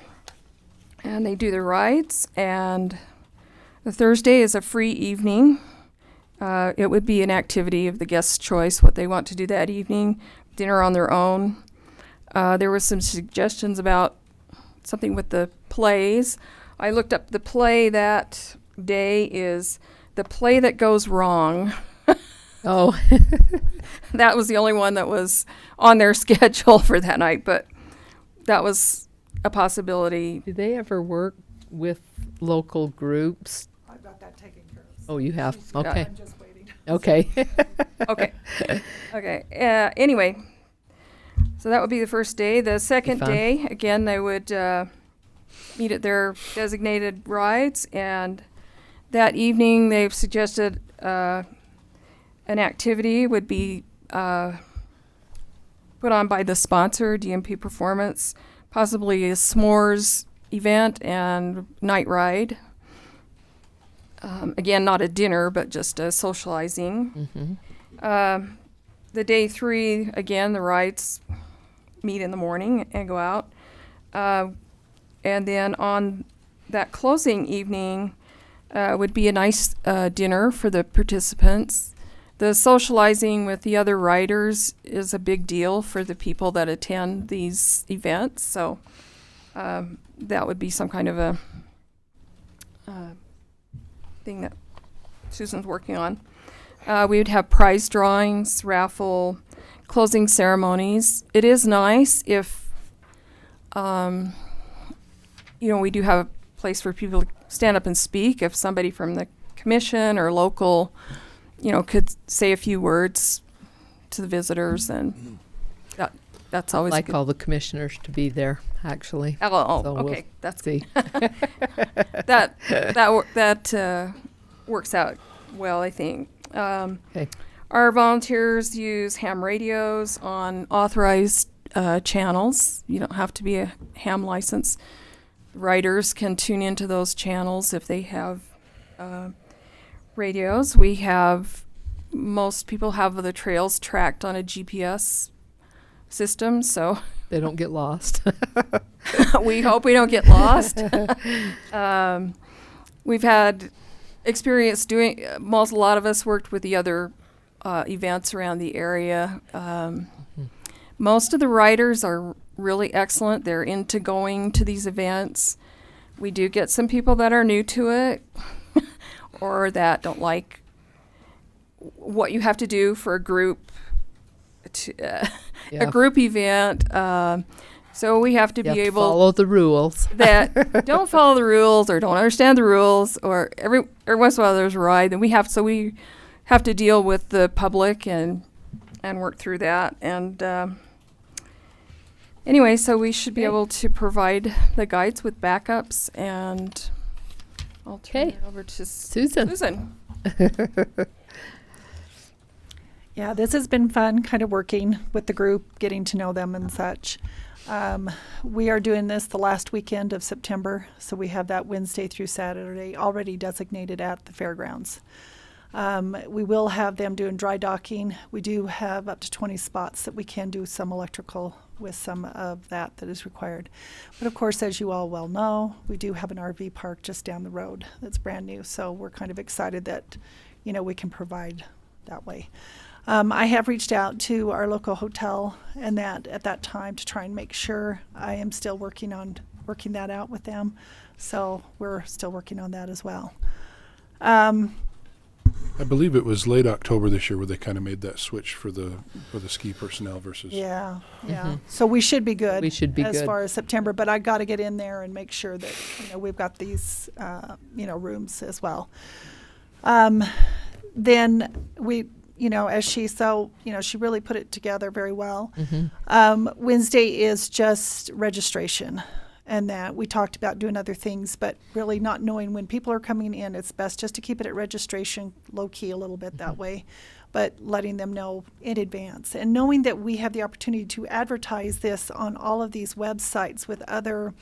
they do the rides, and the Thursday is a free evening. It would be an activity of the guest's choice, what they want to do that evening, dinner on their own. There were some suggestions about something with the plays. I looked up the play that day is The Play That Goes Wrong. Oh. That was the only one that was on their schedule for that night, but that was a possibility. Do they ever work with local groups? I've got that taken care of. Oh, you have? Yeah. Okay. I'm just waiting. Okay. Okay. Anyway, so that would be the first day. The second fun. day, again, they would meet at their designated rides, and that evening they've suggested an activity would be put on by the sponsor, DMP Performance, possibly a s'mores event and night ride. Again, not a dinner, but just a socializing. The day 3, again, the rides meet in the morning and go out. And then on that closing evening would be a nice dinner for the participants. The socializing with the other riders is a big deal for the people that attend these events. So that would be some kind of a thing that Susan's working on. We would have prize drawings, raffle, closing ceremonies. It is nice if, we do have a place for people to stand up and speak. If somebody from the commission or local, could say a few words to the visitors, and that's always Like good. all the commissioners to be there, actually. Oh, So we'll okay, that's see. that works out well, I think. Okay. Our volunteers use ham radios on authorized channels. You don't have to be a ham license. Riders can tune into those channels if they have radios. Most people have the trails tracked on a GPS system, so They don't get lost. we hope we don't get lost. We've had experience doing, a lot of us worked with the other events around the area. Most of the riders are really excellent. They're into going to these events. We do get some people that are new to it or that don't like what you have to do for a group a group event. So we have to You be have to able follow the rules. that don't follow the rules or don't understand the rules, or every once in a while there's a ride, and we have to deal with the public and work through that. And anyway, so we should be able to provide the guides with backups, and I'll turn it over to Susan. Yeah, this has been fun, kind of working with the group, getting to know them and such. We are doing this the last weekend of September, so we have that Wednesday through Saturday already designated at the fairgrounds. We will have them doing dry docking. We do have up to 20 spots that we can do some electrical with some of that is required. But of course, as you all well know, we do have an RV park just down the road that's brand new, so we're kind of excited that, we can provide that way. I have reached out to our local hotel and that at that time to try and make sure. I am still working that out with them, so we're still working on that as well. I believe it was late October this year where they kind of made that switch for the ski personnel versus. Yeah. So we should be good. We should be as good. far as September, but I got to get in there and make sure that we've got these rooms as well. Then we. As she really put it together very well. Wednesday is just registration, and that we talked about doing other things, but really not knowing when people are coming in, it's best just to keep it at registration, low key a little bit that way, but letting them know in advance. And knowing that we have the opportunity to advertise this on all of these websites with other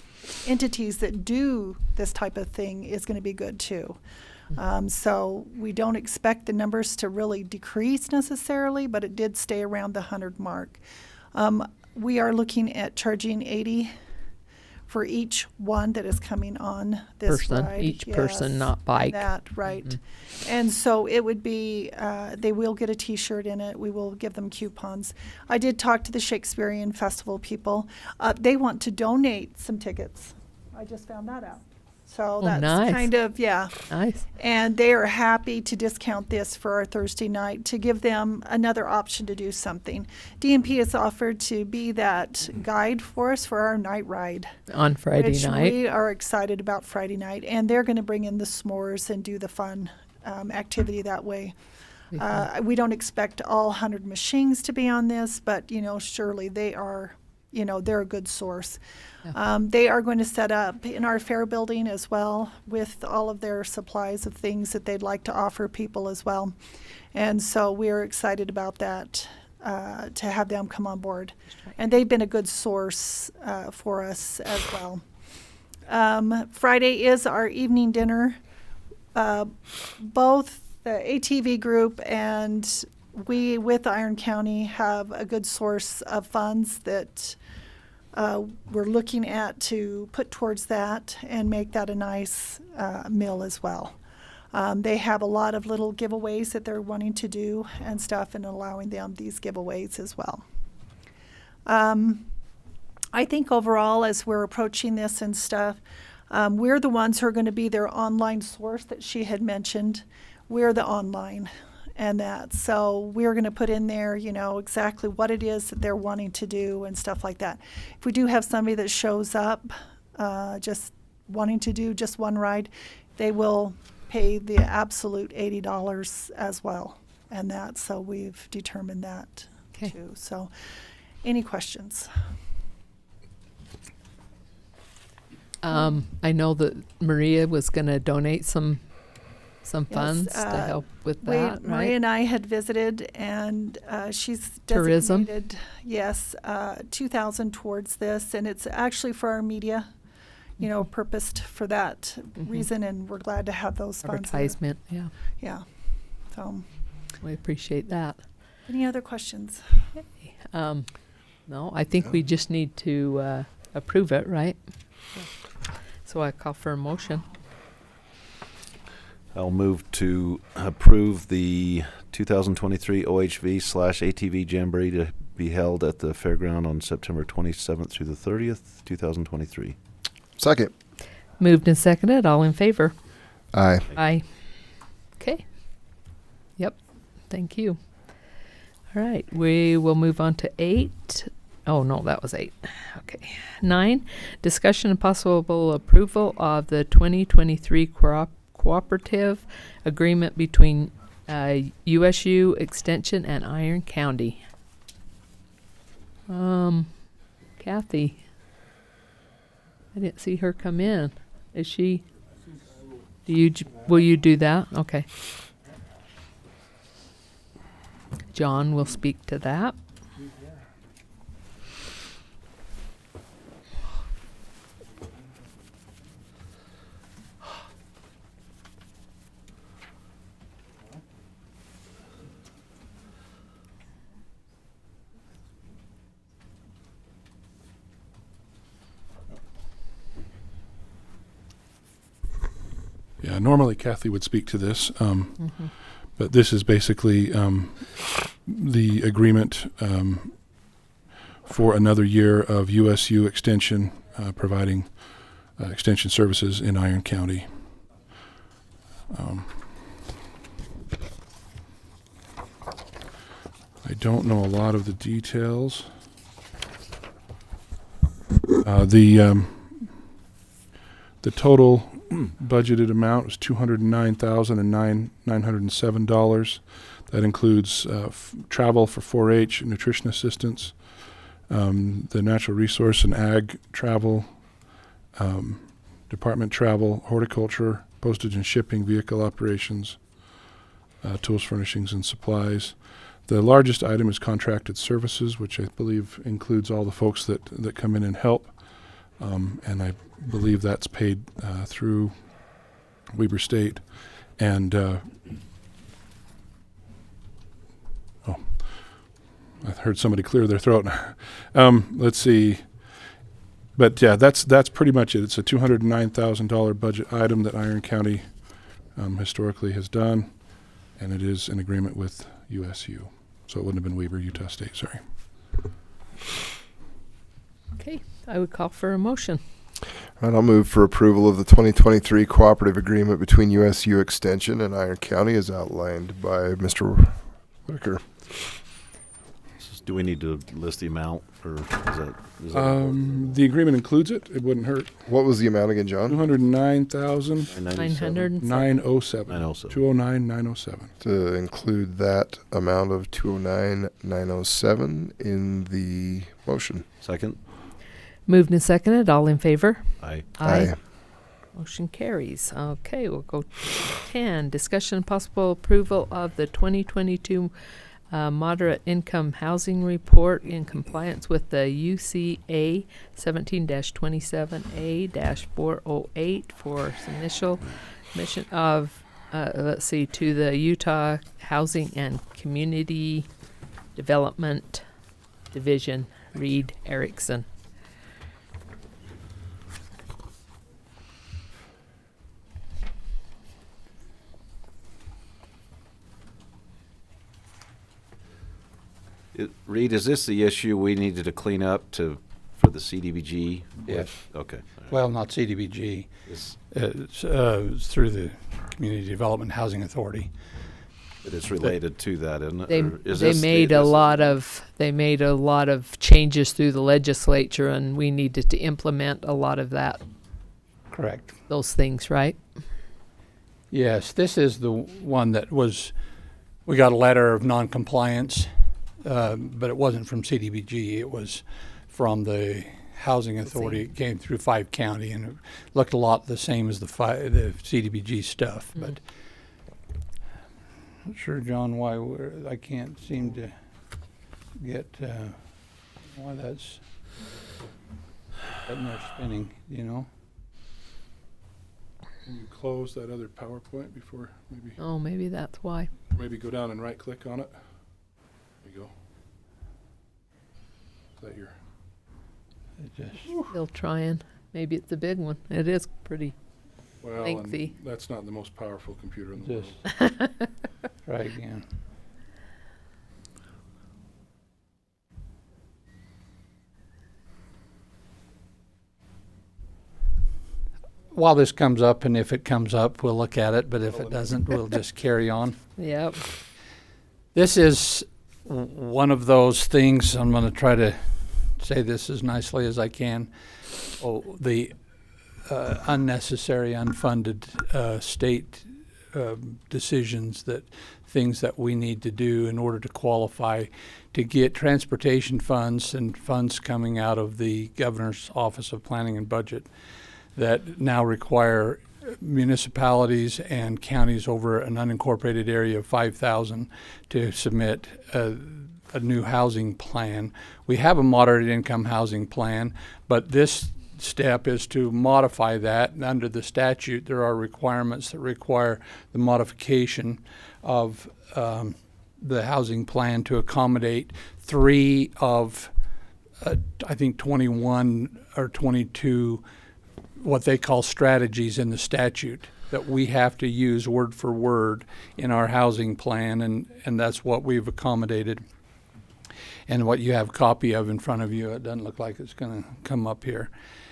entities that do this type of thing is going to be good too. So we don't expect the numbers to really decrease necessarily, but it did stay around the 100 mark. We are looking at charging $80 for each one that is coming on this ride. Each person, not bike. That, right. And so it would be, they will get a T-shirt in it. We will give them coupons. I did talk to the Shakespearean Festival people. They want to donate some tickets. I just found that out. So that's nice. kind of, Nice. And they are happy to discount this for our Thursday night to give them another option to do something. DMP has offered to be that guide for us for our night ride. On Friday which night. We are excited about Friday night. And they're going to bring in the s'mores and do the fun activity that way. We don't expect all 100 machines to be on this, but, surely they are, they're a good source. They are going to set up in our fair building as well with all of their supplies of things that they'd like to offer people as well. And so we're excited about that, to have them come on board. And they've been a good source for us as well. Friday is our evening dinner. Both the ATV group and we with Iron County have a good source of funds that we're looking at to put towards that and make that a nice meal as well. They have a lot of little giveaways that they're wanting to do and stuff, and allowing them these giveaways as well. I think overall, as we're approaching this and stuff, we're the ones who are going to be their online source that she had mentioned. We're the online. And that, so we're going to put in there, exactly what it is that they're wanting to do and stuff like that. If we do have somebody that shows up just wanting to do just one ride, they will pay the absolute $80 as well. And so we've determined that too. So any questions? I know that Maria was going to donate some funds to help with that, Maria right? and I had visited, and she's Tourism. designated, yes, $2,000 towards this, and it's actually for our media, purposed for that reason, and we're glad to have those funds. Advertisement, yeah. Yeah. So, We appreciate that. any other questions? No, I think we just need to approve it, right? So I call for a motion. I'll move to approve the 2023 OHV/ATV Jamboree to be held at the fairground on September 27th through the 30th, 2023. Second. Moved and seconded. All in favor? Aye. Aye. Okay. Yep. Thank you. All right. We will move on to 8. Oh, no, that was 8. Okay. 9, discussion and possible approval of the 2023 cooperative agreement between USU Extension and Iron County. Kathy. I didn't see her come in. Is she? Will you do that? Okay. John will speak to that. Yeah, normally Kathy would speak to this, but this is basically the agreement for another year of USU Extension providing extension services in Iron County. I don't know a lot of the details. The total budgeted amount is $209,907. That includes travel for 4-H, nutrition assistance, the natural resource and ag travel, department travel, horticulture, postage and shipping, vehicle operations, tools, furnishings, and supplies. The largest item is contracted services, which I believe includes all the folks that come in and help. And I believe that's paid through Weber State. And I heard somebody clear their throat. Let's see. But yeah, that's pretty much it. It's a $209,000 budget item that Iron County historically has done, and it is in agreement with USU. So it wouldn't have been Weber, Utah State, sorry. Okay, I would call for a motion. And I'll move for approval of the 2023 cooperative agreement between USU Extension and Iron County as outlined by Mr. Whitaker. Do we need to list the amount, or is that The agreement includes it. It wouldn't hurt. What was the amount again, John? $209,907. 209,907. To include that amount of 209,907 in the motion. Second. Moved and seconded. All in favor? Aye. Aye. Motion carries. Okay, we'll go to 10. Discussion and possible approval of the 2022 Moderate Income Housing Report in compliance with the UCA 17-27A-408 for initial mission of, to the Utah Housing and Community Development Division, Reed Erickson. Reed, is this the issue we needed to clean up for the CDBG? Yes. Okay. Well, not CDBG. It's through the Community Development Housing Authority. But it's related to that, isn't it? They made a lot of changes through the legislature, and we needed to implement a lot of that. Correct. Those things, right? Yes, this is the one that was, we got a letter of non-compliance, but it wasn't from CDBG. It was from the Housing Authority. It came through 5 County, and it looked a lot the same as the CDBG stuff. But not sure, John, why I can't seem to get why that's getting there spinning, you know? Can you close that other PowerPoint before maybe? Oh, maybe that's why. Maybe go down and right click on it. There you go. Is that your? Still trying. Maybe it's a big one. It is pretty Well, lengthy. and that's not the most powerful computer in the Just world. try again. While this comes up, and if it comes up, we'll look at it, but if it doesn't, we'll just carry on. Yep. This is one of those things, I'm going to try to say this as nicely as I can. The unnecessary, unfunded state decisions, that things that we need to do in order to qualify to get transportation funds and funds coming out of the Governor's Office of Planning and Budget that now require municipalities and counties over an unincorporated area of 5,000 to submit a new housing plan. We have a moderate income housing plan, but this step is to modify that. And under the statute, there are requirements that require the modification of the housing plan to accommodate 3 of, I think, 21 or 22 what they call strategies in the statute that we have to use word for word in our housing plan, and that's what we've accommodated. And what you have a copy of in front of you, it doesn't look like it's going to come up here.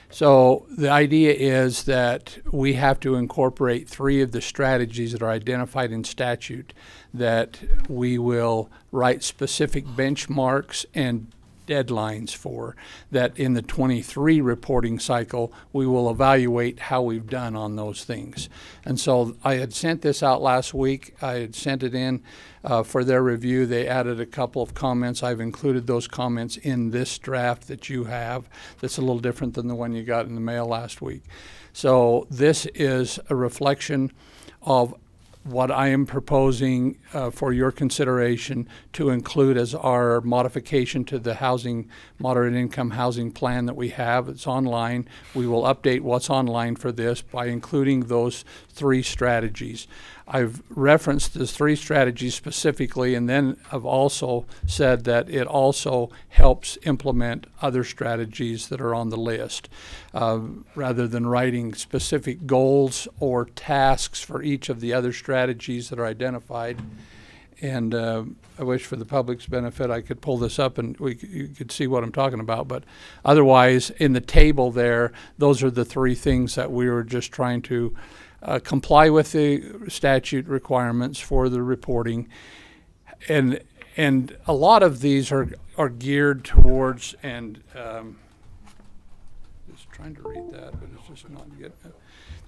So the idea is that we have to incorporate 3 of the strategies that are identified in statute, that we will write specific benchmarks and deadlines for, that in the 23 reporting cycle we will evaluate how we've done on those things. And so I had sent this out last week. I had sent it in for their review. They added a couple of comments. I've included those comments in this draft that you have, that's a little different than the one you got in the mail last week. So this is a reflection of what I am proposing for your consideration to include as our modification to the housing, moderate income housing plan that we have. It's online. We will update what's online for this by including those 3 strategies. I've referenced those 3 strategies specifically, and then I've also said that it also helps implement other strategies that are on the list, rather than writing specific goals or tasks for each of the other strategies that are identified. And I wish, for the public's benefit, I could pull this up and you could see what I'm talking about. But otherwise, in the table there, those are the 3 things that we were just trying to comply with the statute requirements for the reporting, and a lot of these are geared towards, and just trying to read that, but it's just not getting it.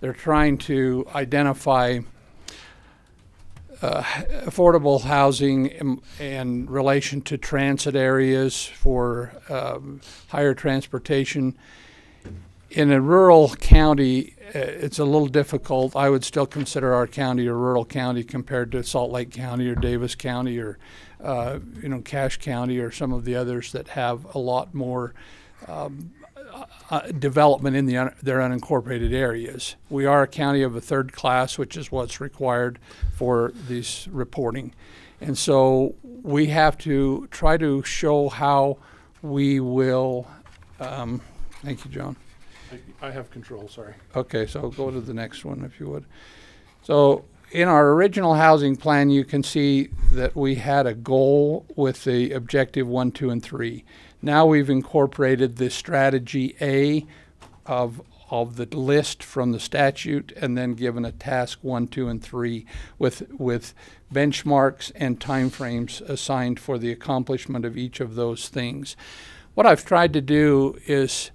They're trying to identify affordable housing in relation to transit areas for higher transportation. In a rural county, it's a little difficult. I would still consider our county a rural county compared to Salt Lake County or Davis County or Cache County or some of the others that have a lot more development in their unincorporated areas. We are a county of a 3rd class, which is what's required for this reporting. And so we have to try to show how we will, thank you, John. I have control, sorry. Okay, so go to the next one if you would. So in our original housing plan, you can see that we had a goal with the objective 1, 2, and 3. Now we've incorporated the strategy A of the list from the statute, and then given a task 1, 2, and 3 with benchmarks and timeframes assigned for the accomplishment of each of those things. What I've tried to do is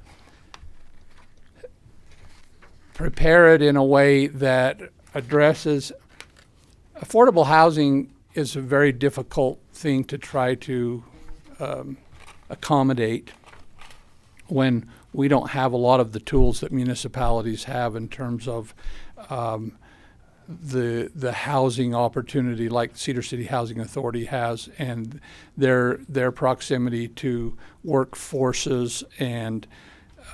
prepare it in a way that addresses affordable housing is a very difficult thing to try to accommodate when we don't have a lot of the tools that municipalities have in terms of the housing opportunity like Cedar City Housing Authority has, and their proximity to workforces and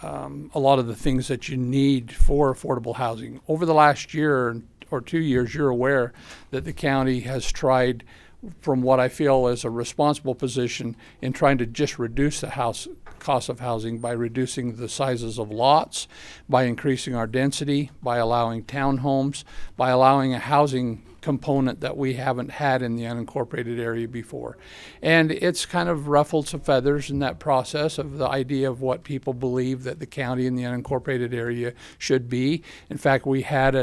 a lot of the things that you need for affordable housing. Over the last year or 2 years, you're aware that the county has tried, from what I feel is a responsible position, in trying to just reduce the cost of housing by reducing the sizes of lots, by increasing our density, by allowing townhomes, by allowing a housing component that we haven't had in the unincorporated area before. And it's kind of ruffled some feathers in that process of the idea of what people believe that the county and the unincorporated area should be. In fact, we had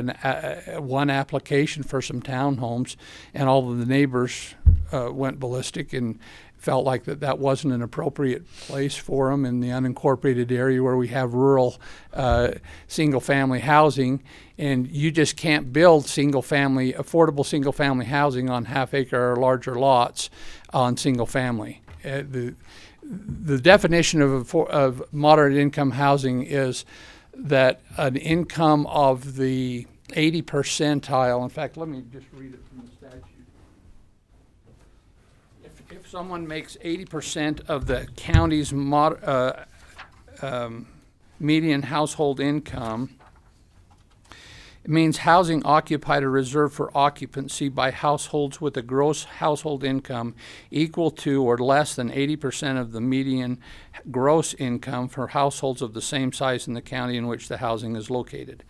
one application for some townhomes, and all of the neighbors went ballistic and felt like that wasn't an appropriate place for them in the unincorporated area where we have rural single-family housing, and you just can't build affordable single-family housing on half-acre or larger lots on single-family. The definition of moderate income housing is that an income of the 80 percentile. In fact, let me just read it from the statute. If someone makes 80% of the county's median household income, it means housing occupied or reserved for occupancy by households with a gross household income equal to or less than 80% of the median gross income for households of the same size in the county in which the housing is located.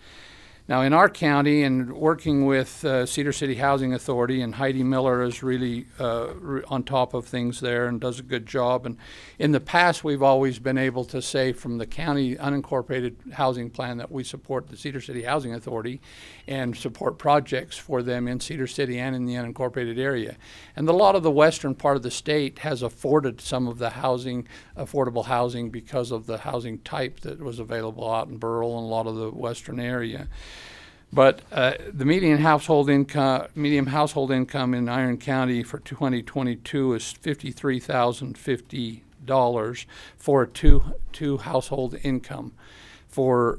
Now, in our county, and working with Cedar City Housing Authority, and Heidi Miller is really on top of things there and does a good job. And in the past, we've always been able to say from the county unincorporated housing plan that we support the Cedar City Housing Authority and support projects for them in Cedar City and in the unincorporated area. And a lot of the western part of the state has afforded some of the affordable housing because of the housing type that was available out in Burrell and a lot of the western area. But the median household income in Iron County for 2022 is $53,050 for a two household income. For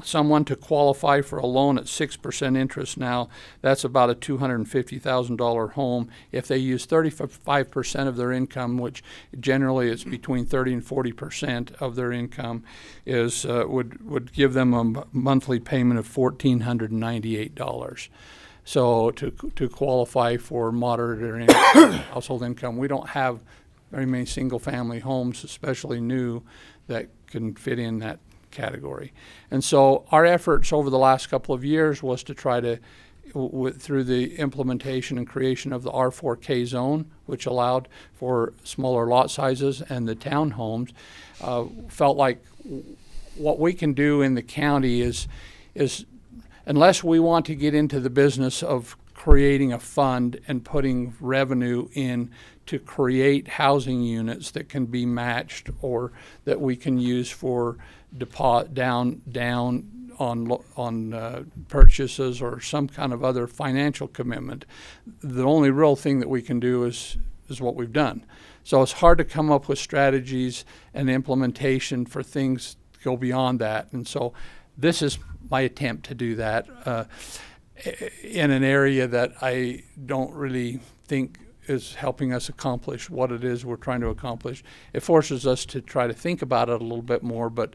someone to qualify for a loan at 6% interest now, that's about a $250,000 home. If they use 35% of their income, which generally is between 30 and 40% of their income, would give them a monthly payment of $1,498. So to qualify for moderate or household income, we don't have very many single-family homes, especially new, that can fit in that category. And so our efforts over the last couple of years was to try to, through the implementation and creation of the R4K zone, which allowed for smaller lot sizes, and the townhomes, felt like what we can do in the county is unless we want to get into the business of creating a fund and putting revenue in to create housing units that can be matched or that we can use for down on purchases or some kind of other financial commitment. The only real thing that we can do is what we've done. So it's hard to come up with strategies and implementation for things to go beyond that. And so this is my attempt to do that in an area that I don't really think is helping us accomplish what it is we're trying to accomplish. It forces us to try to think about it a little bit more, but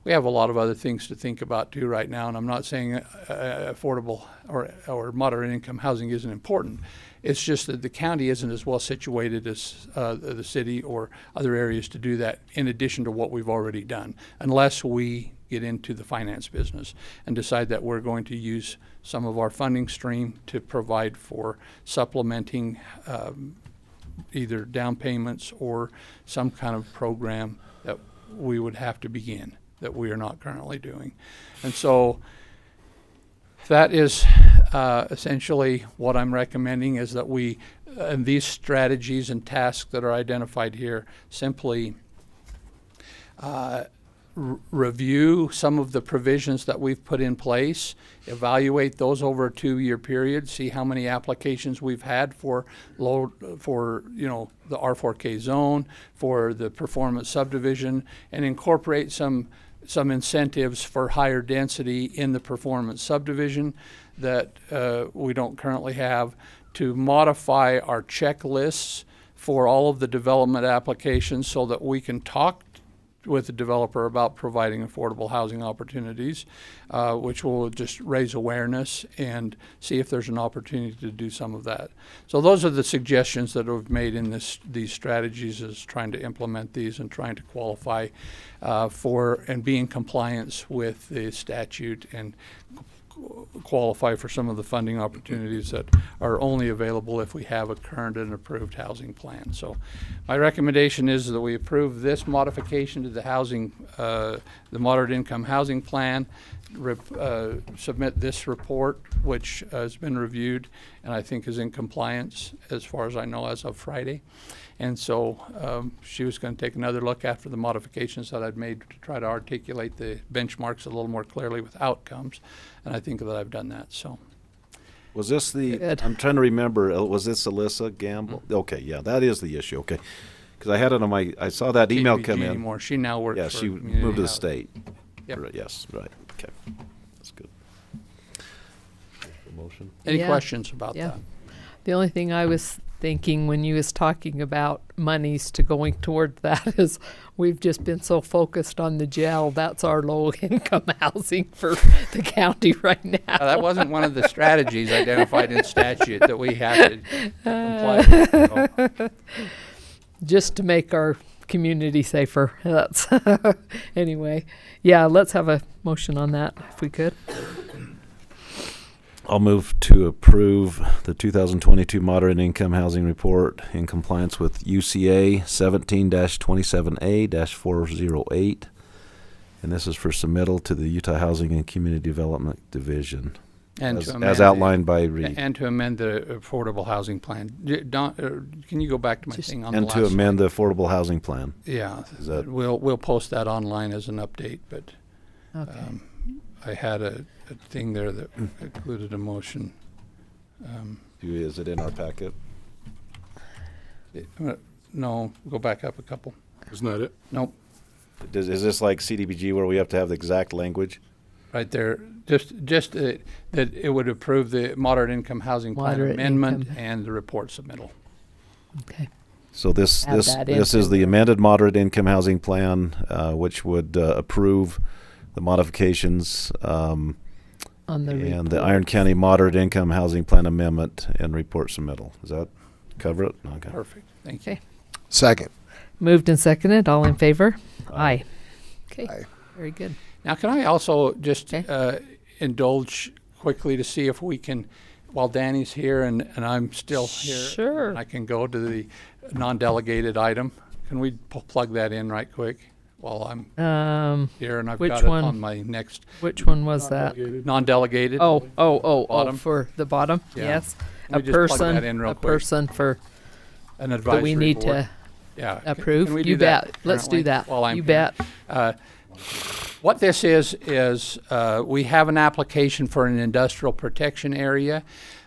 we have a lot of other things to think about too right now, and I'm not saying affordable or moderate income housing isn't important. It's just that the county isn't as well situated as the city or other areas to do that in addition to what we've already done, unless we get into the finance business and decide that we're going to use some of our funding stream to provide for supplementing either down payments or some kind of program that we would have to begin that we are not currently doing. And so that is essentially what I'm recommending, is that we, and these strategies and tasks that are identified here, simply review some of the provisions that we've put in place, evaluate those over a 2-year period, see how many applications we've had for the R4K zone, for the performance subdivision, and incorporate some incentives for higher density in the performance subdivision that we don't currently have, to modify our checklists for all of the development applications so that we can talk with the developer about providing affordable housing opportunities, which will just raise awareness and see if there's an opportunity to do some of that. So those are the suggestions that we've made in these strategies, is trying to implement these and trying to qualify for and be in compliance with the statute and qualify for some of the funding opportunities that are only available if we have a current and approved housing plan. So my recommendation is that we approve this modification to the the moderate income housing plan, submit this report, which has been reviewed and I think is in compliance as far as I know as of Friday. And so she was going to take another look after the modifications that I've made to try to articulate the benchmarks a little more clearly with outcomes. And I think that I've done that. So, Was this I'm trying to remember, was this Alyssa Gamble? Okay, yeah, that is the issue, okay. Because I had it on I saw that email KDBG come in. anymore. She now works Yeah, for she Community moved to the Housing. state. Yep. Right, yes, right, okay. That's good. Motion? Any Yeah. questions about Yeah. that? The only thing I was thinking when you was talking about monies to going toward that is we've just been so focused on the jail. That's our low income housing for the county right now. That wasn't one of the strategies identified in statute that we have to comply with. So. Just to make our community safer. That's anyway. Yeah, let's have a motion on that if we could. I'll move to approve the 2022 Moderate Income Housing Report in compliance with UCA 17-27A-408. And this is for submittal to the Utah Housing and Community Development Division, And as, to amend as outlined by Reed. And to amend the affordable housing plan. Can you go back to my thing on And the to last amend the Affordable Housing Plan. Yeah, Is that, we'll post that online as an update, but Okay. I had a thing there that included a motion. is it in our packet? No, go back up a couple. Isn't that it? Nope, Is this like CDBG where we have to have the exact language? right there. Just that it would approve the moderate income housing plan Moderate amendment income. and the report submittal. Okay. So this Add that is into the amended Moderate Income Housing Plan, which would approve the modifications On the and the report. Iron County Moderate Income Housing Plan Amendment and report submittal. Does that cover it? Okay. Perfect, thank you. Okay. Second. Moved and seconded. All in favor? Aye. Okay. Aye. Very good. Now, can I also just indulge quickly to see if we can, while Danny's here and I'm still here, Sure. I can go to the non-delegated item. Can we plug that in right quick while I'm here and I've which got it one? on my next Which one was that? non-delegated? Oh, Bottom. for the bottom? Yeah. Yes. Let A me just plug person, that in real a quick. person for, An that advisory we need board. to Yeah. approve. Can we do You that bet. Let's do currently that. while I'm You here? bet. What this is we have an application for an industrial protection area.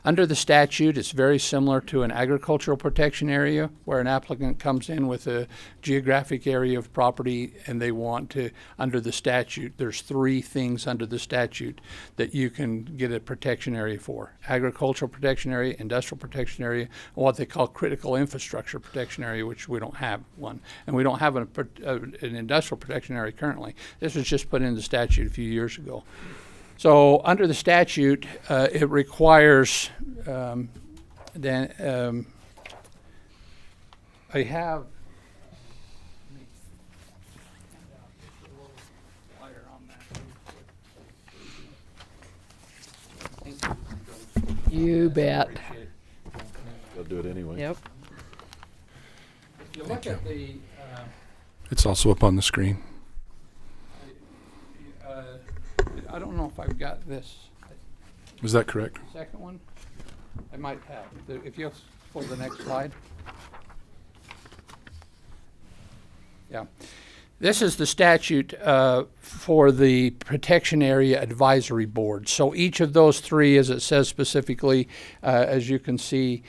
Under the statute, it's very similar to an agricultural protection area where an applicant comes in with a geographic area of property and they want to, under the statute, there's 3 things under the statute that you can get a protection area for. Agricultural protection area, industrial protection area, and what they call critical infrastructure protection area, which we don't have one. And we don't have an industrial protection area currently. This was just put in the statute a few years ago. So under the statute, it requires I have. You bet. We'll do it anyway. Yep. If you look at the It's also up on the screen. I don't know if I've got this Is that correct? second one. I might have. If you'll pull the next slide. Yeah. This is the statute for the Protection Area Advisory Board. So each of those three, as it says specifically, as you can see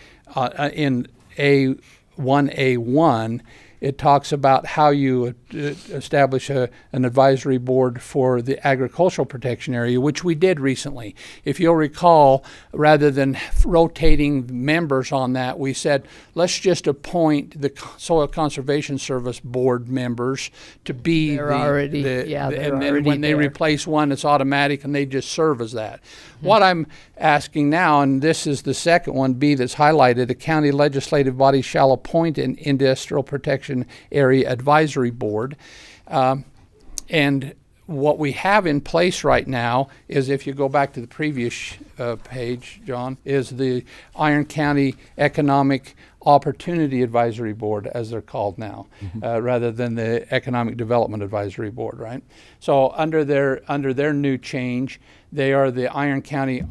in A1A1, it talks about how you establish an advisory board for the agricultural protection area, which we did recently. If you'll recall, rather than rotating members on that, we said, let's just appoint the Soil Conservation Service board members to be They're already and then already when they there. replace one, it's automatic and they just serve as that. What I'm asking now, and this is the second one, B, that's highlighted, a county legislative body shall appoint an industrial protection area advisory board. And what we have in place right now is, if you go back to the previous page, John, is the Iron County Economic Opportunity Advisory Board, as they're called now, rather than the Economic Development Advisory Board, right? So under their new change, they are the Iron County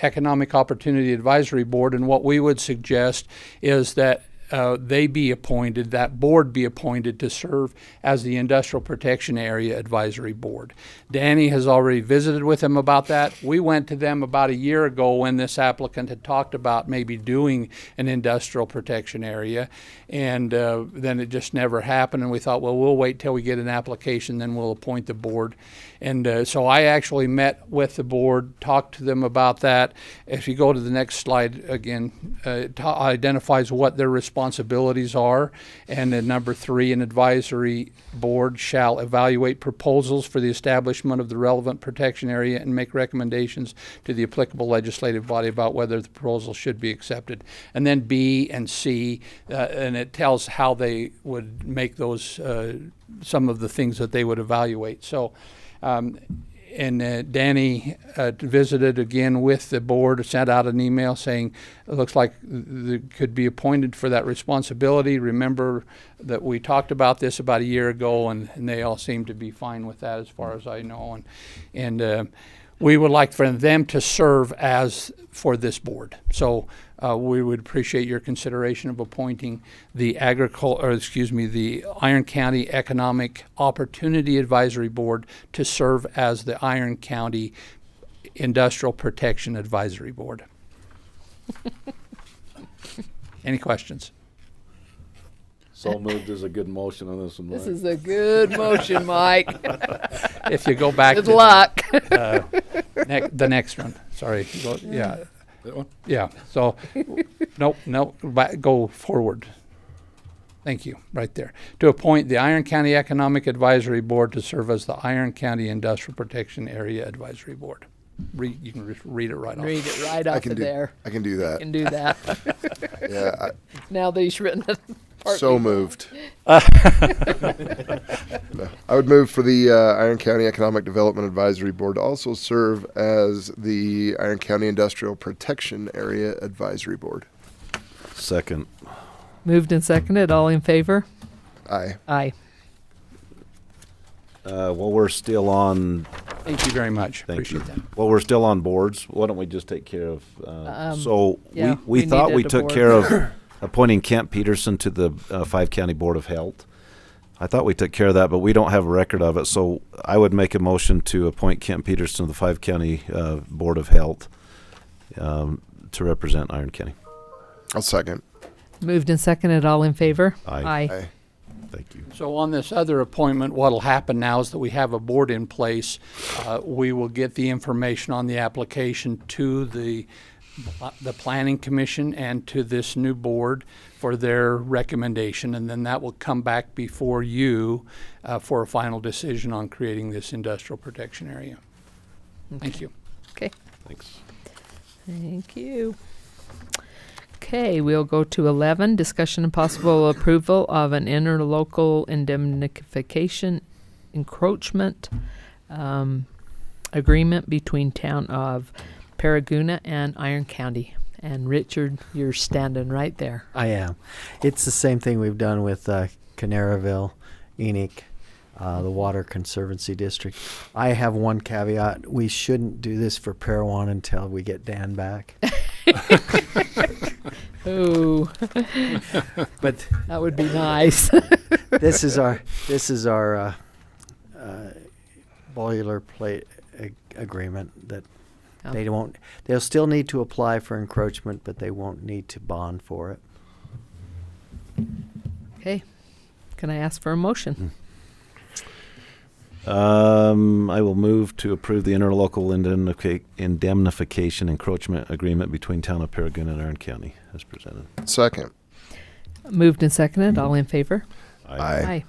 Economic Opportunity Advisory Board, and what we would suggest is that they be appointed, that board be appointed to serve as the Industrial Protection Area Advisory Board. Danny has already visited with them about that. We went to them about a year ago when this applicant had talked about maybe doing an industrial protection area, and then it just never happened, and we thought, well, we'll wait till we get an application, then we'll appoint the board. And so I actually met with the board, talked to them about that. If you go to the next slide again, it identifies what their responsibilities are. And then number 3, an advisory board shall evaluate proposals for the establishment of the relevant protection area and make recommendations to the applicable legislative body about whether the proposal should be accepted. And then B and C, and it tells how they would make those, some of the things that they would evaluate. So, and Danny visited again with the board, sent out an email saying it looks like they could be appointed for that responsibility. Remember that we talked about this about a year ago, and they all seem to be fine with that as far as I know. And we would like for them to serve as for this board. So we would appreciate your consideration of appointing the the Iron County Economic Opportunity Advisory Board to serve as the Iron County Industrial Protection Advisory Board. Any questions? So moved is a good motion on this one. This Mike. is a good motion, Mike. If you go back Good to luck. the next one, sorry. Yeah. That one? Yeah. So, go forward. Thank you. Right there. To appoint the Iron County Economic Advisory Board to serve as the Iron County Industrial Protection Area Advisory Board. You can just read it right off. Read it right off of there. I can do that. You can do that. Yeah. Now that he's written it. So moved. No, I would move for the Iron County Economic Development Advisory Board to also serve as the Iron County Industrial Protection Area Advisory Board. Second. Moved and seconded. All in favor? Aye. Aye. Well, we're still on. Thank you very much. Thank you. Appreciate that. Well, we're still on boards. Why don't we just take care of? So yeah, we we thought we needed a took board. care of appointing Kent Peterson to the 5-County Board of Health. I thought we took care of that, but we don't have a record of it. So I would make a motion to appoint Kent Peterson to the 5-County Board of Health to represent Iron County. I'll second. Moved and seconded. All in favor? Aye. Aye. Thank you. So on this other appointment, what'll happen now is that we have a board in place. We will get the information on the application to the Planning Commission and to this new board for their recommendation, and then that will come back before you for a final decision on creating this industrial protection area. Thank you. Okay. Thanks. Thank you. Okay, we'll go to 11, discussion and possible approval of an interlocal indemnification encroachment agreement between Town of Paraguna and Iron County. And Richard, you're standing right there. I am. It's the same thing we've done with Canaraville, Enoch, the Water Conservancy District. I have one caveat. We shouldn't do this for Parowan until we get Dan back. Ooh. But that would be nice. This is our boilerplate agreement that they'll still need to apply for encroachment, but they won't need to bond for it. Okay. Can I ask for a motion? I will move to approve the interlocal indemnification encroachment agreement between Town of Paragon and Iron County as presented. Second. Moved and seconded. All in favor? Aye.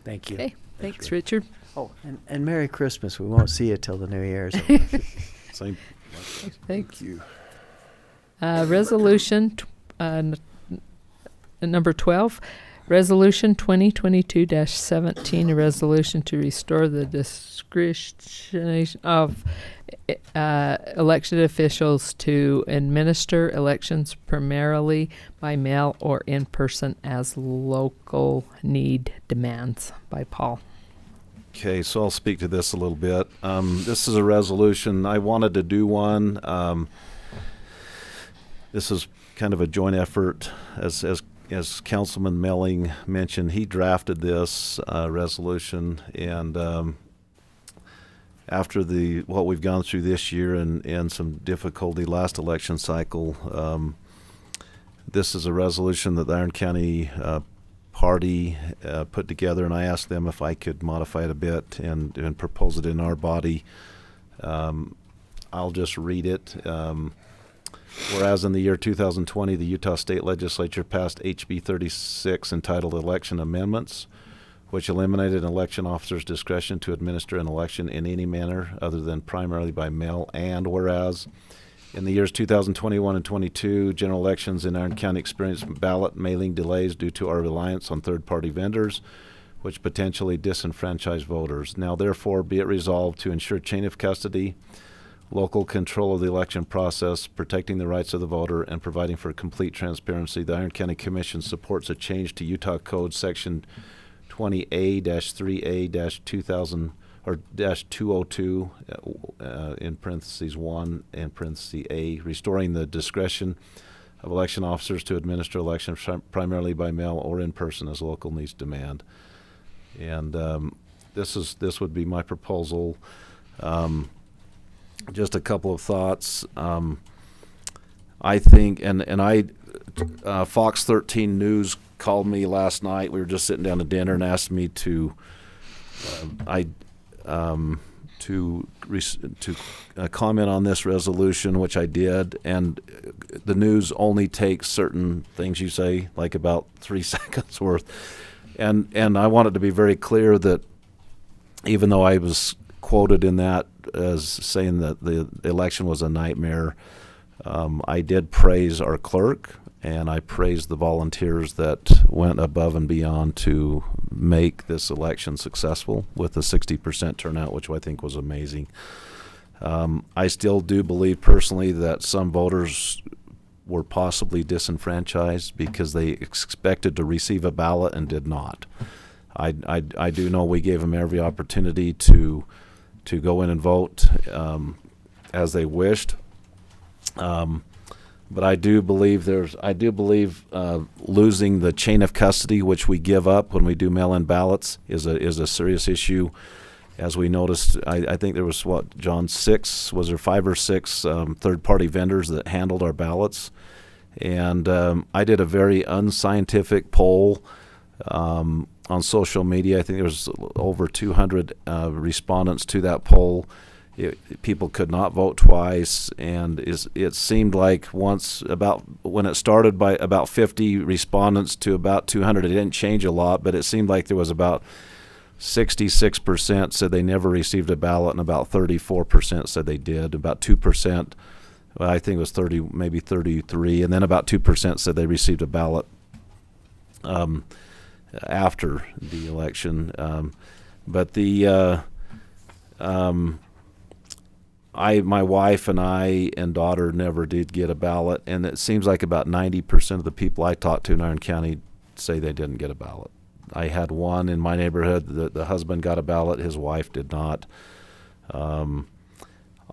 Thank you. Okay. Thanks, Richard. Oh, and Merry Christmas. We won't see you till the New Year's. Same. Thank you. Resolution number 12. Resolution 2022-17, a resolution to restore the discretion of elected officials to administer elections primarily by mail or in person as local need demands. By Paul. Okay, so I'll speak to this a little bit. This is a resolution. I wanted to do one. This is kind of a joint effort. As Councilman Melling mentioned, he drafted this resolution, and after what we've gone through this year and some difficulty last election cycle, this is a resolution that the Iron County party put together, and I asked them if I could modify it a bit and propose it in our body. I'll just read it. Whereas in the year 2020, the Utah State Legislature passed HB 36 entitled Election Amendments, which eliminated an election officer's discretion to administer an election in any manner other than primarily by mail. And whereas in the years 2021 and 22, general elections in Iron County experienced ballot mailing delays due to our reliance on third-party vendors, which potentially disenfranchise voters. Now, therefore, be it resolved to ensure chain of custody, local control of the election process, protecting the rights of the voter, and providing for complete transparency, the Iron County Commission supports a change to Utah Code Section 20A-3A-2000 or -202 in parentheses 1 and parentheses A, restoring the discretion of election officers to administer elections primarily by mail or in person as local needs demand. And this would be my proposal. Just a couple of thoughts. I think, Fox 13 News called me last night. We were just sitting down to dinner and asked me to comment on this resolution, which I did. And the news only takes certain things you say, like about 3 seconds worth. And I wanted to be very clear that even though I was quoted in that as saying that the election was a nightmare, I did praise our clerk, and I praised the volunteers that went above and beyond to make this election successful with a 60% turnout, which I think was amazing. I still do believe personally that some voters were possibly disenfranchised because they expected to receive a ballot and did not. I do know we gave them every opportunity to go in and vote as they wished. But I do believe losing the chain of custody, which we give up when we do mail-in ballots, is a serious issue. As we noticed, I think there was 5 or 6 third-party vendors that handled our ballots, and I did a very unscientific poll on social media. I think there was over 200 respondents to that poll. People could not vote twice, and it seemed like when it started by about 50 respondents to about 200, it didn't change a lot, but it seemed like there was about 66% said they never received a ballot, and about 34% said they did. About 2%, well, I think it was 30, maybe 33, and then about 2% said they received a ballot after the election. But my wife and I and daughter never did get a ballot, and it seems like about 90% of the people I talked to in Iron County say they didn't get a ballot. I had one in my neighborhood. The husband got a ballot. His wife did not.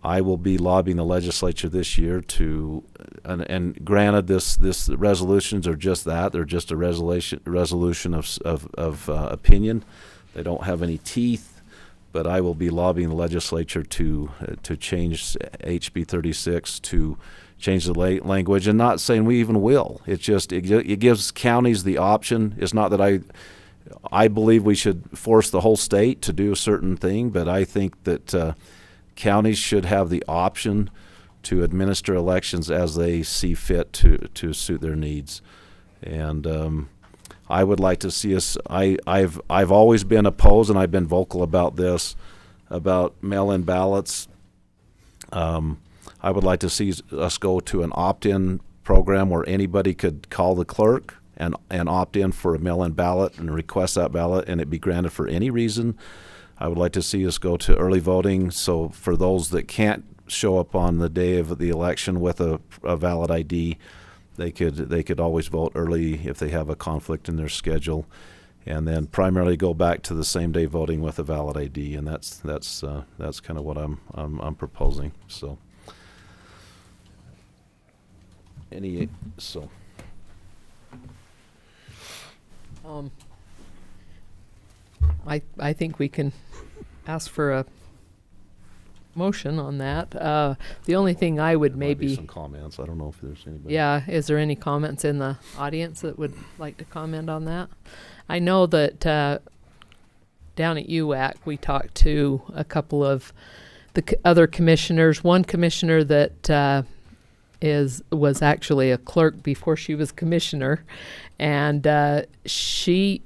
I will be lobbying the legislature this year to, and granted, this resolutions are just that. They're just a resolution of opinion. They don't have any teeth, but I will be lobbying the legislature to change HB 36 to change the language, and not saying we even will. It's just it gives counties the option. It's not that I believe we should force the whole state to do a certain thing, but I think that counties should have the option to administer elections as they see fit to suit their needs. And I would like to see us. I've always been opposed, and I've been vocal about this, about mail-in ballots. I would like to see us go to an opt-in program where anybody could call the clerk and opt in for a mail-in ballot and request that ballot, and it be granted for any reason. I would like to see us go to early voting, so for those that can't show up on the day of the election with a valid ID, they could always vote early if they have a conflict in their schedule, and then primarily go back to the same day voting with a valid ID, and that's kind of what I'm proposing. So I think we can ask for a motion on that. The only thing I would might be maybe some comments. I don't know if there's anybody. Yeah, is there any comments in the audience that would like to comment on that? I know that down at UAC we talked to a couple of the other commissioners. One commissioner that was actually a clerk before she was commissioner, and she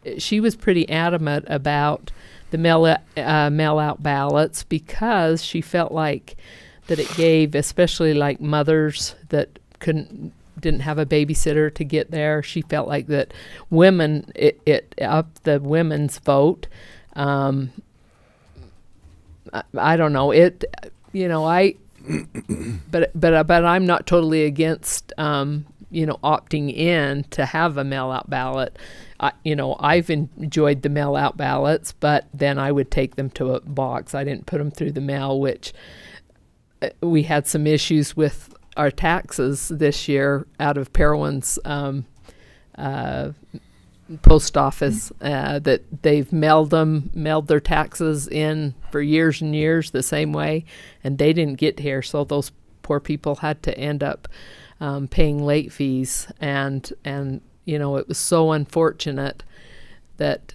was pretty adamant about the mail out ballots, because she felt like that it gave, especially like mothers that didn't have a babysitter to get there. She felt like that women, it upped the women's vote. I don't know it, but I'm not totally against opting in to have a mail out ballot. I've enjoyed the mail out ballots, but then I would take them to a box. I didn't put them through the mail, which we had some issues with our taxes this year out of Parowan's post office, that they've mailed their taxes in for years and years the same way, and they didn't get here, so those poor people had to end up paying late fees, and it was so unfortunate that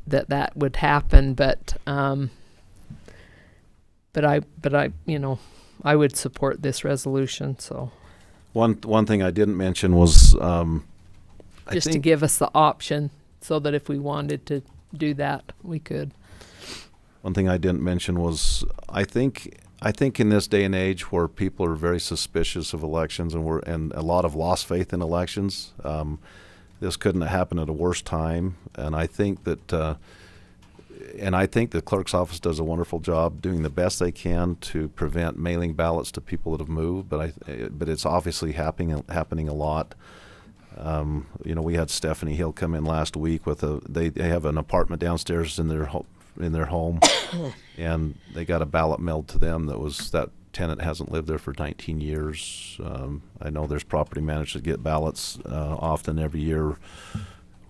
would happen, but I would support this resolution. So one thing I didn't mention was to give us the option, so that if we wanted to do that, we could. One thing I didn't mention was I think in this day and age where people are very suspicious of elections and a lot of lost faith in elections, this couldn't have happened at a worse time. And I think that the clerk's office does a wonderful job doing the best they can to prevent mailing ballots to people that have moved. But it's obviously happening a lot. We had Stephanie Hill come in last week with they have an apartment downstairs in their home, and they got a ballot mailed to them that tenant hasn't lived there for 19 years. I know there's property managers that get ballots often every year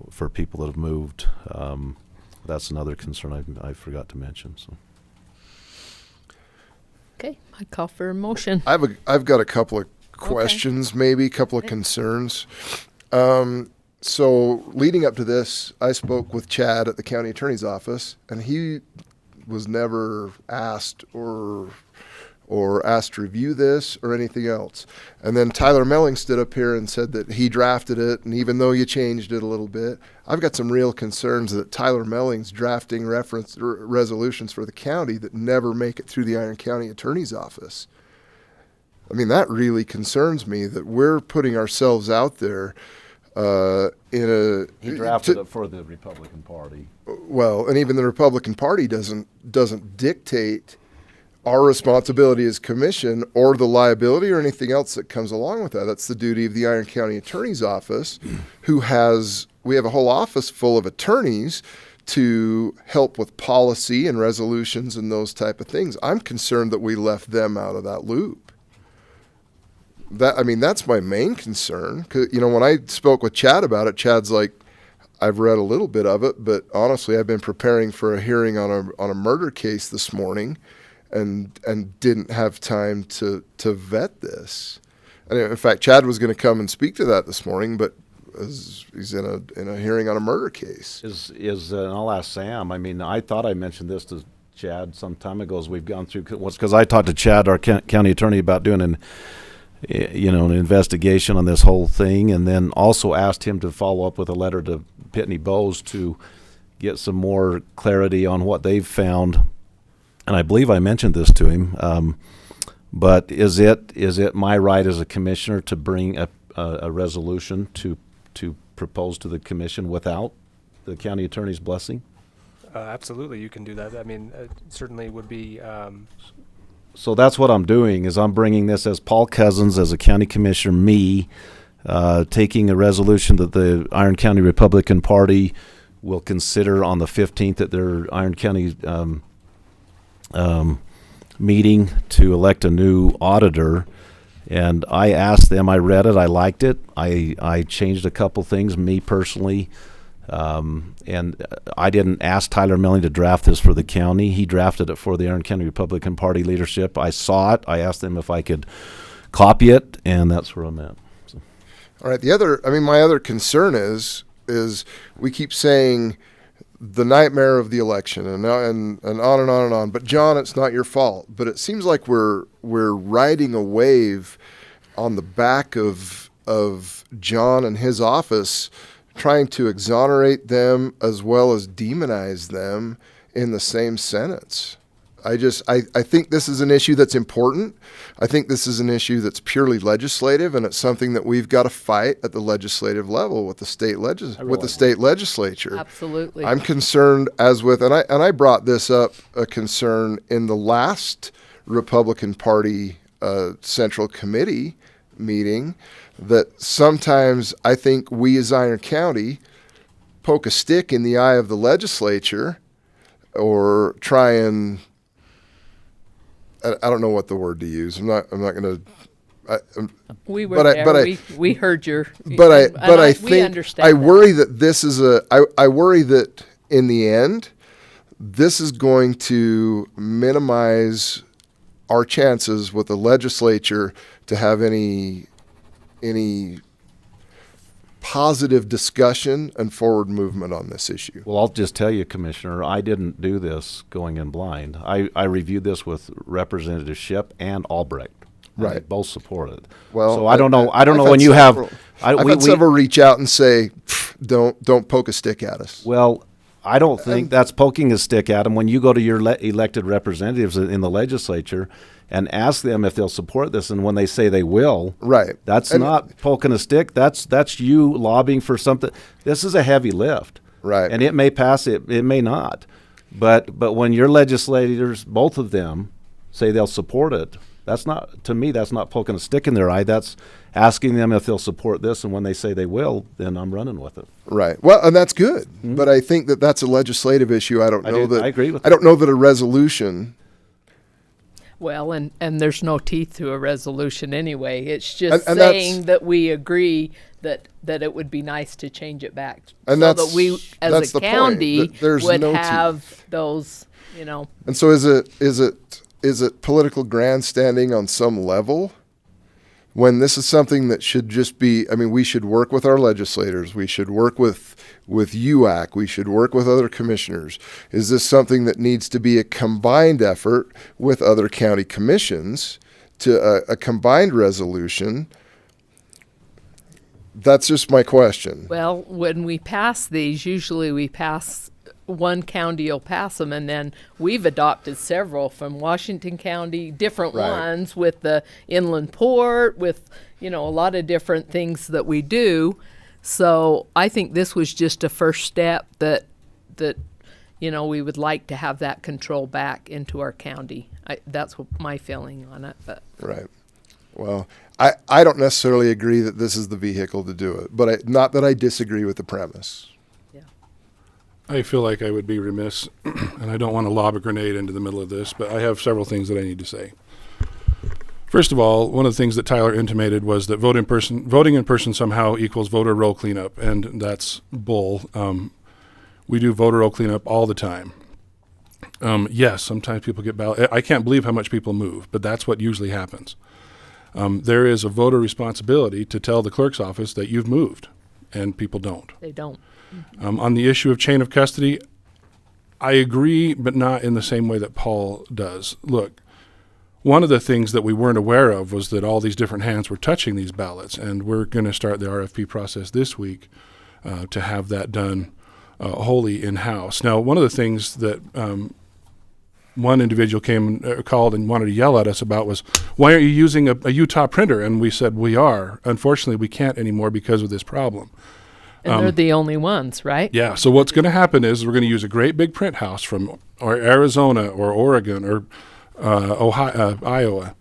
for people that have moved. That's another concern I forgot to mention. So. Okay, I call for a motion. I've got a couple of questions, maybe a couple of concerns. So leading up to this, I spoke with Chad at the county attorney's office, and he was never asked or asked to review this or anything else. And then Tyler Melling stood up here and said that he drafted it, and even though you changed it a little bit, I've got some real concerns that Tyler Melling's drafting resolutions for the county that never make it through the Iron County attorney's office. I mean, that really concerns me, that we're putting ourselves out there he drafted it for the Republican Party. Well, and even the Republican Party doesn't dictate our responsibility as commission or the liability or anything else that comes along with that. That's the duty of the Iron County Attorney's Office, we have a whole office full of attorneys to help with policy and resolutions and those type of things. I'm concerned that we left them out of that loop. That's my main concern. 'Cause, when I spoke with Chad about it, Chad's like, I've read a little bit of it, but honestly, I've been preparing for a hearing on a murder case this morning, and didn't have time to vet this. And in fact, Chad was going to come and speak to that this morning, but he's in a hearing on a murder case. And I'll ask Sam. I thought I mentioned this to Chad some time ago as we've gone through, because I talked to Chad, our county attorney, about doing an investigation on this whole thing, and then also asked him to follow up with a letter to Pitney Bowes to get some more clarity on what they've found. And I believe I mentioned this to him. But is it my right as a commissioner to bring a resolution to propose to the commission without the county attorney's blessing? Absolutely, you can do that. It certainly would be. So that's what I'm doing, is I'm bringing this as Paul Cousins, as a county commissioner, taking a resolution that the Iron County Republican Party will consider on the 15th at their Iron County meeting to elect a new auditor. And I asked them, I read it, I liked it, I changed a couple things, me personally, and I didn't ask Tyler Milling to draft this for the county. He drafted it for the Iron County Republican Party leadership. I saw it, I asked them if I could copy it, and that's where I'm at. So. All right, my other concern is we keep saying the nightmare of the election and on and on and on. But John, it's not your fault. But it seems like we're riding a wave on the back of John and his office, trying to exonerate them as well as demonize them in the same sentence. I think this is an issue that's important. I think this is an issue that's purely legislative, and it's something that we've got to fight at the legislative level with the state legislature. Absolutely. I'm concerned and I brought this up, a concern in the last Republican Party Central Committee meeting, that sometimes I think we as Iron County poke a stick in the eye of the legislature, or try and I don't know what the word to use. I'm not going to. We were there. We heard your. I we think understand I worry that this is I worry that in the end, this is going to minimize our chances with the legislature to have any positive discussion and forward movement on this issue. Well, I'll just tell you, Commissioner, I didn't do this going in blind. I reviewed this with Representative Shipp and Albrecht. Right. They both support it. Well, so I don't know. I don't know I've when had you several- have. I've had several reach out and say, "Don't poke a stick at us." Well, I don't think that's poking a stick at them. When you go to your elected representatives in the legislature and ask them if they'll support this, and when they say they will, right, that's not poking a stick. That's you lobbying for something. This is a heavy lift, right? And it may pass, it may not. But when your legislators, both of them, say they'll support it, that's not, to me, that's not poking a stick in their eye. That's asking them if they'll support this, and when they say they will, then I'm running with it. Right. Well, and that's good. Mm-hmm. But I think that that's a legislative issue. I agree with I don't know that a resolution. Well, and there's no teeth to a resolution anyway. It's just saying that we agree that it would be nice to change it back, and so that we, as a county, would have those, And so is it political grandstanding on some level, when this is something that should just be, we should work with our legislators. We should work with UAC. We should work with other commissioners. Is this something that needs to be a combined effort with other county commissions to a combined resolution? That's just my question. Well, when we pass these, usually we pass, one county will pass them, and then we've adopted several from Washington County, different ones with the inland port, with, a lot of different things that we do. So I think this was just a first step that we would like to have that control back into our county. That's my feeling on it. But. Right. Well, I don't necessarily agree that this is the vehicle to do it, but not that I disagree with the premise. I feel like I would be remiss, and I don't want to lob a grenade into the middle of this, but I have several things that I need to say. First of all, one of the things that Tyler intimated was that voting in person somehow equals voter roll cleanup, and that's bull. We do voter roll cleanup all the time. Yes, sometimes people get ballot. I can't believe how much people move, but that's what usually happens. There is a voter responsibility to tell the clerk's office that you've moved, and people don't. They don't. On the issue of chain of custody, I agree, but not in the same way that Paul does. Look, one of the things that we weren't aware of was that all these different hands were touching these ballots, and we're going to start the RFP process this week to have that done wholly in-house. Now, one of the things that one individual called and wanted to yell at us about was, why aren't you using a Utah printer? And we said, we are. Unfortunately, we can't anymore because of this problem. And they're the only ones, right? Yeah. So what's going to happen is we're going to use a great big print house from Arizona or Oregon or Ohio, Iowa.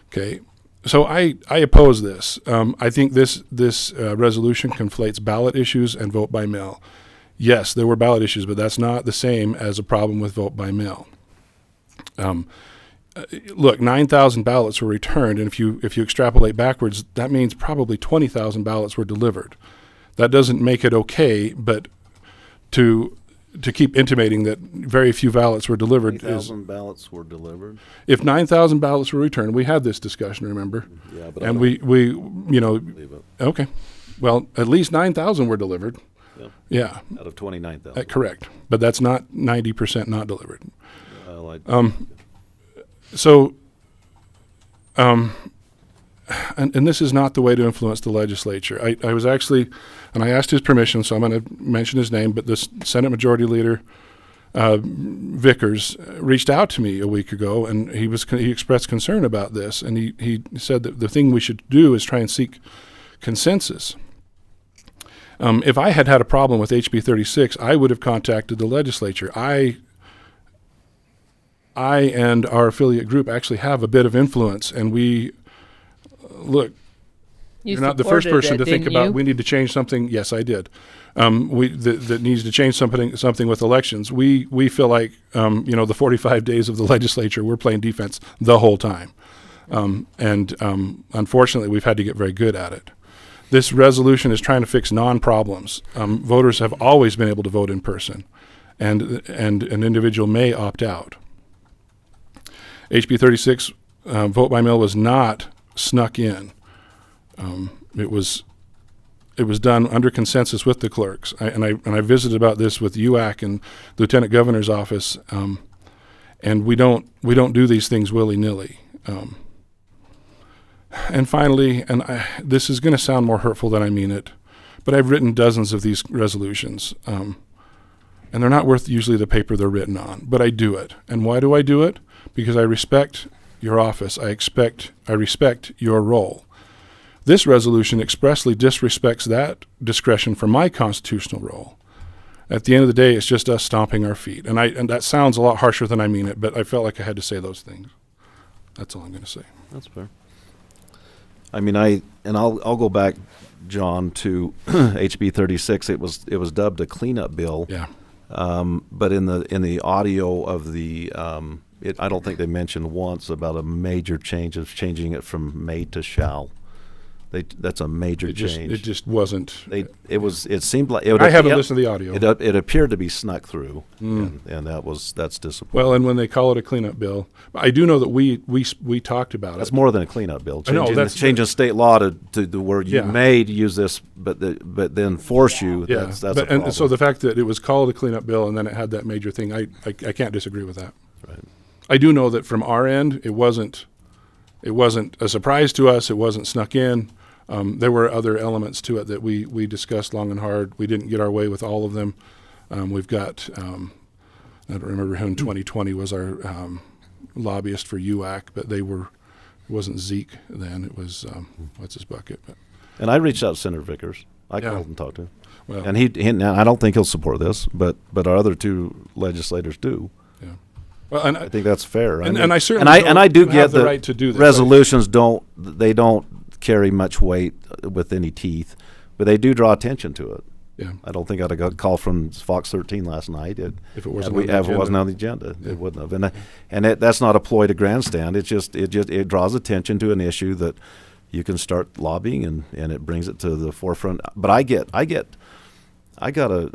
Okay. So I oppose this. I think this resolution conflates ballot issues and vote by mail. Yes, there were ballot issues, but that's not the same as a problem with vote by mail. Look, 9,000 ballots were returned, and if you extrapolate backwards, that means probably 20,000 ballots were delivered. That doesn't make it okay, but to keep intimating that very few ballots were delivered 9,000 ballots were delivered. If 9,000 ballots were returned, we had this discussion, remember? Yeah, but and we okay. Well, at least 9,000 were delivered. Yeah. Out of 29,000. Correct. But that's not 90% not delivered. Well, and this is not the way to influence the legislature. I was actually, and I asked his permission, so I'm going to mention his name, but this Senate Majority Leader Vickers reached out to me a week ago, and he expressed concern about this, and he said that the thing we should do is try and seek consensus. If I had a problem with HB 36, I would have contacted the legislature. I and our affiliate group actually have a bit of influence, and look, you're not the first person to think about we need to change something. Yes, I did. That needs to change something with elections. We feel like the 45 days of the legislature, we're playing defense the whole time, and unfortunately, we've had to get very good at it. This resolution is trying to fix non-problems. Voters have always been able to vote in person, and an individual may opt out. HB 36, vote by mail, was not snuck in. It was done under consensus with the clerks. I visited about this with UAC and the Lieutenant Governor's office, and we don't do these things willy-nilly. And finally, this is going to sound more hurtful than I mean it, but I've written dozens of these resolutions, and they're not worth usually the paper they're written on, but I do it. And why do I do it? Because I respect your office. I respect your role. This resolution expressly disrespects that discretion for my constitutional role. At the end of the day, it's just us stomping our feet. And that sounds a lot harsher than I mean it, but I felt like I had to say those things. That's all I'm going to say. That's fair. I mean, I'll go back, John, to HB 36. It was dubbed a cleanup bill. Yeah. But in the audio of the I don't think they mentioned once about a major change of changing it from may to shall. That's a major change. It just wasn't. It seemed like I haven't listened to the audio. It appeared to be snuck through, and that's disappointing. Well, and when they call it a cleanup bill, I do know that we talked about it. That's more than a cleanup bill. Changing state law to where you may use this, but then force you. Yeah. That's a problem. And so the fact that it was called a cleanup bill and then it had that major thing, I can't disagree with that. Right. I do know that from our end, it wasn't a surprise to us. It wasn't snuck in. There were other elements to it that we discussed long and hard. We didn't get our way with all of them. We've got, I don't remember who in 2020 was our lobbyist for UAC, but it wasn't Zeke then. It was, what's his bucket? And I reached out to Senator Vickers. I called and talked to him. Well, and he now I don't think he'll support this, but our other two legislators do. Yeah. Well, and I think that's fair. And I certainly I do get have the that right to do this. Resolutions don't carry much weight with any teeth, but they do draw attention to it. Yeah. I don't think I'd have got a call from Fox 13 last night. If it wasn't if on the it wasn't agenda. on the agenda, Yeah. it wouldn't have. And that's not a ploy to grandstand. It draws attention to an issue that you can start lobbying, and it brings it to the forefront. But I got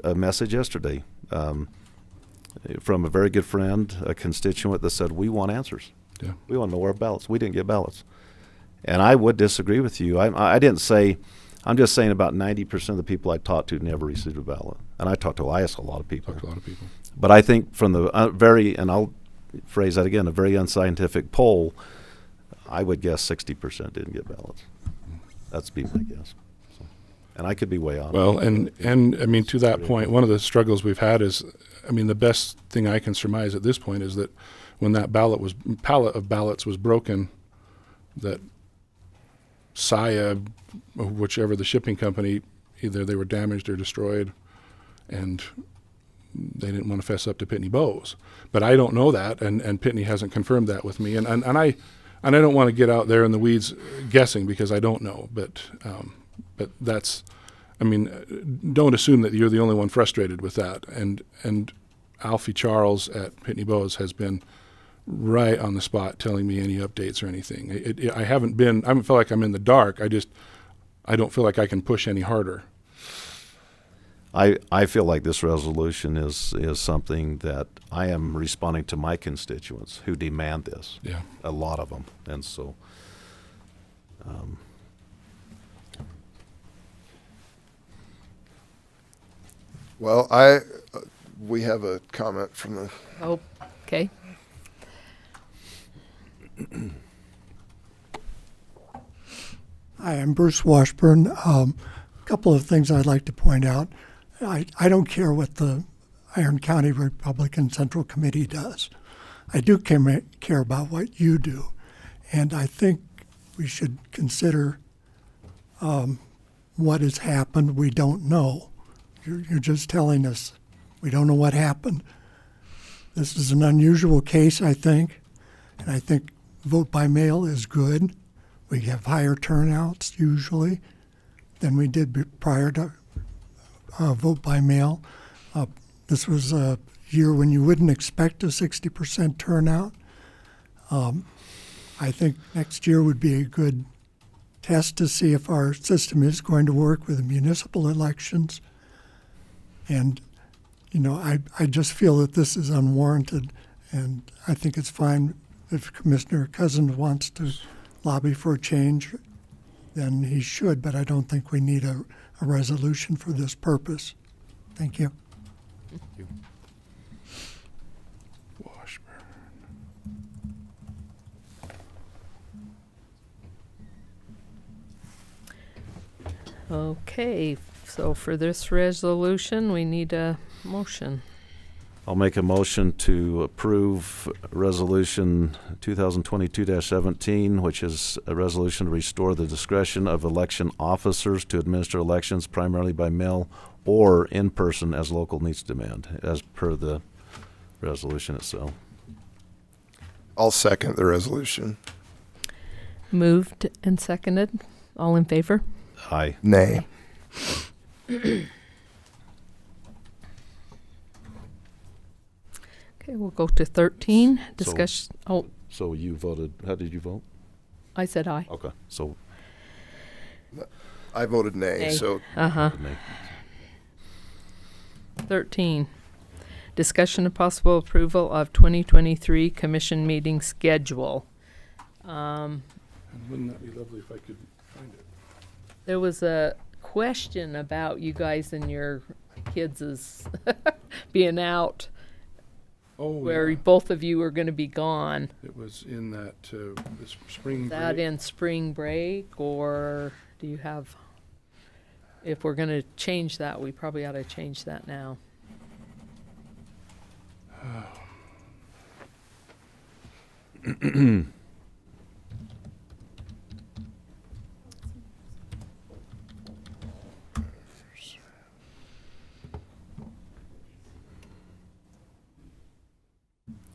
a message yesterday from a very good friend, a constituent, that said, we want answers. Yeah. We want to know our ballots. We didn't get ballots. And I would disagree with you. I didn't say, I'm just saying about 90% of the people I talked to never received a ballot. And I asked a lot of people. But I think from the and I'll phrase that again, a very unscientific poll, I would guess 60% didn't get ballots. That's be my guess. So, and I could be way off. Well, and I mean, to that point, one of the struggles we've had is, I mean, the best thing I can surmise at this point is that when that pallet of ballots was broken, that Saya, whichever the shipping company, either they were damaged or destroyed, and they didn't want to fess up to Pitney Bowes. But I don't know that, and Pitney hasn't confirmed that with me. And I don't want to get out there in the weeds guessing, because I don't know. But that's, I mean, don't assume that you're the only one frustrated with that. And Alfie Charles at Pitney Bowes has been right on the spot telling me any updates or anything. I haven't felt like I'm in the dark. I don't feel like I can push any harder. I feel like this resolution is something that I am responding to my constituents who demand this. Yeah. A lot of them. And so Well, we have a comment from the. Oh, okay. Hi, I'm Bruce Washburn. A couple of things I'd like to point out. I don't care what the Iron County Republican Central Committee does. I do care about what you do. And I think we should consider what has happened. We don't know. You're just telling us we don't know what happened. This is an unusual case, I think. And I think vote by mail is good. We have higher turnouts usually than we did prior to vote by mail. This was a year when you wouldn't expect a 60% turnout. I think next year would be a good test to see if our system is going to work with the municipal elections. And, you know, I just feel that this is unwarranted, and I think it's fine if Commissioner Cousins wants to lobby for a change, then he should, but I don't think we need a resolution for this purpose. Thank you. Thank you. Washburn. Okay, so for this resolution, we need a motion. I'll make a motion to approve Resolution 2022-17, which is a resolution to restore the discretion of election officers to administer elections primarily by mail or in person as local needs demand, as per the resolution itself. I'll second the resolution. Moved and seconded. All in favor? Aye. Nay. Okay, we'll go to 13. Discussion. So you voted, how did you vote? I said aye. Okay, so. I voted nay, so. Nay. 13. Discussion of possible approval of 2023 commission meeting schedule. And wouldn't that be lovely if I could find it? There was a question about you guys and your kids' being out. Oh, where yeah. both of you are going to be gone. It was in that this spring Is that break. in spring break, or do you have? If we're going to change that, we probably ought to change that now.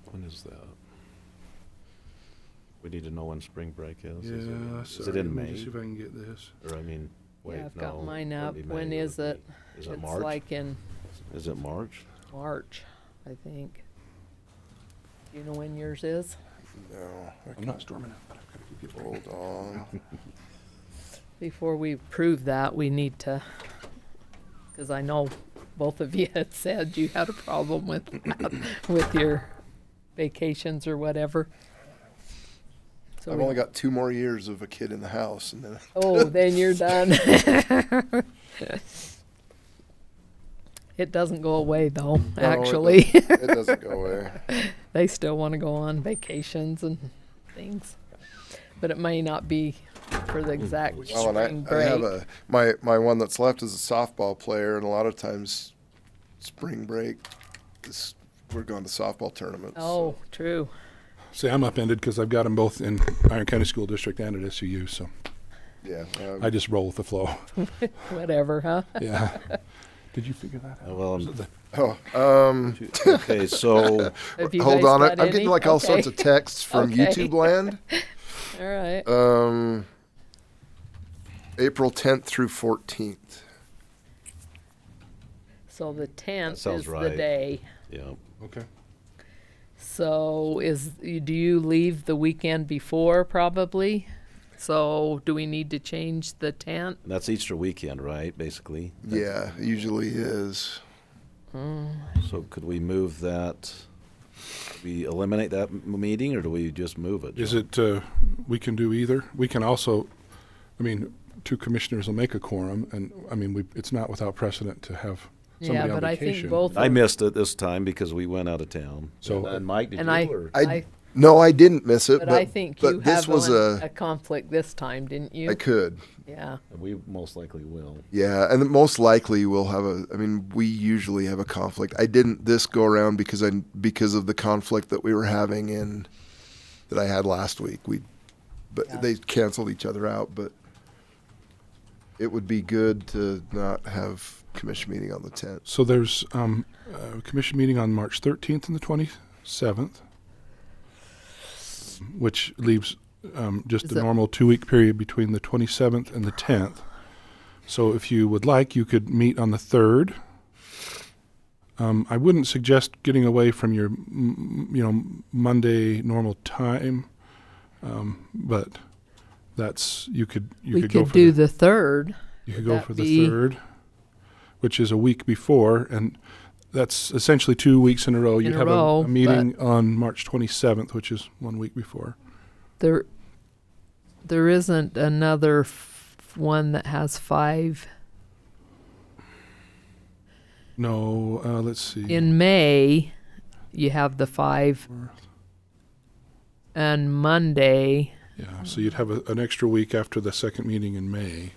When is that? We need to know when spring break is. Yeah, Is sorry, it in let me May? just see if I can get this. Or I mean, Wait, Yeah, I've got no, mine wouldn't up. be When May, is would it? be- Is it It's March? like in Is it March? March, I think. Do you know when yours is? No, I'm not storming it, but I've got to give you hold on. Before we approve that, we need to, because I know both of you had said you had a problem with that, with your vacations or whatever. So I've we- only got 2 more years of a kid in the house, and then. Oh, then you're done. It doesn't go away though, No, it actually. doesn't. It doesn't go away. They still want to go on vacations and things, but it may not be for the exact Well, and spring I break. have my one that's left is a softball player, and a lot of times, spring break, we're going to softball tournaments. Oh, true. See, I'm upended because I've got them both in Iron County School District and at SUU, so Yeah. I just roll with the flow. Whatever, huh? Yeah. Did you figure that out? Well, Okay, so Have you hold guys on. got I'm any? getting like all Okay. sorts of texts from Okay. YouTube land. All right. April 10th through 14th. So the 10th sounds is the right. day. Yeah. Okay. So do you leave the weekend before probably? So do we need to change the 10th? That's Easter weekend, right? Basically. Yeah, it usually is. So could we move that? We eliminate that meeting, or do we just move it? Is it, we can do either? We can also, I mean, 2 commissioners will make a quorum, and, I mean, it's not without precedent to have somebody Yeah, on but I vacation. think both. I missed it this time because we went out of town. So- and Mike, did And you? I No, I didn't miss it, but but I think but you this have was a conflict this time, didn't you? I could. Yeah. We most likely will. Yeah, and most likely we'll have I mean, we usually have a conflict. I didn't this go around because of the conflict that we were having that I had last week. They canceled each other out, but it would be good to not have commission meeting on the 10th. So there's a commission meeting on March 13th and the 27th, which leaves just Is the it- normal 2-week period between the 27th and the 10th. So if you would like, you could meet on the 3rd. I wouldn't suggest getting away from your, Monday normal time, but that's We you could go could for do the 3rd. You could Would go that for the be- 3rd, which is a week before, and that's essentially 2 weeks in a row. You'd a have row, a meeting on March 27th, which is 1 week before. There isn't another one that has 5 No, let's see. in May. You have the 5, and Monday. Yeah, so you'd have an extra week after the second meeting in May,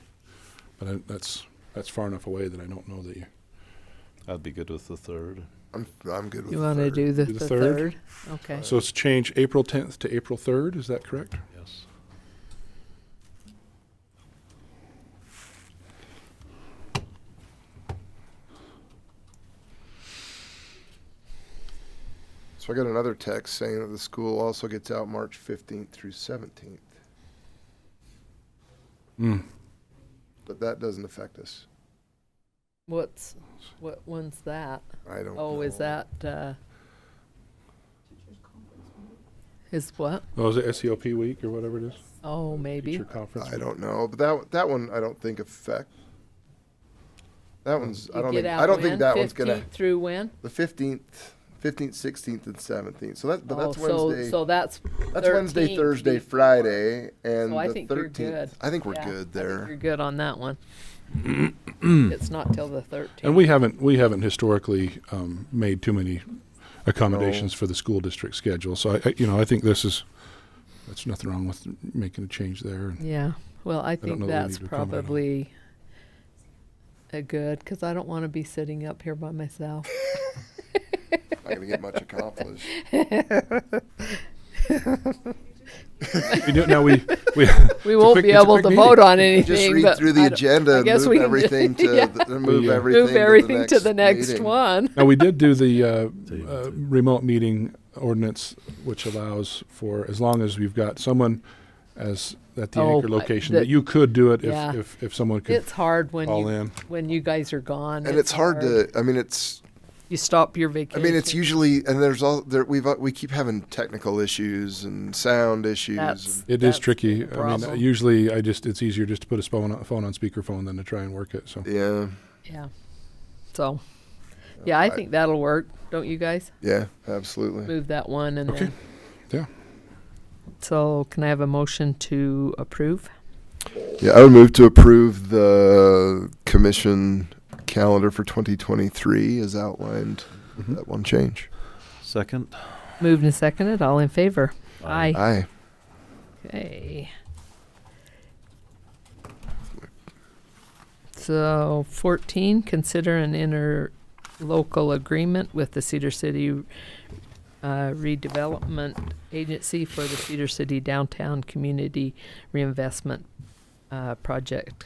but that's far enough away that I don't know that you. I'd be good with the 3rd. I'm good with You the want to 3rd. do the, Do the 3rd? 3rd? Okay. So it's change April 10th to April 3rd. Is that correct? Yes. So I got another text saying that the school also gets out March 15th through 17th, but that doesn't affect us. What one's that? I don't Oh, know. is that is what? Oh, is it SEOP week or whatever it is? Oh, maybe. Teacher conference. I don't know, but that one I don't think affect. That one's You get out I don't think when? that one's gonna 15th through when? the 15th, 16th, and 17th. So that's Oh, Wednesday. So that's That's Wednesday, 13th Thursday, before. Friday, and So I the think 13th. you're good. I think we're Yeah, good I think there. you're good on that one. It's not till the 13th. And we haven't historically made too many accommodations for the school district schedule. So I think that's nothing wrong with making a change there. And Yeah. Well, I don't think know that we that's need to accommodate 'em. probably a good, because I don't want to be sitting up here by myself. Not gonna get much accomplished. Now we We won't be able to vote on anything. Just read but through the I don't- agenda I and guess move we can everything to yeah. the, move Yeah. everything, Move everything to the next next meeting. one. Now, we did do the remote meeting ordinance, which allows for, as long as we've got someone as at the Oh, anchor location, the- that you could do it yeah. if someone could It's hard when call you in. when you guys are gone. And it's hard to. I mean, it's. You stop your I vacation. mean, it's usually, and there's all there. We keep having technical issues and sound issues. That's- It is That's tricky. the I mean, problem. usually it's easier just to put a phone on speakerphone than to try and work it. So Yeah. Yeah. So, yeah, I think that'll work. Don't you guys? Yeah, absolutely. Move that one and Okay. then. Yeah. So, can I have a motion to approve? Yeah, I would move to approve the commission calendar for 2023 as outlined. Mhm. That one change. Second. Moved and seconded. All in favor? Aye. Aye. Okay. So 14, consider an interlocal agreement with the Cedar City Redevelopment Agency for the Cedar City Downtown Community Reinvestment Project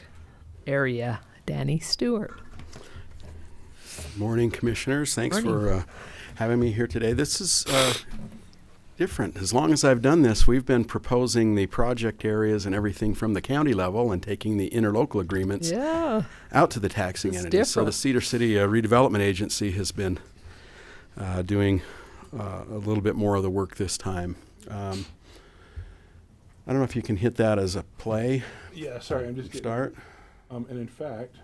area. Danny Stewart. Morning, Commissioners. Thanks Morning. for having me here today. This is different. As long as I've done this, we've been proposing the project areas and everything from the county level and taking the interlocal agreements Yeah. out to the taxing It's entities. So the different. Cedar City Redevelopment Agency has been doing a little bit more of the work this time. I don't know if you can hit that as a play. yeah, sorry, I'm just getting Start. And in fact,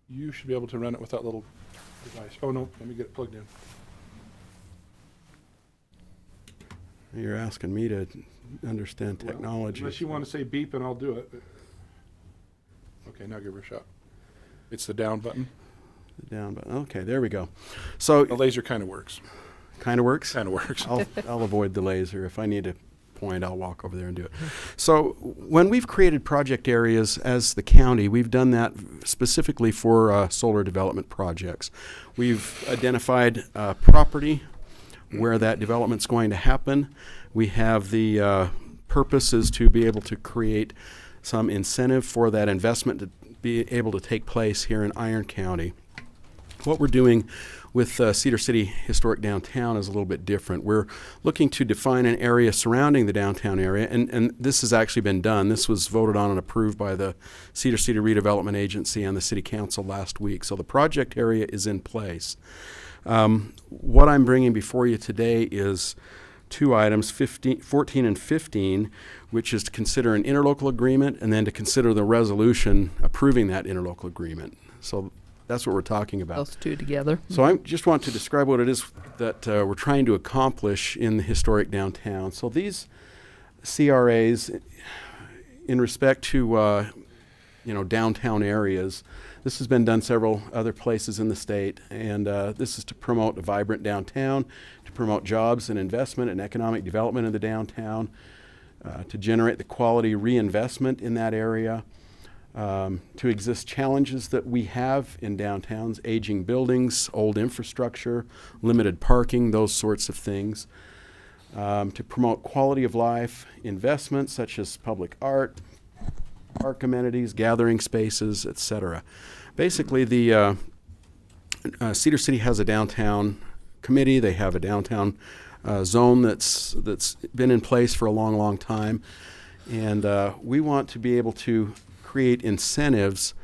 you should be able to run it with that little device. Oh no, let me get it plugged in. You're asking me to understand technology. Unless you want to say beep and I'll do it. Okay, now give her a shot. It's the down button. The down button. Okay, there we go. So The laser kind of works. kind of works. Kind of works. I'll avoid the laser. If I need to point, I'll walk over there and do it. So when we've created project areas as the county, we've done that specifically for solar development projects. We've identified property where that development's going to happen. We have the purpose is to be able to create some incentive for that investment to be able to take place here in Iron County. What we're doing with Cedar City Historic Downtown is a little bit different. We're looking to define an area surrounding the downtown area, and this has actually been done. This was voted on and approved by the Cedar City Redevelopment Agency and the City Council last week. So the project area is in place. What I'm bringing before you today is two items, 14 and 15, which is to consider an interlocal agreement and then to consider the resolution approving that interlocal agreement. So that's what we're talking about. Those two together. So I just want to describe what it is that we're trying to accomplish in the historic downtown. So these CRAs, in respect to downtown areas, this has been done several other places in the state, and this is to promote a vibrant downtown, to promote jobs and investment and economic development in the downtown, to generate the quality reinvestment in that area, to exist challenges that we have in downtowns, aging buildings, old infrastructure, limited parking, those sorts of things, to promote quality of life, investments such as public art, park amenities, gathering spaces, etc. Basically, the Cedar City has a downtown committee. They have a downtown zone that's been in place for a long, long time, and we want to be able to create incentives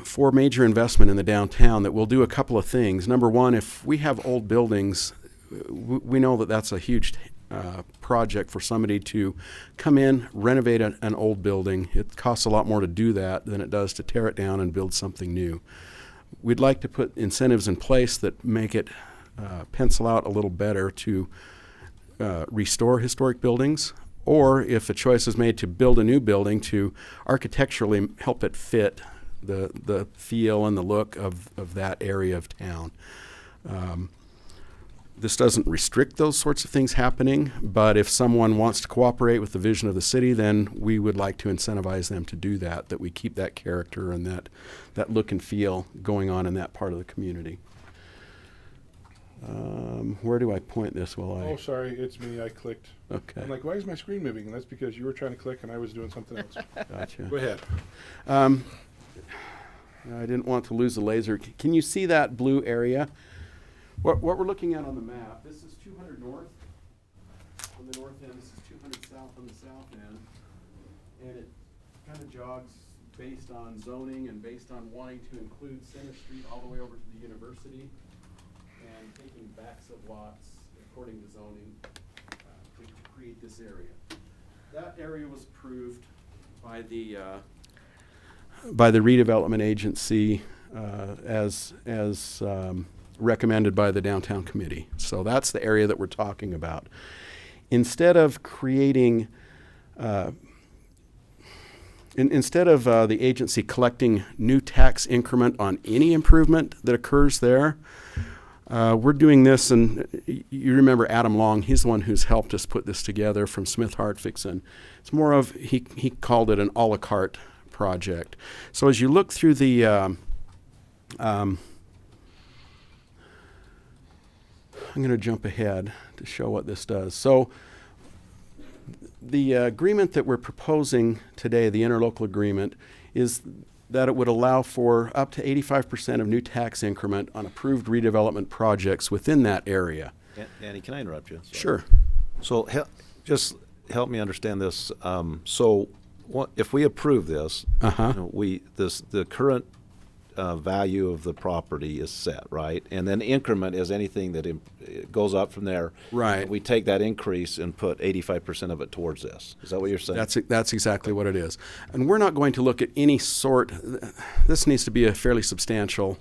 for major investment in the downtown that will do a couple of things. Number one, if we have old buildings, we know that that's a huge project for somebody to come in, renovate an old building. It costs a lot more to do that than it does to tear it down and build something new. We'd like to put incentives in place that make it pencil out a little better to restore historic buildings, or if a choice is made to build a new building, to architecturally help it fit the feel and the look of that area of town. This doesn't restrict those sorts of things happening, but if someone wants to cooperate with the vision of the city, then we would like to incentivize them to do that, that we keep that character and that look and feel going on in that part of the community. Where do I point this while I... Oh, sorry, it's me. I clicked. Okay. I'm like, why is my screen moving? And that's because you were trying to click and I was doing something else. Gotcha. Go ahead. I didn't want to lose the laser. Can you see that blue area? What we're looking at on the map, this is 200 North. On the north end, this is 200 south on the south end, and it kind of jogs based on zoning and based on wanting to include Center Street all the way over to the university, and taking backs of lots according to zoning to create this area. That area was approved by the redevelopment agency as recommended by the downtown committee. So that's the area that we're talking about. Instead of creating, instead of the agency collecting new tax increment on any improvement that occurs there, we're doing this, and you remember Adam Long, he's the one who's helped us put this together from Smith Hartfixon. It's more of, he called it an a la carte project. So as you look through the, I'm going to jump ahead to show what this does. So the agreement that we're proposing today, the interlocal agreement, is that it would allow for up to 85% of new tax increment on approved redevelopment projects within that area. Danny, can I interrupt you? Sorry. Sure. So just help me understand this. So what, if we approve this, you know, the current value of the property is set, right? And then increment is anything that it goes up from there. Right. And we take that increase and put 85% of it towards this. Is that what you're saying? That's exactly what it is. And we're not going to look at any sort, this needs to be a fairly substantial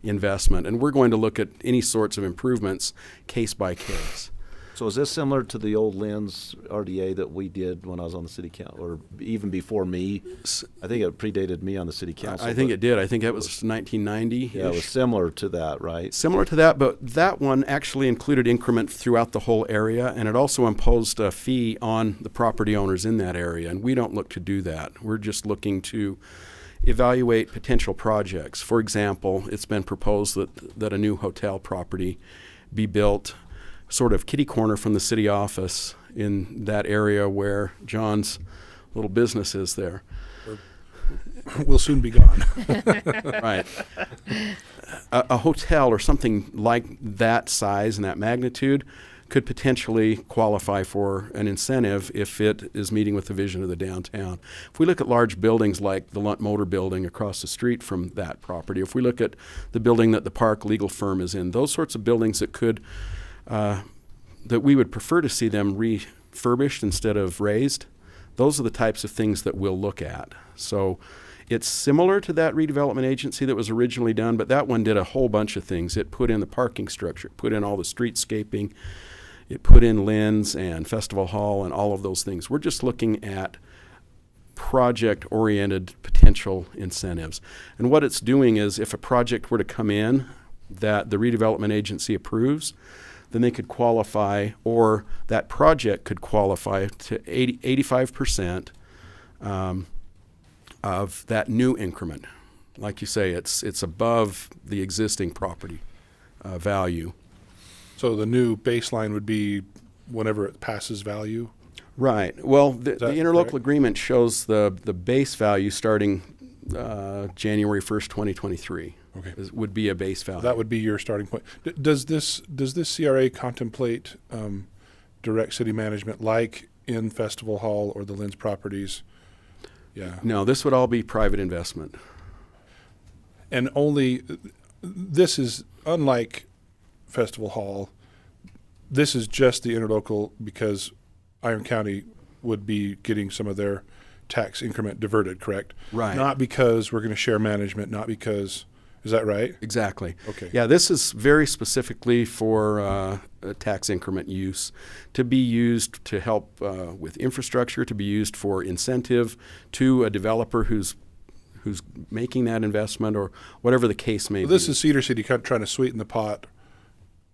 investment, and we're going to look at any sorts of improvements case by case. So is this similar to the old Lynn's RDA that we did when I was on the city council, or even before me? I think it predated me on the city council. I think it did. I think it was 1990. Yeah, it was similar to that, right? Similar to that, but that one actually included increment throughout the whole area, and it also imposed a fee on the property owners in that area, and we don't look to do that. We're just looking to evaluate potential projects. For example, it's been proposed that a new hotel property be built sort of kitty corner from the city office in that area where John's little business is there. We'll soon be gone. Right. A hotel or something like that size and that magnitude could potentially qualify for an incentive if it is meeting with the vision of the downtown. If we look at large buildings like the Lunt Motor Building across the street from that property, if we look at the building that the Park Legal Firm is in, those sorts of buildings that could that we would prefer to see them refurbished instead of raised, those are the types of things that we'll look at. So it's similar to that redevelopment agency that was originally done, but that one did a whole bunch of things. It put in the parking structure, it put in all the streetscaping, it put in Lynn's and Festival Hall and all of those things. We're just looking at project-oriented potential incentives. And what it's doing is if a project were to come in that the redevelopment agency approves, then they could qualify, or that project could qualify to 85% of that new increment. Like you say, it's above the existing property value. So the new baseline would be whenever it passes value? Right. Well, the interlocal agreement shows the base value starting January 1st, 2023. Okay. Would be a base value. That would be your starting point. Does this CRA contemplate direct city management like in Festival Hall or the Lynn's properties? Yeah. No, this would all be private investment. And only, this is unlike Festival Hall. This is just the interlocal because Iron County would be getting some of their tax increment diverted, correct? Right. Not because we're going to share management, not because... Is that right? Exactly. Okay. Yeah, this is very specifically for tax increment use, to be used to help with infrastructure, to be used for incentive to a developer who's making that investment, or whatever the case may be. This is Cedar City kind of trying to sweeten the pot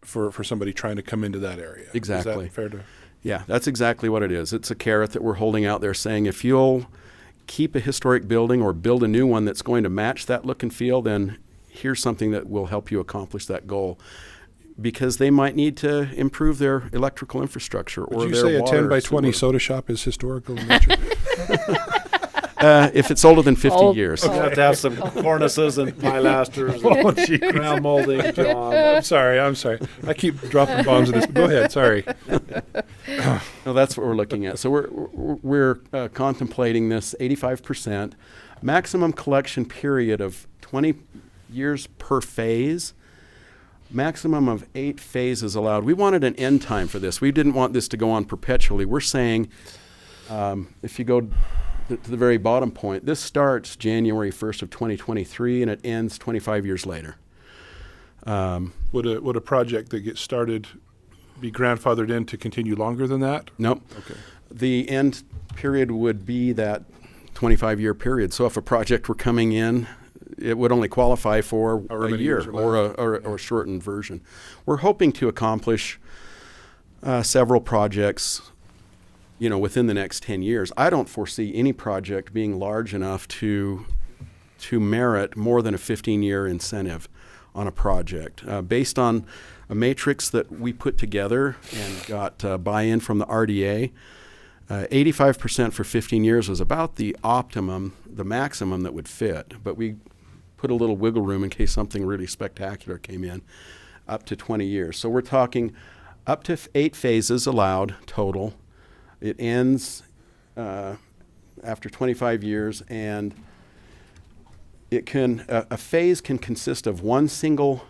for somebody trying to come into that area. Exactly. Is that fair to? Yeah, that's exactly what it is. It's a carrot that we're holding out there saying if you'll keep a historic building or build a new one that's going to match that look and feel, then here's something that will help you accomplish that goal. Because they might need to improve their electrical infrastructure or their water. Would you say a 10 by 20 soda shop is historical in nature? If it's older than 50 years. You have to have some cornices and pilasters and crown molding, John. I'm sorry. I keep dropping bombs in this. Go ahead. Sorry. No, that's what we're looking at. So we're contemplating this 85% maximum collection period of 20 years per phase. Maximum of 8 phases allowed. We wanted an end time for this. We didn't want this to go on perpetually. We're saying, if you go to the very bottom point, this starts January 1st of 2023 and it ends 25 years later. Would a project that gets started be grandfathered in to continue longer than that? Nope. Okay. The end period would be that 25-year period. So if a project were coming in, it would only qualify for a year or a shortened version. We're hoping to accomplish several projects, within the next 10 years. I don't foresee any project being large enough to merit more than a 15-year incentive on a project. Based on a matrix that we put together and got buy-in from the RDA, 85% for 15 years was about the optimum, the maximum that would fit. But we put a little wiggle room in case something really spectacular came in, up to 20 years. So we're talking up to 8 phases allowed total. It ends after 25 years, and a phase can consist of one single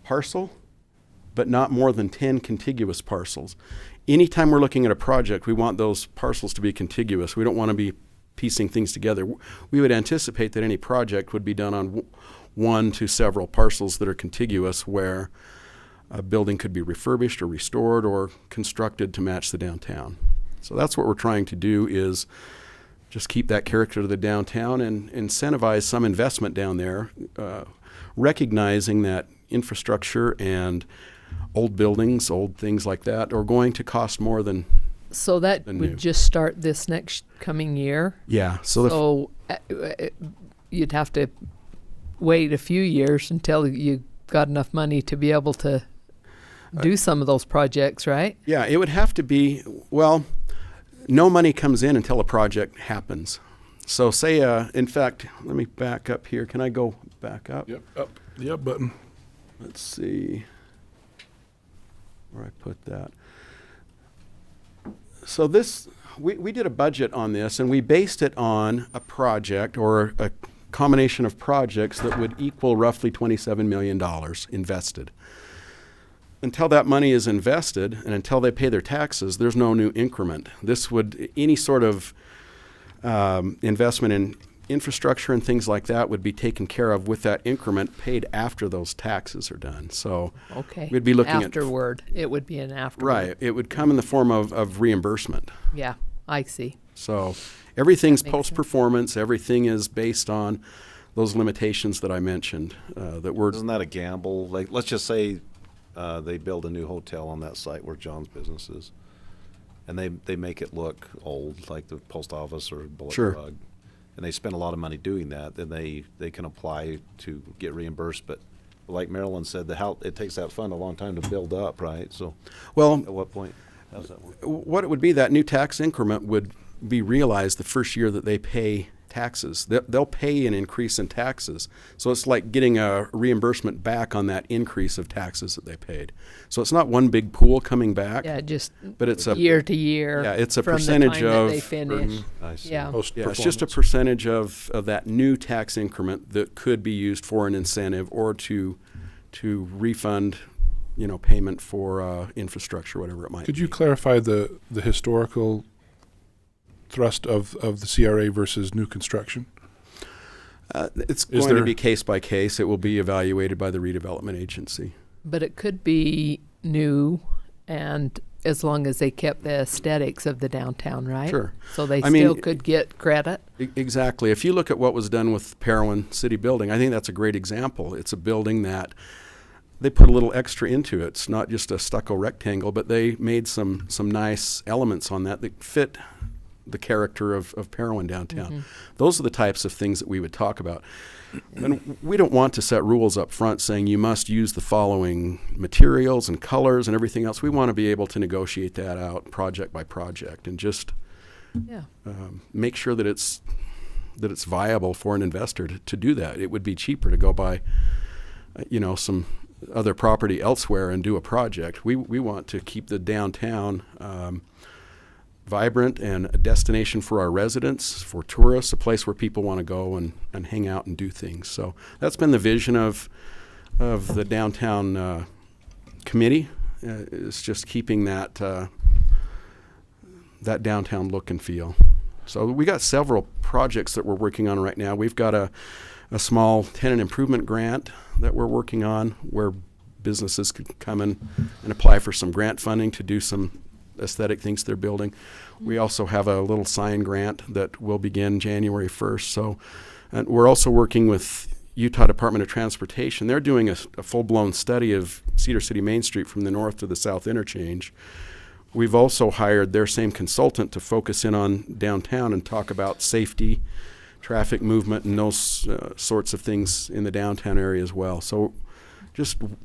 parcel, but not more than 10 contiguous parcels. Anytime we're looking at a project, we want those parcels to be contiguous. We don't want to be piecing things together. We would anticipate that any project would be done on one to several parcels that are contiguous, where a building could be refurbished or restored or constructed to match the downtown. So that's what we're trying to do, is just keep that character of the downtown and incentivize some investment down there, recognizing that infrastructure and old buildings, old things like that, are going to cost more than So that than would new. just start this next coming year? Yeah. So you'd have to wait a few years until you got enough money to be able to do some of those projects, right? Yeah, it would have to be, well, no money comes in until a project happens. So say, in fact, let me back up here. Can I go back up? Yep, up the up button. Let's see where I put that. So this, we did a budget on this, and we based it on a project or a combination of projects that would equal roughly $27 million invested. Until that money is invested and until they pay their taxes, there's no new increment. This would, any sort of investment in infrastructure and things like that would be taken care of with that increment paid after those taxes are done. So we'd be looking afterward. It would be an afterward. Right. It would come in the form of reimbursement. Yeah, I see. So everything's That makes post-performance. Everything is based on those limitations that I mentioned. Isn't that a gamble? Like, let's just say they build a new hotel on that site where John's business is, and they make it look old, like the post office or Bullet Sure. Drug, and they spend a lot of money doing that. Then they can apply to get reimbursed. But like Marilyn said, it takes that fund a long time to build up, right? So, well, at what point does that work? What it would be, that new tax increment would be realized the first year that they pay taxes. They'll pay an increase in taxes. So it's like getting a reimbursement back on that increase of taxes that they paid. So it's not one big pool coming back. Yeah, just but it's a year to year. Yeah, it's a from percentage the time of that they finish. I see. Yeah. Yeah, it's just a percentage of that new tax increment that could be used for an incentive or to refund, payment for infrastructure, whatever it might be. Could you clarify the historical thrust of the CRA versus new construction? It's going to be case by case. It will be evaluated by the redevelopment agency. But it could be new, and as long as they kept the aesthetics of the downtown, right? Sure. So they I mean, still could get credit. Exactly. If you look at what was done with Parowan City Building, I think that's a great example. It's a building that they put a little extra into it. It's not just a stucco rectangle, but they made some nice elements on that fit the character of Parowan downtown. Mm-hmm. Those are the types of things that we would talk about. And we don't want to set rules up front saying you must use the following materials and colors and everything else. We want to be able to negotiate that out project by project and just make sure that it's viable for an investor to do that. It would be cheaper to go buy some other property elsewhere and do a project. We want to keep the downtown vibrant and a destination for our residents, for tourists, a place where people want to go and hang out and do things. So that's been the vision of the downtown committee, is just keeping that that downtown look and feel. So we got several projects that we're working on right now. We've got a small tenant improvement grant that we're working on where businesses could come in and apply for some grant funding to do some aesthetic things they're building. We also have a little sign grant that will begin January 1st. So, and we're also working with Utah Department of Transportation. They're doing a full-blown study of Cedar City Main Street from the north to the south interchange. We've also hired their same consultant to focus in on downtown and talk about safety, traffic movement, and those sorts of things in the downtown area as well. So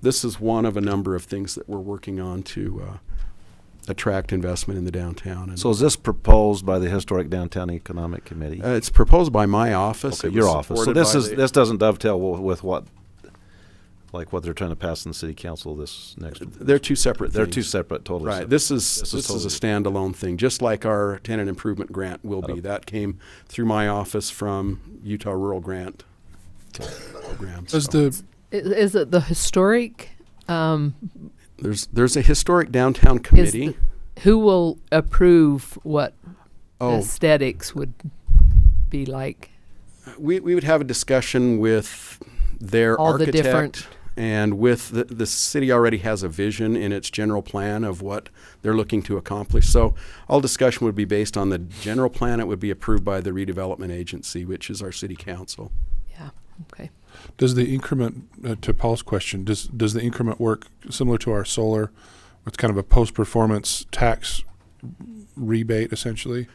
this is one of a number of things that we're working on to attract investment in the downtown. And So is this proposed by the Historic Downtown Economic Committee? it's proposed by my office. Okay, It your was office. So supported by this doesn't dovetail with what they're trying to pass in the city council this next. They're two separate They're things. two separate, totally. Right. separate. This is a totally- standalone thing, just like our tenant improvement grant will be. That came through my office from Utah Rural Grant program. Does So Is it the historic? there's a historic downtown committee. Who will approve what Oh. aesthetics would be like? We would have a discussion with their All the architect different- and with the city already has a vision in its general plan of what they're looking to accomplish. So all discussion would be based on the general plan. It would be approved by the redevelopment agency, which is our city council. Yeah. Okay. Does the increment, to Paul's question, does the increment work similar to our solar, with kind of a post-performance tax rebate, essentially?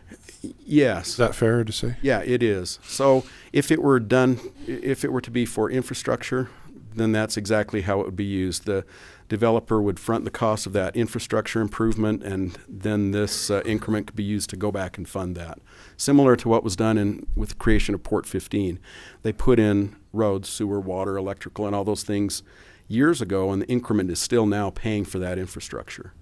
Yes. Is that fair to say? Yeah, it is. So if it were to be for infrastructure, then that's exactly how it would be used. The developer would front the cost of that infrastructure improvement, and then this increment could be used to go back and fund that. Similar to what was done with the creation of Port 15. They put in roads, sewer, water, electrical, and all those things years ago, and the increment is still now paying for that infrastructure.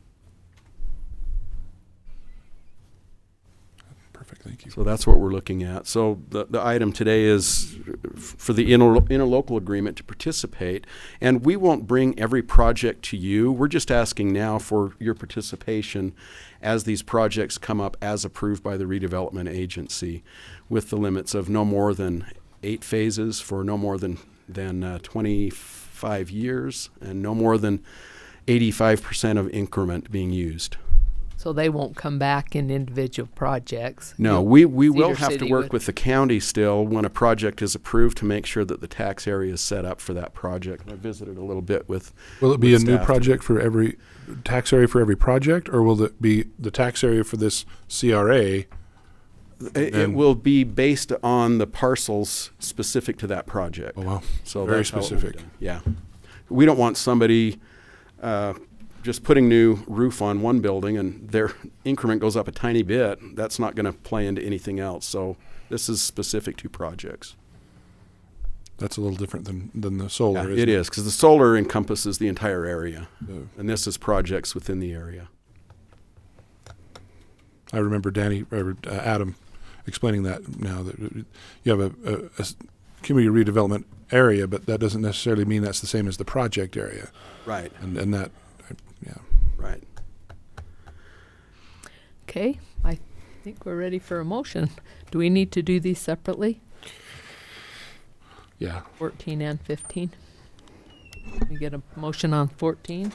Perfect, thank you. So that's what we're looking at. So the item today is for the interlocal agreement to participate, and we won't bring every project to you. We're just asking now for your participation as these projects come up as approved by the redevelopment agency, with the limits of no more than 8 phases for no more than 25 years and no more than 85% of increment being used. So they won't come back in individual projects. No, we will Cedar have to City work would. with the county still when a project is approved to make sure that the tax area is set up for that project. I visited a little bit with. Will it be with a new staff. project for every tax area for every project, or will it be the tax area for this CRA? It will be based on the parcels specific to that project. Oh wow! So Very that's how it will be specific. done. Yeah, we don't want somebody just putting new roof on one building and their increment goes up a tiny bit. That's not going to play into anything else. So this is specific to projects. That's a little different than the solar. Yeah, isn't it is, because the solar encompasses the entire area, and this is projects within the area. I remember Adam explaining that now, that you have a community redevelopment area, but that doesn't necessarily mean that's the same as the project area. Right. And that, yeah. Right. Okay, I think we're ready for a motion. Do we need to do these separately? Yeah. 14 and 15. We get a motion on 14.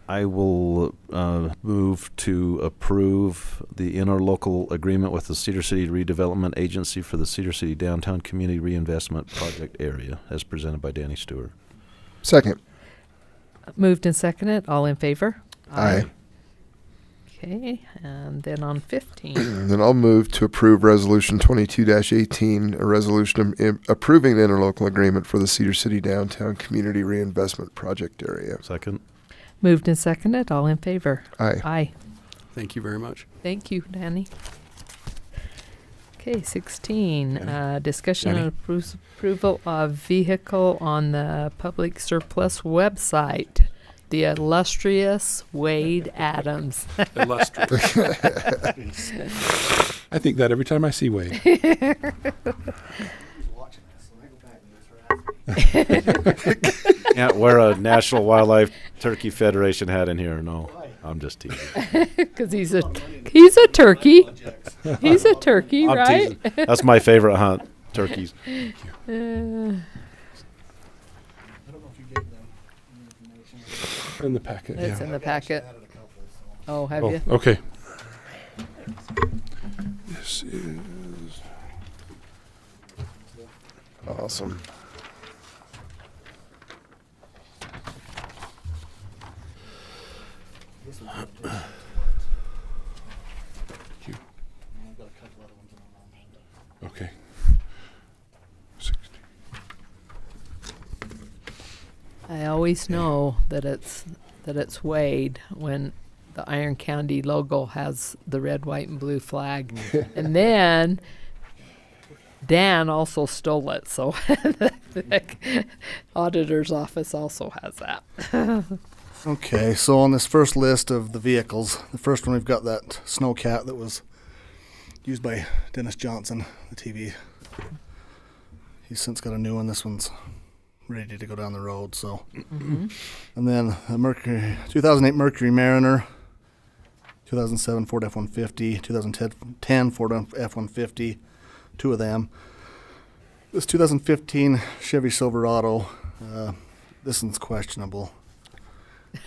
I will move to approve the interlocal agreement with the Cedar City Redevelopment Agency for the Cedar City Downtown Community Reinvestment Project Area, as presented by Danny Stewart. Second. Moved and seconded. All in favor? Aye. Okay, and then on 15. Then I'll move to approve Resolution 22-18, a resolution approving the interlocal agreement for the Cedar City Downtown Community Reinvestment Project Area. Second. Moved and seconded. All in favor? Aye. Aye. Thank you very much. Thank you, Danny. Okay, 16, discussion Danny? and approval of vehicle on the public surplus website. The illustrious Wade Adams. Illustrious. I think that every time I see Wade. Can't wear a National Wildlife Turkey Federation hat in here. No, I'm just teasing. Because he's a turkey. He's a turkey, I'm right? teasing. That's my favorite hunt, turkeys. In the packet, It's yeah. in the packet. Oh, have you? Okay. This is Awesome. okay. I always know that it's Wade when the Iron County logo has the red, white, and blue flag. And then Dan also stole it, so the auditor's office also has that. Okay, so on this first list of the vehicles, the first one we've got that Snowcat that was used by Dennis Johnson, the TV. He's since got a new one. This one's ready to go down the road. So, Mhm. and then a Mercury 2008 Mercury Mariner, 2007 Ford F-150, 2010 Ford F-150, two of them. This 2015 Chevy Silverado, this one's questionable.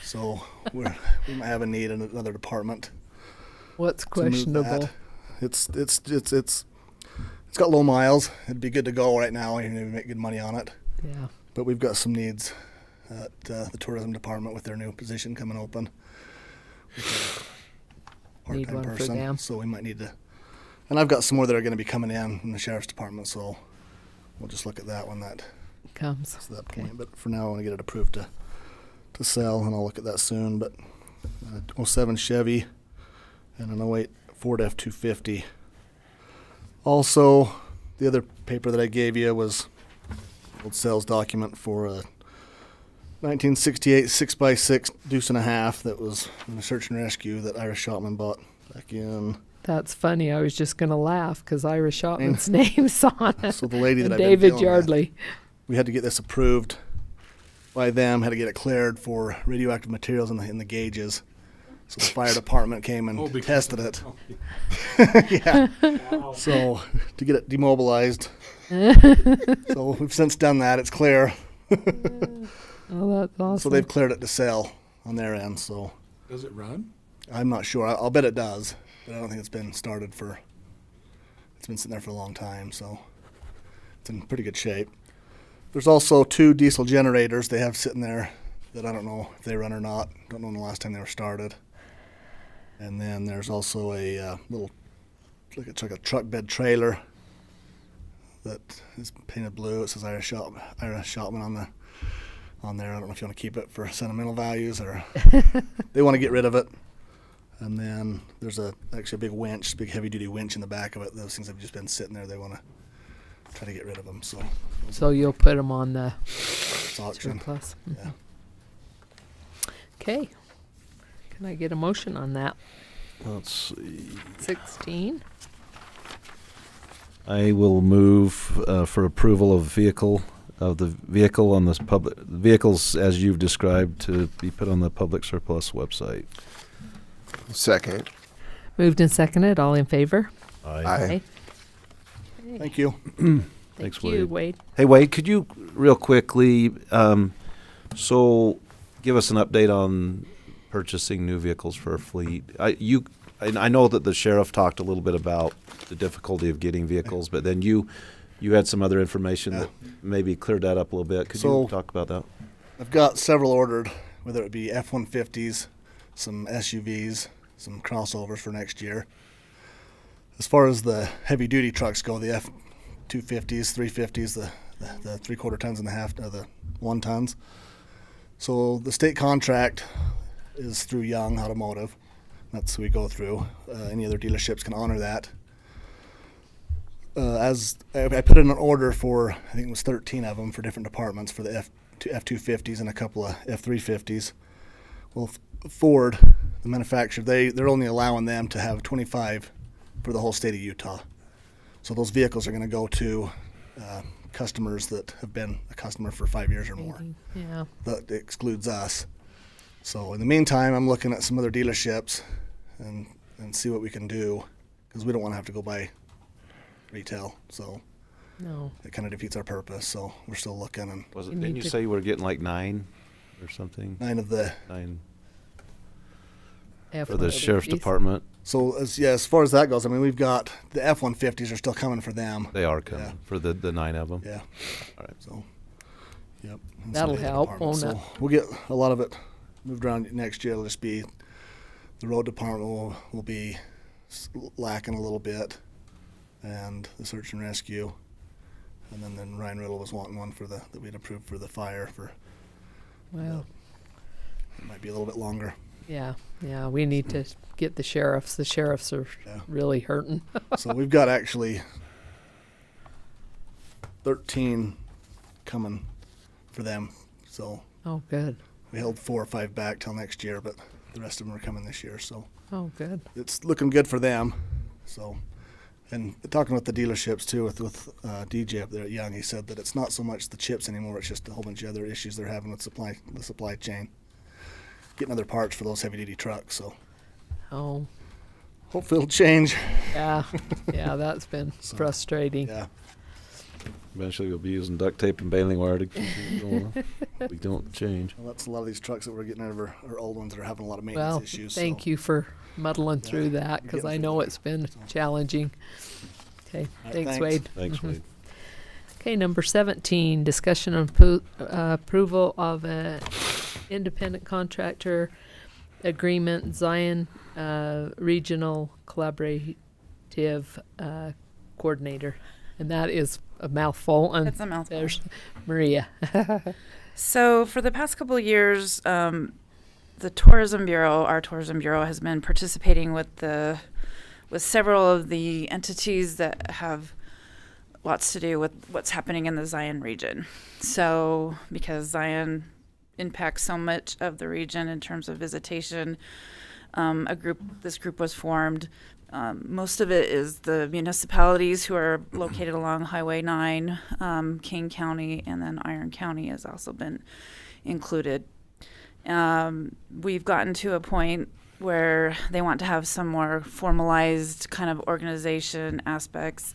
So we might have a need in another department. What's to move questionable? that. It's got low miles. It'd be good to go right now. You know, make good money on it. Yeah. But we've got some needs at the tourism department with their new position coming open. Need Part-time one for person, them. so we might need to. And I've got some more that are going to be coming in the sheriff's department, so we'll just look at that when that comes to that point. But for now, I want to get it approved to sell, and I'll look at that soon. But 07 Chevy and an 08 Ford F-250. Also, the other paper that I gave you was old sales document for a 1968 6x6 deuce and a half that was in a search and rescue that Irish Shopman bought back in. That's funny. I was just going to laugh because Irish Shopman's name's on it. So the lady that And I've been David dealing with, Yardley. we had to get this approved by them, had to get it cleared for radioactive materials in the gauges. So the fire department came and tested it. Yeah. So to get it demobilized. So we've since done that. It's clear. Oh, that's awesome. So they've cleared it to sell on their end. So Does it run? I'm not sure. I'll bet it does, but I don't think it's been started for. It's been sitting there for a long time, so it's in pretty good shape. There's also 2 diesel generators they have sitting there that I don't know if they run or not. Don't know when the last time they were started. And then there's also a little, it's like a truck bed trailer that is painted blue. It says Irish Shopman on there. I don't know if you want to keep it for sentimental values or they want to get rid of it. And then there's actually a big winch, big heavy duty winch in the back of it. Those things have just been sitting there. They want to try to get rid of them. So you'll put them on the auction. surplus. Yeah. Okay. Can I get a motion on that? Let's see. 16. I will move for approval of vehicle on this public vehicles as you've described to be put on the public surplus website. Second. Moved and seconded. All in favor? Aye. Okay. Thank you. Thanks, you, Wade. Hey, Wade, could you real quickly so give us an update on purchasing new vehicles for our fleet? I know that the sheriff talked a little bit about the difficulty of getting vehicles, but then you had some other information that maybe cleared that up a little bit. Could you talk about that? I've got several ordered, whether it be F-150s, some SUVs, some crossovers for next year. As far as the heavy duty trucks go, the F-250s, 350s, the 3/4 tons and the 1 tons. So the state contract is through Young Automotive. That's who we go through. Any other dealerships can honor that. as I put in an order for, I think it was 13 of them for different departments for the F-250s and a couple of F-350s. Well, Ford, the manufacturer, they're only allowing them to have 25 for the whole state of Utah. So those vehicles are going to go to customers that have been a customer for 5 years or more. Yeah. That excludes us. So in the meantime, I'm looking at some other dealerships and see what we can do, because we don't want to have to go buy retail. So No. it kind of defeats our purpose. So we're still looking. And Was it? Didn't you say you were getting like 9 or something? 9 of the 9 F for the sheriff's department. So as far as that goes, I mean, we've got the F-150s are still coming for them. They are coming Yeah. for the 9 of them. Yeah. All right. So, yep. And That'll some of the help, departments. won't it? So we'll get a lot of it moved around next year. It'll just be the road department will be lacking a little bit, and the search and rescue, and then Ryan Riddle was wanting one for that we'd approved for the fire for. Well. It might be a little bit longer. Yeah. We need to get the sheriffs. The sheriffs are really hurting. So we've got actually 13 coming for them. So. Oh, good. We held 4 or 5 back till next year, but the rest of them are coming this year. So. Oh, good. It's looking good for them. So, and talking with the dealerships too, with DJ up there at Young, he said that it's not so much the chips anymore; it's just a whole bunch of other issues they're having with the supply chain, getting other parts for those heavy duty trucks. So, Oh. hopefully it'll change. Yeah. That's been frustrating. Yeah. Eventually, we'll be using duct tape and baling wire to keep it going. We don't change. Well, that's a lot of these trucks that we're getting out of our old ones that are having a lot of maintenance Well, issues. thank you for muddling through that, because I know it's been challenging. Okay, right, thanks, thanks. Wade. Thanks, Mhm. Wade. Okay, number 17, discussion on approval of a independent contractor agreement, Zion Regional Collaborative Coordinator. And that is a mouthful. And It's a mouthful. There's Maria. So for the past couple of years, the Tourism Bureau, our Tourism Bureau, has been participating with several of the entities that have lots to do with what's happening in the Zion region. So because Zion impacts so much of the region in terms of visitation, this group was formed. Most of it is the municipalities who are located along Highway 9, King County, and then Iron County has also been included. We've gotten to a point where they want to have some more formalized kind of organization aspects.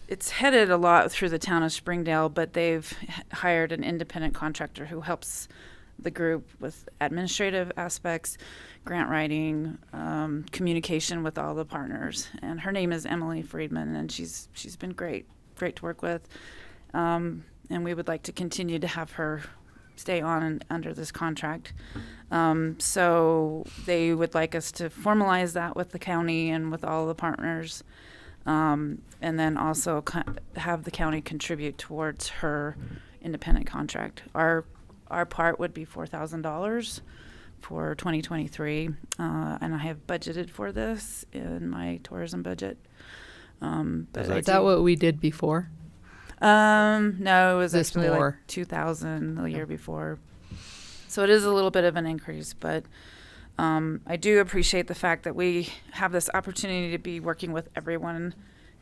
It's headed a lot through the town of Springdale, but they've hired an independent contractor who helps the group with administrative aspects, grant writing, communication with all the partners. And her name is Emily Friedman, and she's been great to work with. And we would like to continue to have her stay on and under this contract. So they would like us to formalize that with the county and with all the partners, and then also have the county contribute towards her independent contract. Our part would be $4,000 for 2023, and I have budgeted for this in my tourism budget. But Is that what we did before? No, it was This actually more? like 2,000 the year before. So it is a little bit of an increase, but I do appreciate the fact that we have this opportunity to be working with everyone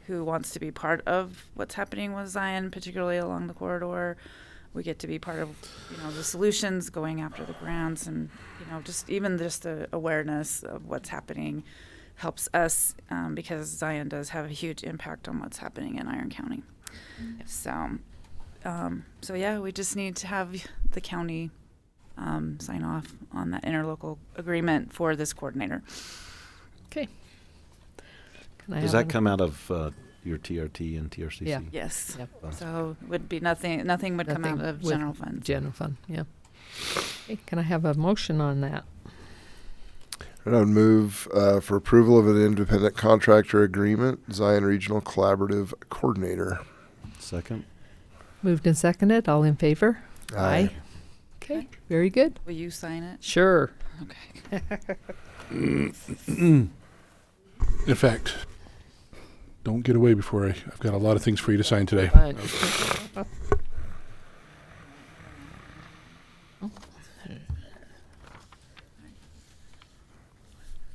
who wants to be part of what's happening with Zion, particularly along the corridor. We get to be part of, the solutions, going after the grants, and just the awareness of what's happening helps us because Zion does have a huge impact on what's happening in Iron County. So yeah, we just need to have the county sign off on that interlocal agreement for this coordinator. Okay. Does that come out of your TRT and TRCC? Yeah. Yes. Yep. So would be nothing would come out of with general funds. General fund, yeah. Okay, can I have a motion on that? And I would move for approval of an independent contractor agreement, Zion Regional Collaborative Coordinator. Second. Moved and seconded. All in favor? Aye. Okay, very good. Will you sign it? Sure. Okay. In fact, Don't get away before I've got a lot of things for you to sign today. Fine.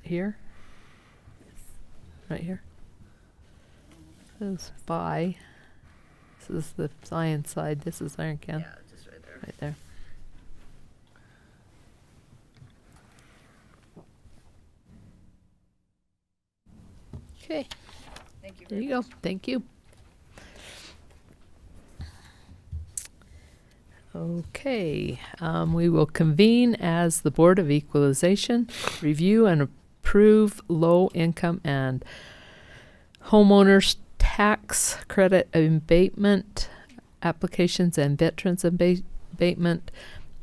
Here? Right here? This is by. This is the science side. This is Iron Can. Yeah, just right there. Right there. Okay. Thank you. There you go. Thank you. Okay, we will convene as the Board of Equalization, review and approve low income and homeowners tax credit abatement applications and veterans abatement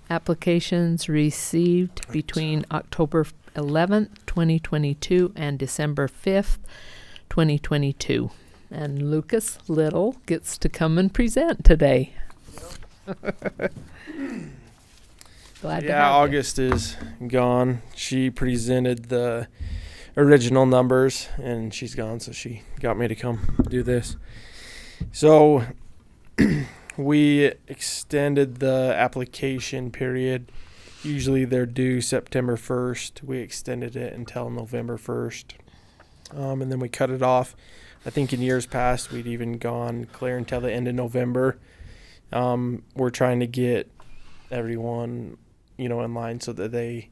applications received between October 11th, 2022 and December 5th, 2022. And Lucas Little gets to come and present today. Glad to Yeah, have August is gone. She presented the original numbers and she's gone, so she got me to come do this. So we extended the application period. Usually they're due September 1st. We extended it until November 1st. And then we cut it off. I think in years past we'd even gone clear until the end of November. We're trying to get everyone, in line so that they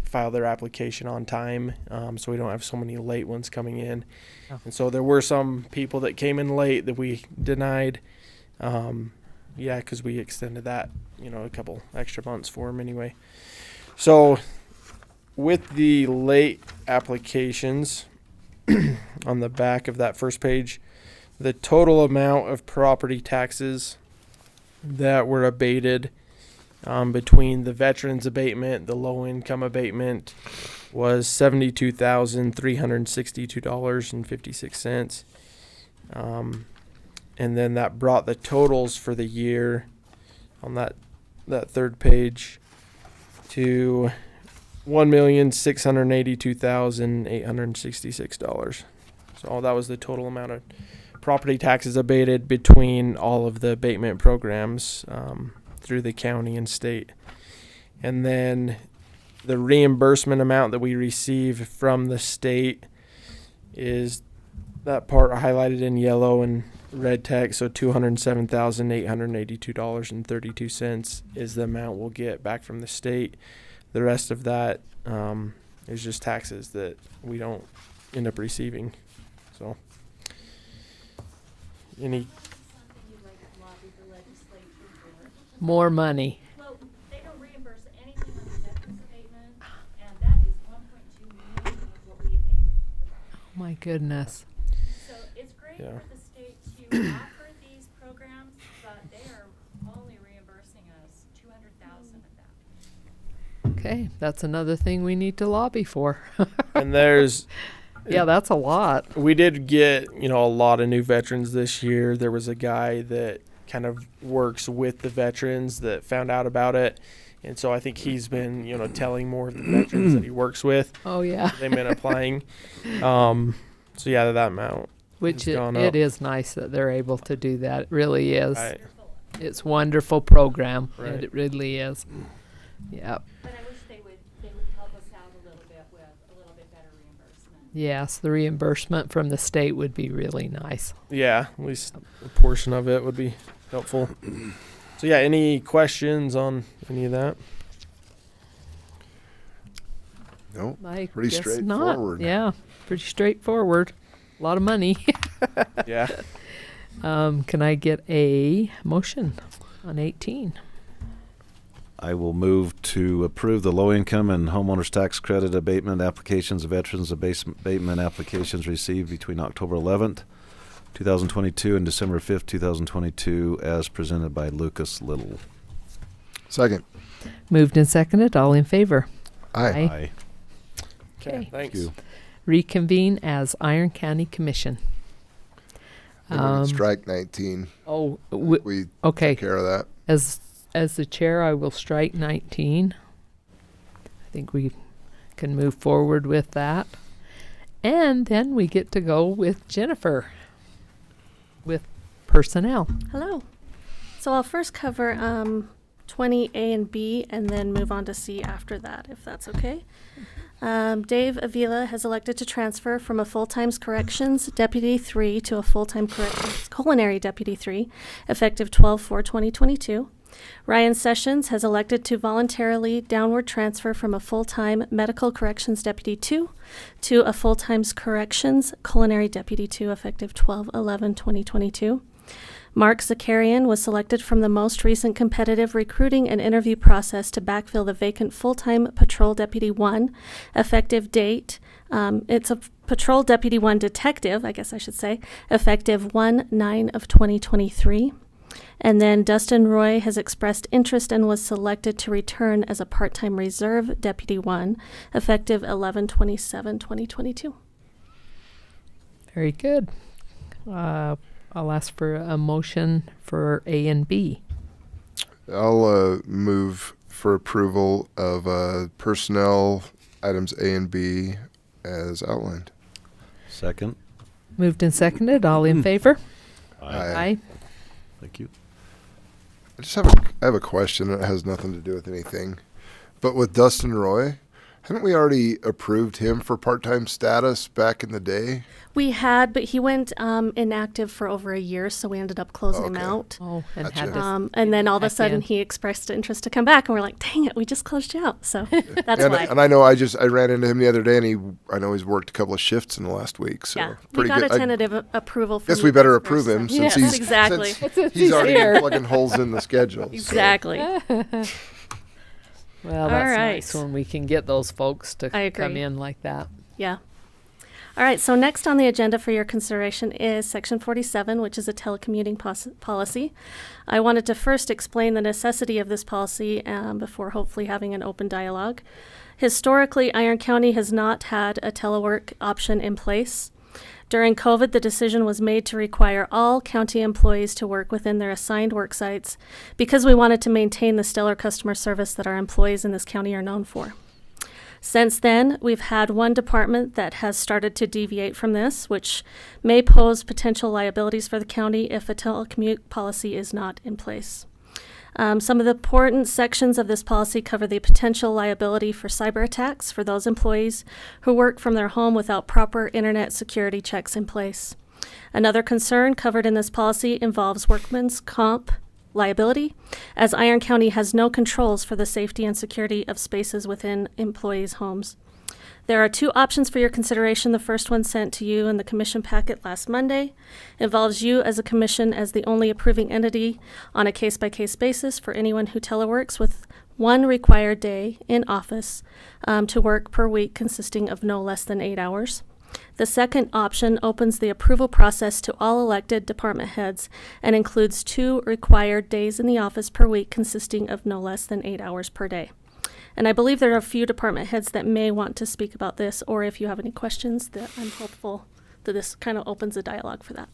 file their application on time, so we don't have so many late ones coming in. Oh. And so there were some people that came in late that we denied. Because we extended that, a couple extra months for them anyway. So with the late applications on the back of that first page, the total amount of property taxes that were abated between the veterans abatement, the low income abatement, was $72,362.56. And then that brought the totals for the year on that third page to $1,682,866. So that was the total amount of property taxes abated between all of the abatement programs through the county and state. And then the reimbursement amount that we receive from the state is that part highlighted in yellow and red text. So $207,882.32 is the amount we'll get back from the state. The rest of that is just taxes that we don't end up receiving. So any more money. Well, they don't reimburse anything on the veterans abatement, and that is $1.2 million of what we abated. Oh my goodness. So it's great Yeah. for the state to offer these programs, but they are only reimbursing us $200,000 of that. Okay, that's another thing we need to lobby for. and there's Yeah, that's a lot. We did get, a lot of new veterans this year. There was a guy that kind of works with the veterans that found out about it. And so I think he's been, telling more of the veterans that he works with. Oh, yeah. They've been applying. So, yeah, that amount. Which has gone it up. is nice that they're able to do that. It really is. Right. It's wonderful program. Right. It really is. Yeah. But I wish they would help us out a little bit with a little bit better reimbursement. Yes, the reimbursement from the state would be really nice. Yeah, at least a portion of it would be helpful. So, yeah, any questions on any of that? No, I pretty guess straightforward. Not. Yeah, pretty straightforward. A lot of money. Yeah. Can I get a motion on 18? I will move to approve the low-income and homeowners tax credit abatement applications, veterans abatement applications received between October 11th, 2022 and December 5th, 2022, as presented by Lucas Little. Second. Moved and seconded. All in favor? Aye. Aye. Okay. Thanks. you. Reconvene as Iron County Commission. And we can strike 19. Oh, We okay. took care of that. As the chair, I will strike 19. I think we can move forward with that. And then we get to go with Jennifer. with personnel. Hello. So I'll first cover 20A and B and then move on to C after that, if that's okay. Dave Avila has elected to transfer from a full-time corrections deputy 3 to a full-time corrections culinary deputy 3, effective 12/4/2022. Ryan Sessions has elected to voluntarily downward transfer from a full-time medical corrections deputy 2 to a full-time corrections culinary deputy 2, effective 12/11/2022. Mark Zakarian was selected from the most recent competitive recruiting and interview process to backfill the vacant full-time Patrol Deputy 1, effective date. It's a Patrol Deputy 1 detective, I guess I should say, effective 1/9/2023. And then Dustin Roy has expressed interest and was selected to return as a part-time reserve Deputy 1, effective 11/27/2022. Very good. I'll ask for a motion for A and B. I'll move for approval of personnel items A and B as outlined. Second. Moved and seconded. All in favor? Aye. Thank you. I have a question that has nothing to do with anything. But with Dustin Roy, hadn't we already approved him for part-time status back in the day? We had, but he went inactive for over a year, so we ended up closing him out. Oh, and Gotcha. had to And then all of a back sudden in. he expressed interest to come back, and we're like, dang it, we just closed you out. So that's and, why. and I know I ran into him the other day, and I know he's worked a couple of shifts in the last week. So Yeah, we pretty got good. a tentative approval from Guess we you better guys approve first, him so- since Yes, he's exactly. since he's already been plugging holes in the schedule. so. Exactly. Well, All that's right. nice when we can get those folks to I come agree. in like that. Yeah. All right, so next on the agenda for your consideration is Section 47, which is a telecommuting policy. I wanted to first explain the necessity of this policy before hopefully having an open dialogue. Historically, Iron County has not had a telework option in place. During COVID, the decision was made to require all county employees to work within their assigned work sites because we wanted to maintain the stellar customer service that our employees in this county are known for. Since then, we've had one department that has started to deviate from this, which may pose potential liabilities for the county if a telecommute policy is not in place. Some of the important sections of this policy cover the potential liability for cyber attacks for those employees who work from their home without proper internet security checks in place. Another concern covered in this policy involves workman's comp liability, as Iron County has no controls for the safety and security of spaces within employees' homes. There are two options for your consideration. The first one sent to you in the commission packet last Monday involves you as a commission as the only approving entity on a case-by-case basis for anyone who teleworks with one required day in office to work per week consisting of no less than 8 hours. The second option opens the approval process to all elected department heads and includes 2 required days in the office per week consisting of no less than 8 hours per day. And I believe there are a few department heads that may want to speak about this, or if you have any questions, that I'm hopeful that this kind of opens a dialogue for that.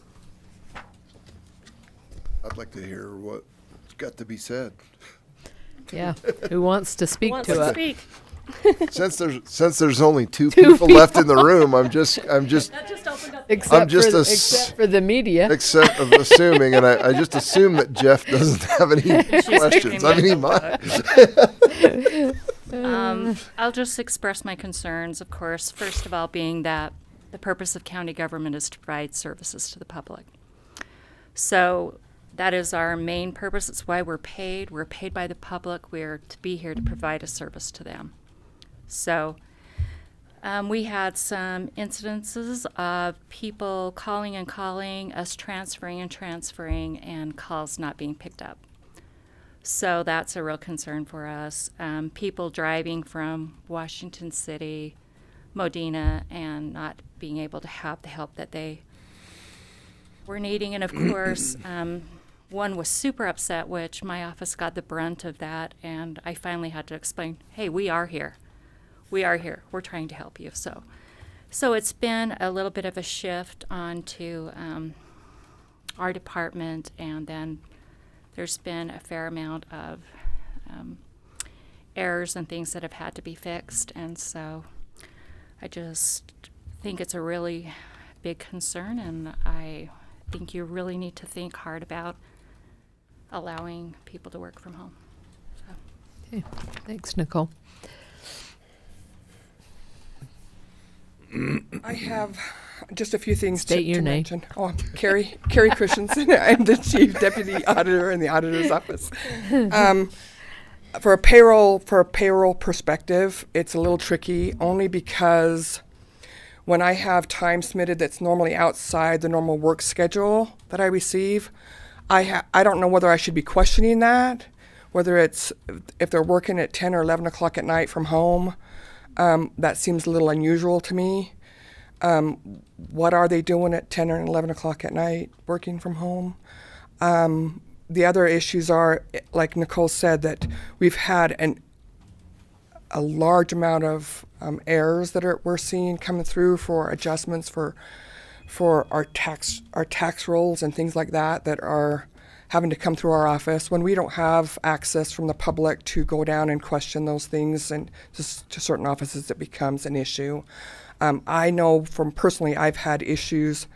I'd like to hear what's got to be said. Yeah. Who wants to speak Wants to to it? speak? Since there's only two people left in the room, I'm just Except except for the media. Except of assuming, and I just assume that Jeff doesn't have any questions. I mean, he might. I'll just express my concerns, of course, first of all being that the purpose of county government is to provide services to the public. So that is our main purpose. It's why we're paid. We're paid by the public. We're to be here to provide a service to them. So we had some incidences of people calling and calling, us transferring and transferring, and calls not being picked up. So that's a real concern for us. People driving from Washington City, Modena, and not being able to have the help that they were needing. And of course, one was super upset, which my office got the brunt of that. And I finally had to explain, hey, we are here. We are here. We're trying to help you. So it's been a little bit of a shift onto our department, and then there's been a fair amount of errors and things that have had to be fixed. And so I just think it's a really big concern, and I think you really need to think hard about allowing people to work from home. So. Okay. Thanks, Nicole. I have just a few things State your to name. mention. Oh, I'm Carrie Christensen. I'm the Chief Deputy Auditor in the Auditor's Office. For a payroll perspective, it's a little tricky only because when I have time submitted that's normally outside the normal work schedule that I receive, I don't know whether I should be questioning that, whether it's if they're working at 10 or 11 o'clock at night from home. That seems a little unusual to me. What are they doing at 10 or 11 o'clock at night working from home? The other issues are, like Nicole said, that we've had a large amount of errors that we're seeing coming through for adjustments for our tax rolls and things like that are having to come through our office when we don't have access from the public to go down and question those things, and just to certain offices it becomes an issue. I know from personally I've had issues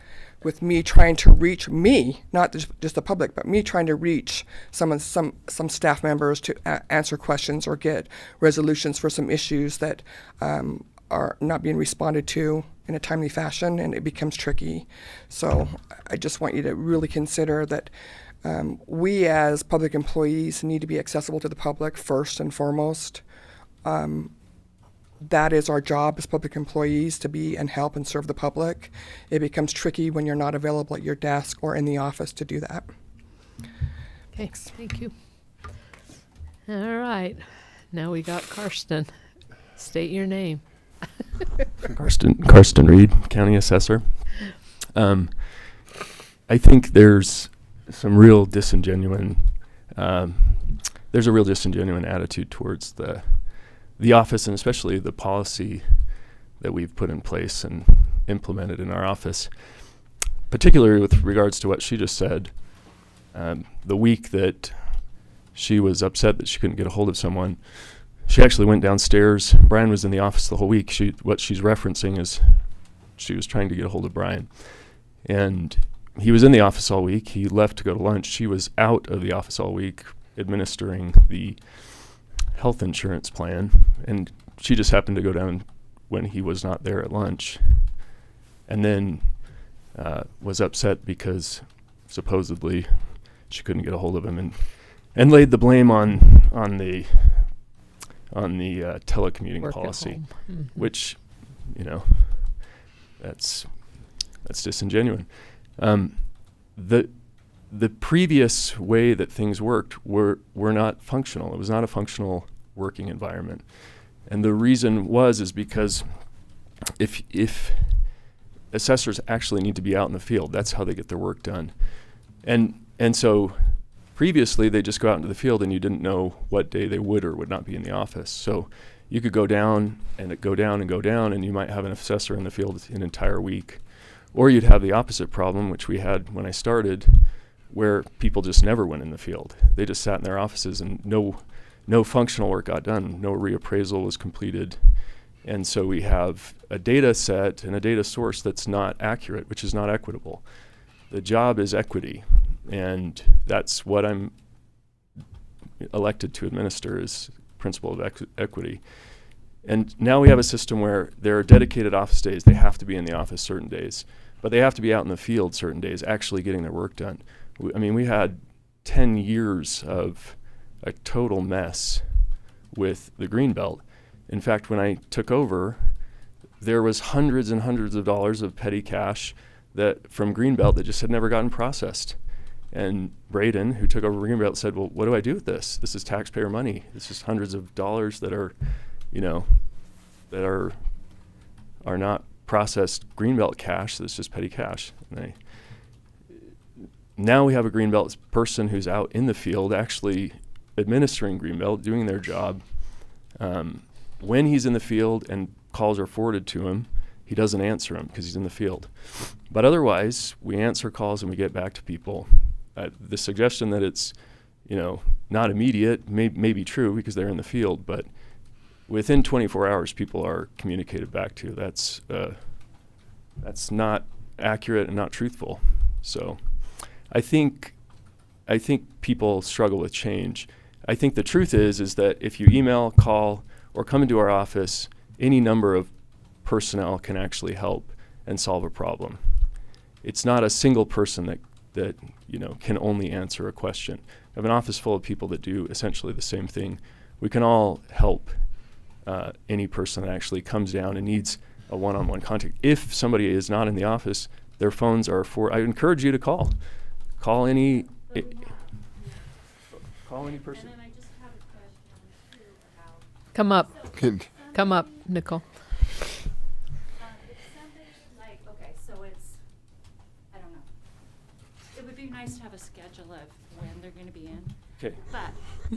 with me trying to reach not just the public, but me trying to reach some staff members to answer questions or get resolutions for some issues that are not being responded to in a timely fashion, and it becomes tricky. So I just want you to really consider that we as public employees need to be accessible to the public first and foremost. That is our job as public employees, to be and help and serve the public. It becomes tricky when you're not available at your desk or in the office to do that. Okay, thank you. All right, now we got Karsten. State your name. Karsten Reed, County Assessor. I think there's some real disingenuine. There's a real disingenuine attitude towards the office, and especially the policy that we've put in place and implemented in our office, particularly with regards to what she just said. The week that she was upset that she couldn't get a hold of someone, she actually went downstairs. Brian was in the office the whole week. What she's referencing is she was trying to get a hold of Brian. And he was in the office all week. He left to go to lunch. She was out of the office all week administering the health insurance plan, and she just happened to go down when he was not there at lunch, and then was upset because supposedly she couldn't get a hold of him, and laid the blame on the telecommuting Work policy, which which that's disingenuine. The previous way that things worked were not functional. It was not a functional working environment. And the reason is because if assessors actually need to be out in the field, that's how they get their work done. And so previously they just go out into the field and you didn't know what day they would or would not be in the office. So you could go down and go down and go down, and you might have an assessor in the field an entire week. Or you'd have the opposite problem, which we had when I started, where people just never went in the field. They just sat in their offices and no functional work got done. No reappraisal was completed. And so we have a data set and a data source that's not accurate, which is not equitable. The job is equity, and that's what I'm elected to administer, is principle of equity. And now we have a system where there are dedicated office days. They have to be in the office certain days, but they have to be out in the field certain days, actually getting their work done. We had 10 years of a total mess with the Greenbelt. In fact, when I took over, there was hundreds and hundreds of dollars of petty cash from Greenbelt that just had never gotten processed. And Braden, who took over Greenbelt, said, well, what do I do with this? This is taxpayer money. This is hundreds of dollars that are not processed Greenbelt cash. That's just petty cash. Now we have a Greenbelt person who's out in the field actually administering Greenbelt, doing their job. When he's in the field and calls are forwarded to him, he doesn't answer them because he's in the field. But otherwise, we answer calls and we get back to people. The suggestion that it's not immediate may be true because they're in the field, but within 24 hours, people are communicated back to. That's not accurate and not truthful. So I think people struggle with change. I think the truth is that if you email, call, or come into our office, any number of personnel can actually help and solve a problem. It's not a single person that can only answer a question. I have an office full of people that do essentially the same thing. We can all help any person that actually comes down and needs a one-on-one contact. If somebody is not in the office, their phones are I encourage you to call. Call any person. Come up. Come up, Nicole. It would be nice to have a schedule of when they're going to be in. Okay. But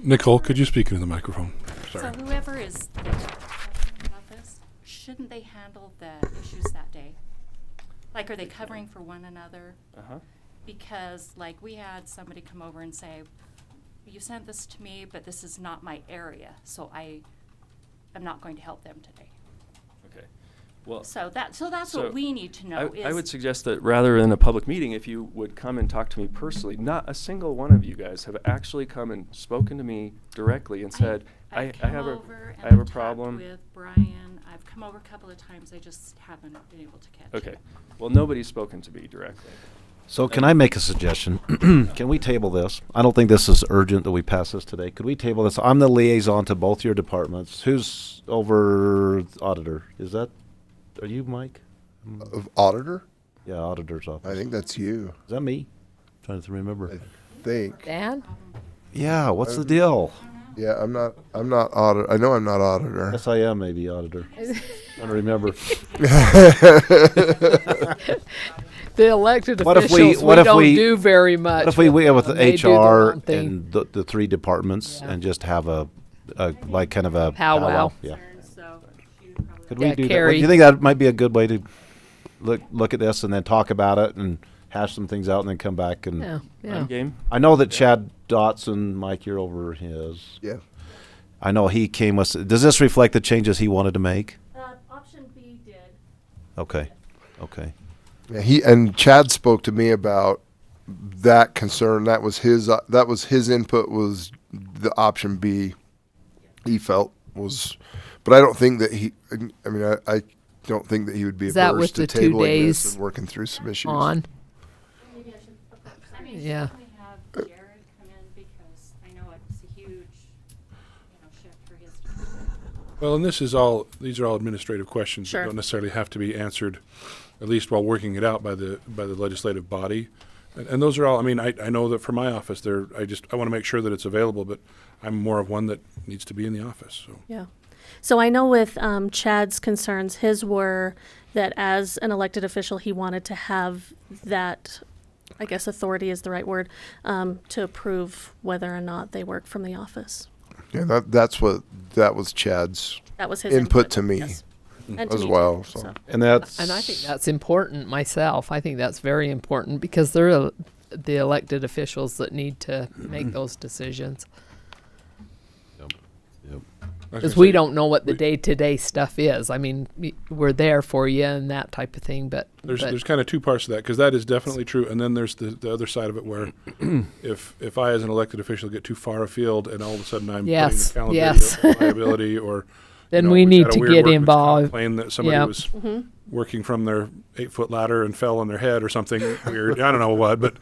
Nicole, could you speak into the microphone? Sorry. so whoever is there in the office, shouldn't they handle the issues that day? Like, are they covering for one another? Uh-huh. Because, like, we had somebody come over and say, "You sent this to me, but this is not my area, so I am not going to help them today." Okay. Well, So that's what we need to know. I would suggest that rather than a public meeting, if you would come and talk to me personally. Not a single one of you guys have actually come and spoken to me directly and said, I have a problem. With Brian, I've come over a couple of times. I just haven't been able to catch Okay. him. Well, nobody's spoken to me directly. So can I make a suggestion? Can we table this? I don't think this is urgent that we pass this today. Could we table this? I'm the liaison to both your departments. Who's over auditor? Are you Mike? Of auditor? Yeah, auditor's office. I think that's you. Is that me? Trying to remember. I think. Dan? Yeah, what's the deal? Yeah, I'm not auditor. I know I'm not auditor. Yes, I am maybe auditor. I don't remember. The elected What if officials, we don't do very much. What if we with the they do HR own thing. and the three departments and just have a like kind of a Powwow. Yeah. So Could Yeah, we do that? Carrie. Do you think that might be a good way to look at this and then talk about it and hash some things out and then come back and Yeah. Game? I know that Chad Dotson, Mike, you're over his. Yeah. I know he came with. Does this reflect the changes he wanted to make? Option B did. Okay. Okay. Yeah, Chad spoke to me about that concern. That was his input, was the option B he felt was, but I don't think that I don't think that he would be Is that averse with to the 2 tabling this days and working through some issues. on? I mean, Yeah. should we have Jared come in, because I know it's a huge, shift for his department. Well, and these are all administrative questions Sure. that don't necessarily have to be answered, at least while working it out by the legislative body. And those are all, I know that for my office, I want to make sure that it's available, but I'm more of one that needs to be in the office, so. Yeah. So I know with Chad's concerns, his were that as an elected official, he wanted to have that, I guess authority is the right word, to approve whether or not they work from the office. Yeah, that was Chad's That was his input to me. yes. And to as me well. too, So. And that's. And I think that's important myself. I think that's very important because they're the elected officials that need to make those decisions. Yep. Because we don't know what the day-to-day stuff is. I mean, we're there for you and that type of thing, but There's kind of two parts to that, because that is definitely true, and then there's the other side of it where if I as an elected official get too far afield and all of a sudden I'm Yes, putting the yes. calendar liability or then we've we need got a to weird get workman's involved. complaint that somebody Yep. was working from their 8-foot ladder and fell on their head or something weird. I don't know what, but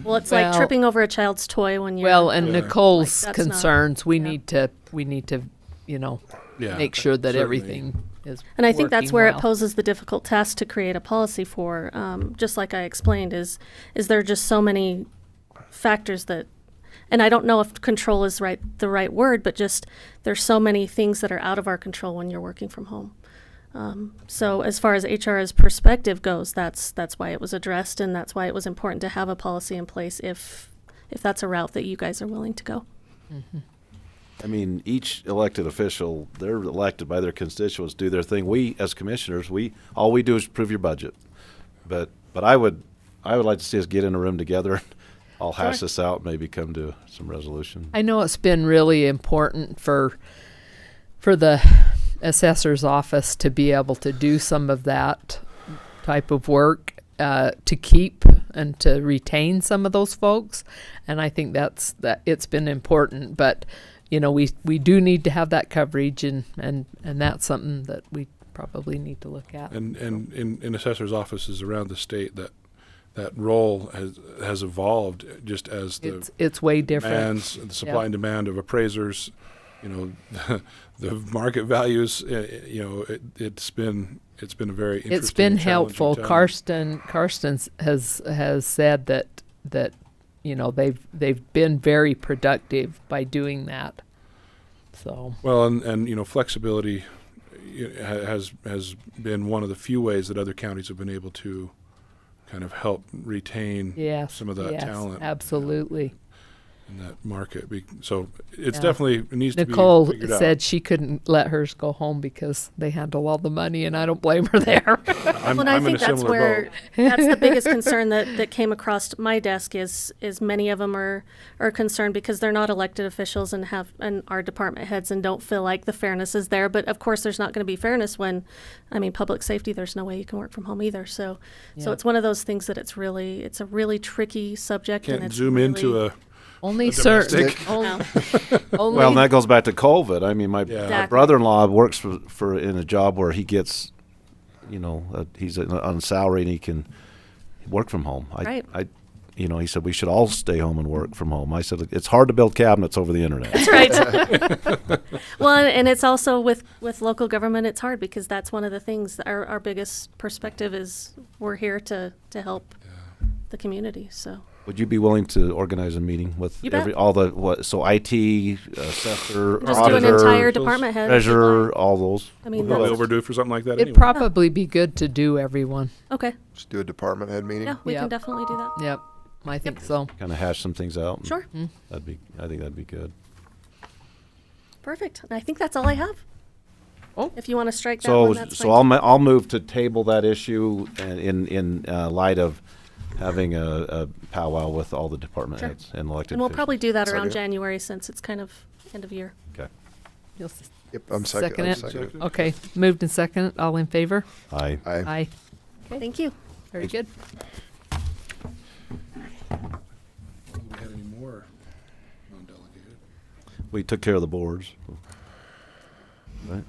Well, it's like Well- tripping over a child's toy when you're. Well, and Yeah. Nicole's Like, that's not- concerns, we yeah. need to, Yeah, make sure that certainly. everything is And I think that's working where well. it poses the difficult task to create a policy for. Just like I explained, is there just so many factors that, and I don't know if control is the right word, but just there's so many things that are out of our control when you're working from home. So as far as HR's perspective goes, that's why it was addressed, and that's why it was important to have a policy in place if that's a route that you guys are willing to go. I mean, each elected official, they're elected by their constituents, do their thing. We, as commissioners, all we do is approve your budget. But I would like to see us get in a room together and all hash this out, maybe come to some resolution. I know it's been really important for the assessor's office to be able to do some of that type of work, to keep to retain some of those folks, and I think that it's been important. But we do need to have that coverage, and that's something that we probably need to look at. And in assessors' offices around the state, that role has evolved just as it's way different. Demands, the supply and demand of appraisers, the market values. It's been a very interesting. It's been helpful. Time. Karsten has said that they've been very productive by doing that. So well, and flexibility has been one of the few ways that other counties have been able to kind of help retain some of that talent. Absolutely. In that market. So it's definitely, it needs Nicole to be figured out. said she couldn't let hers go home because they handle all the money, and I don't blame her there. Well, I think that's where that's the biggest concern that came across my desk is many of them are concerned because they're not elected officials and are department heads and don't feel like the fairness is there. But of course, there's not going to be fairness when, public safety. There's no way you can work from home either. So it's one of those things that it's a really tricky subject. Can't and it's zoom into a. Only certain. Well, and that goes back to COVID. My brother-in-law works for in a job where he gets, he's on salary and he can work from home. Right. He said we should all stay home and work from home. I said it's hard to build cabinets over the internet. That's right. Well, and it's also with local government, it's hard because that's one of the things. Our biggest perspective is we're here to help the community. So. Would you be willing to organize a meeting with IT, assessor, just auditor, do an entire department head, treasurer, all those? We're probably overdue for something like that. It'd probably be good to do everyone. Okay. Just do a department head meeting. Yeah, we can definitely do that. Yep, I think so. Kind of hash some things out. Sure. I think that'd be good. Perfect. And I think that's all I have. Oh, if you want to strike that one, that's fine. I'll move to table that issue in light of having a powwow with all the department heads and elected And we'll officials. probably do that around January since it's kind of end of year. Okay. You'll Yep, I'm second. it. Okay, moved and second. All in favor? Aye. Aye. Okay. Thank you. Very good. Do we have any more non-delegated? We took care of the boards. Right.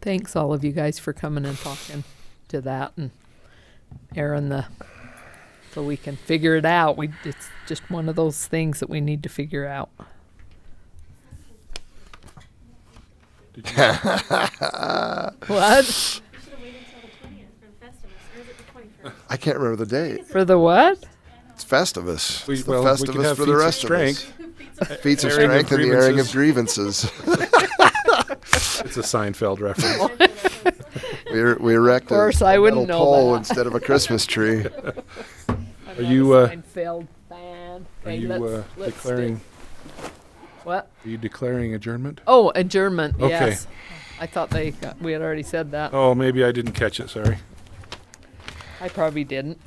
Thanks all of you guys for coming and talking to that and airing so we can figure it out. It's just one of those things that we need to figure out. What? I can't remember the date. For the what? It's Festivus. It's the we Festivus could have for the feats of rest of us. strength. Feats of Airing of strength and the airing of grievances. It's a Seinfeld reference. we erected Of course, I a wouldn't metal know pole that. instead of a Christmas tree. Are you Seinfeld fan. Are Okay, you let's declaring? What? Are you declaring adjournment? Oh, adjournment. Okay. Yes. I thought we had already said that. Oh, maybe I didn't catch it. Sorry. I probably didn't.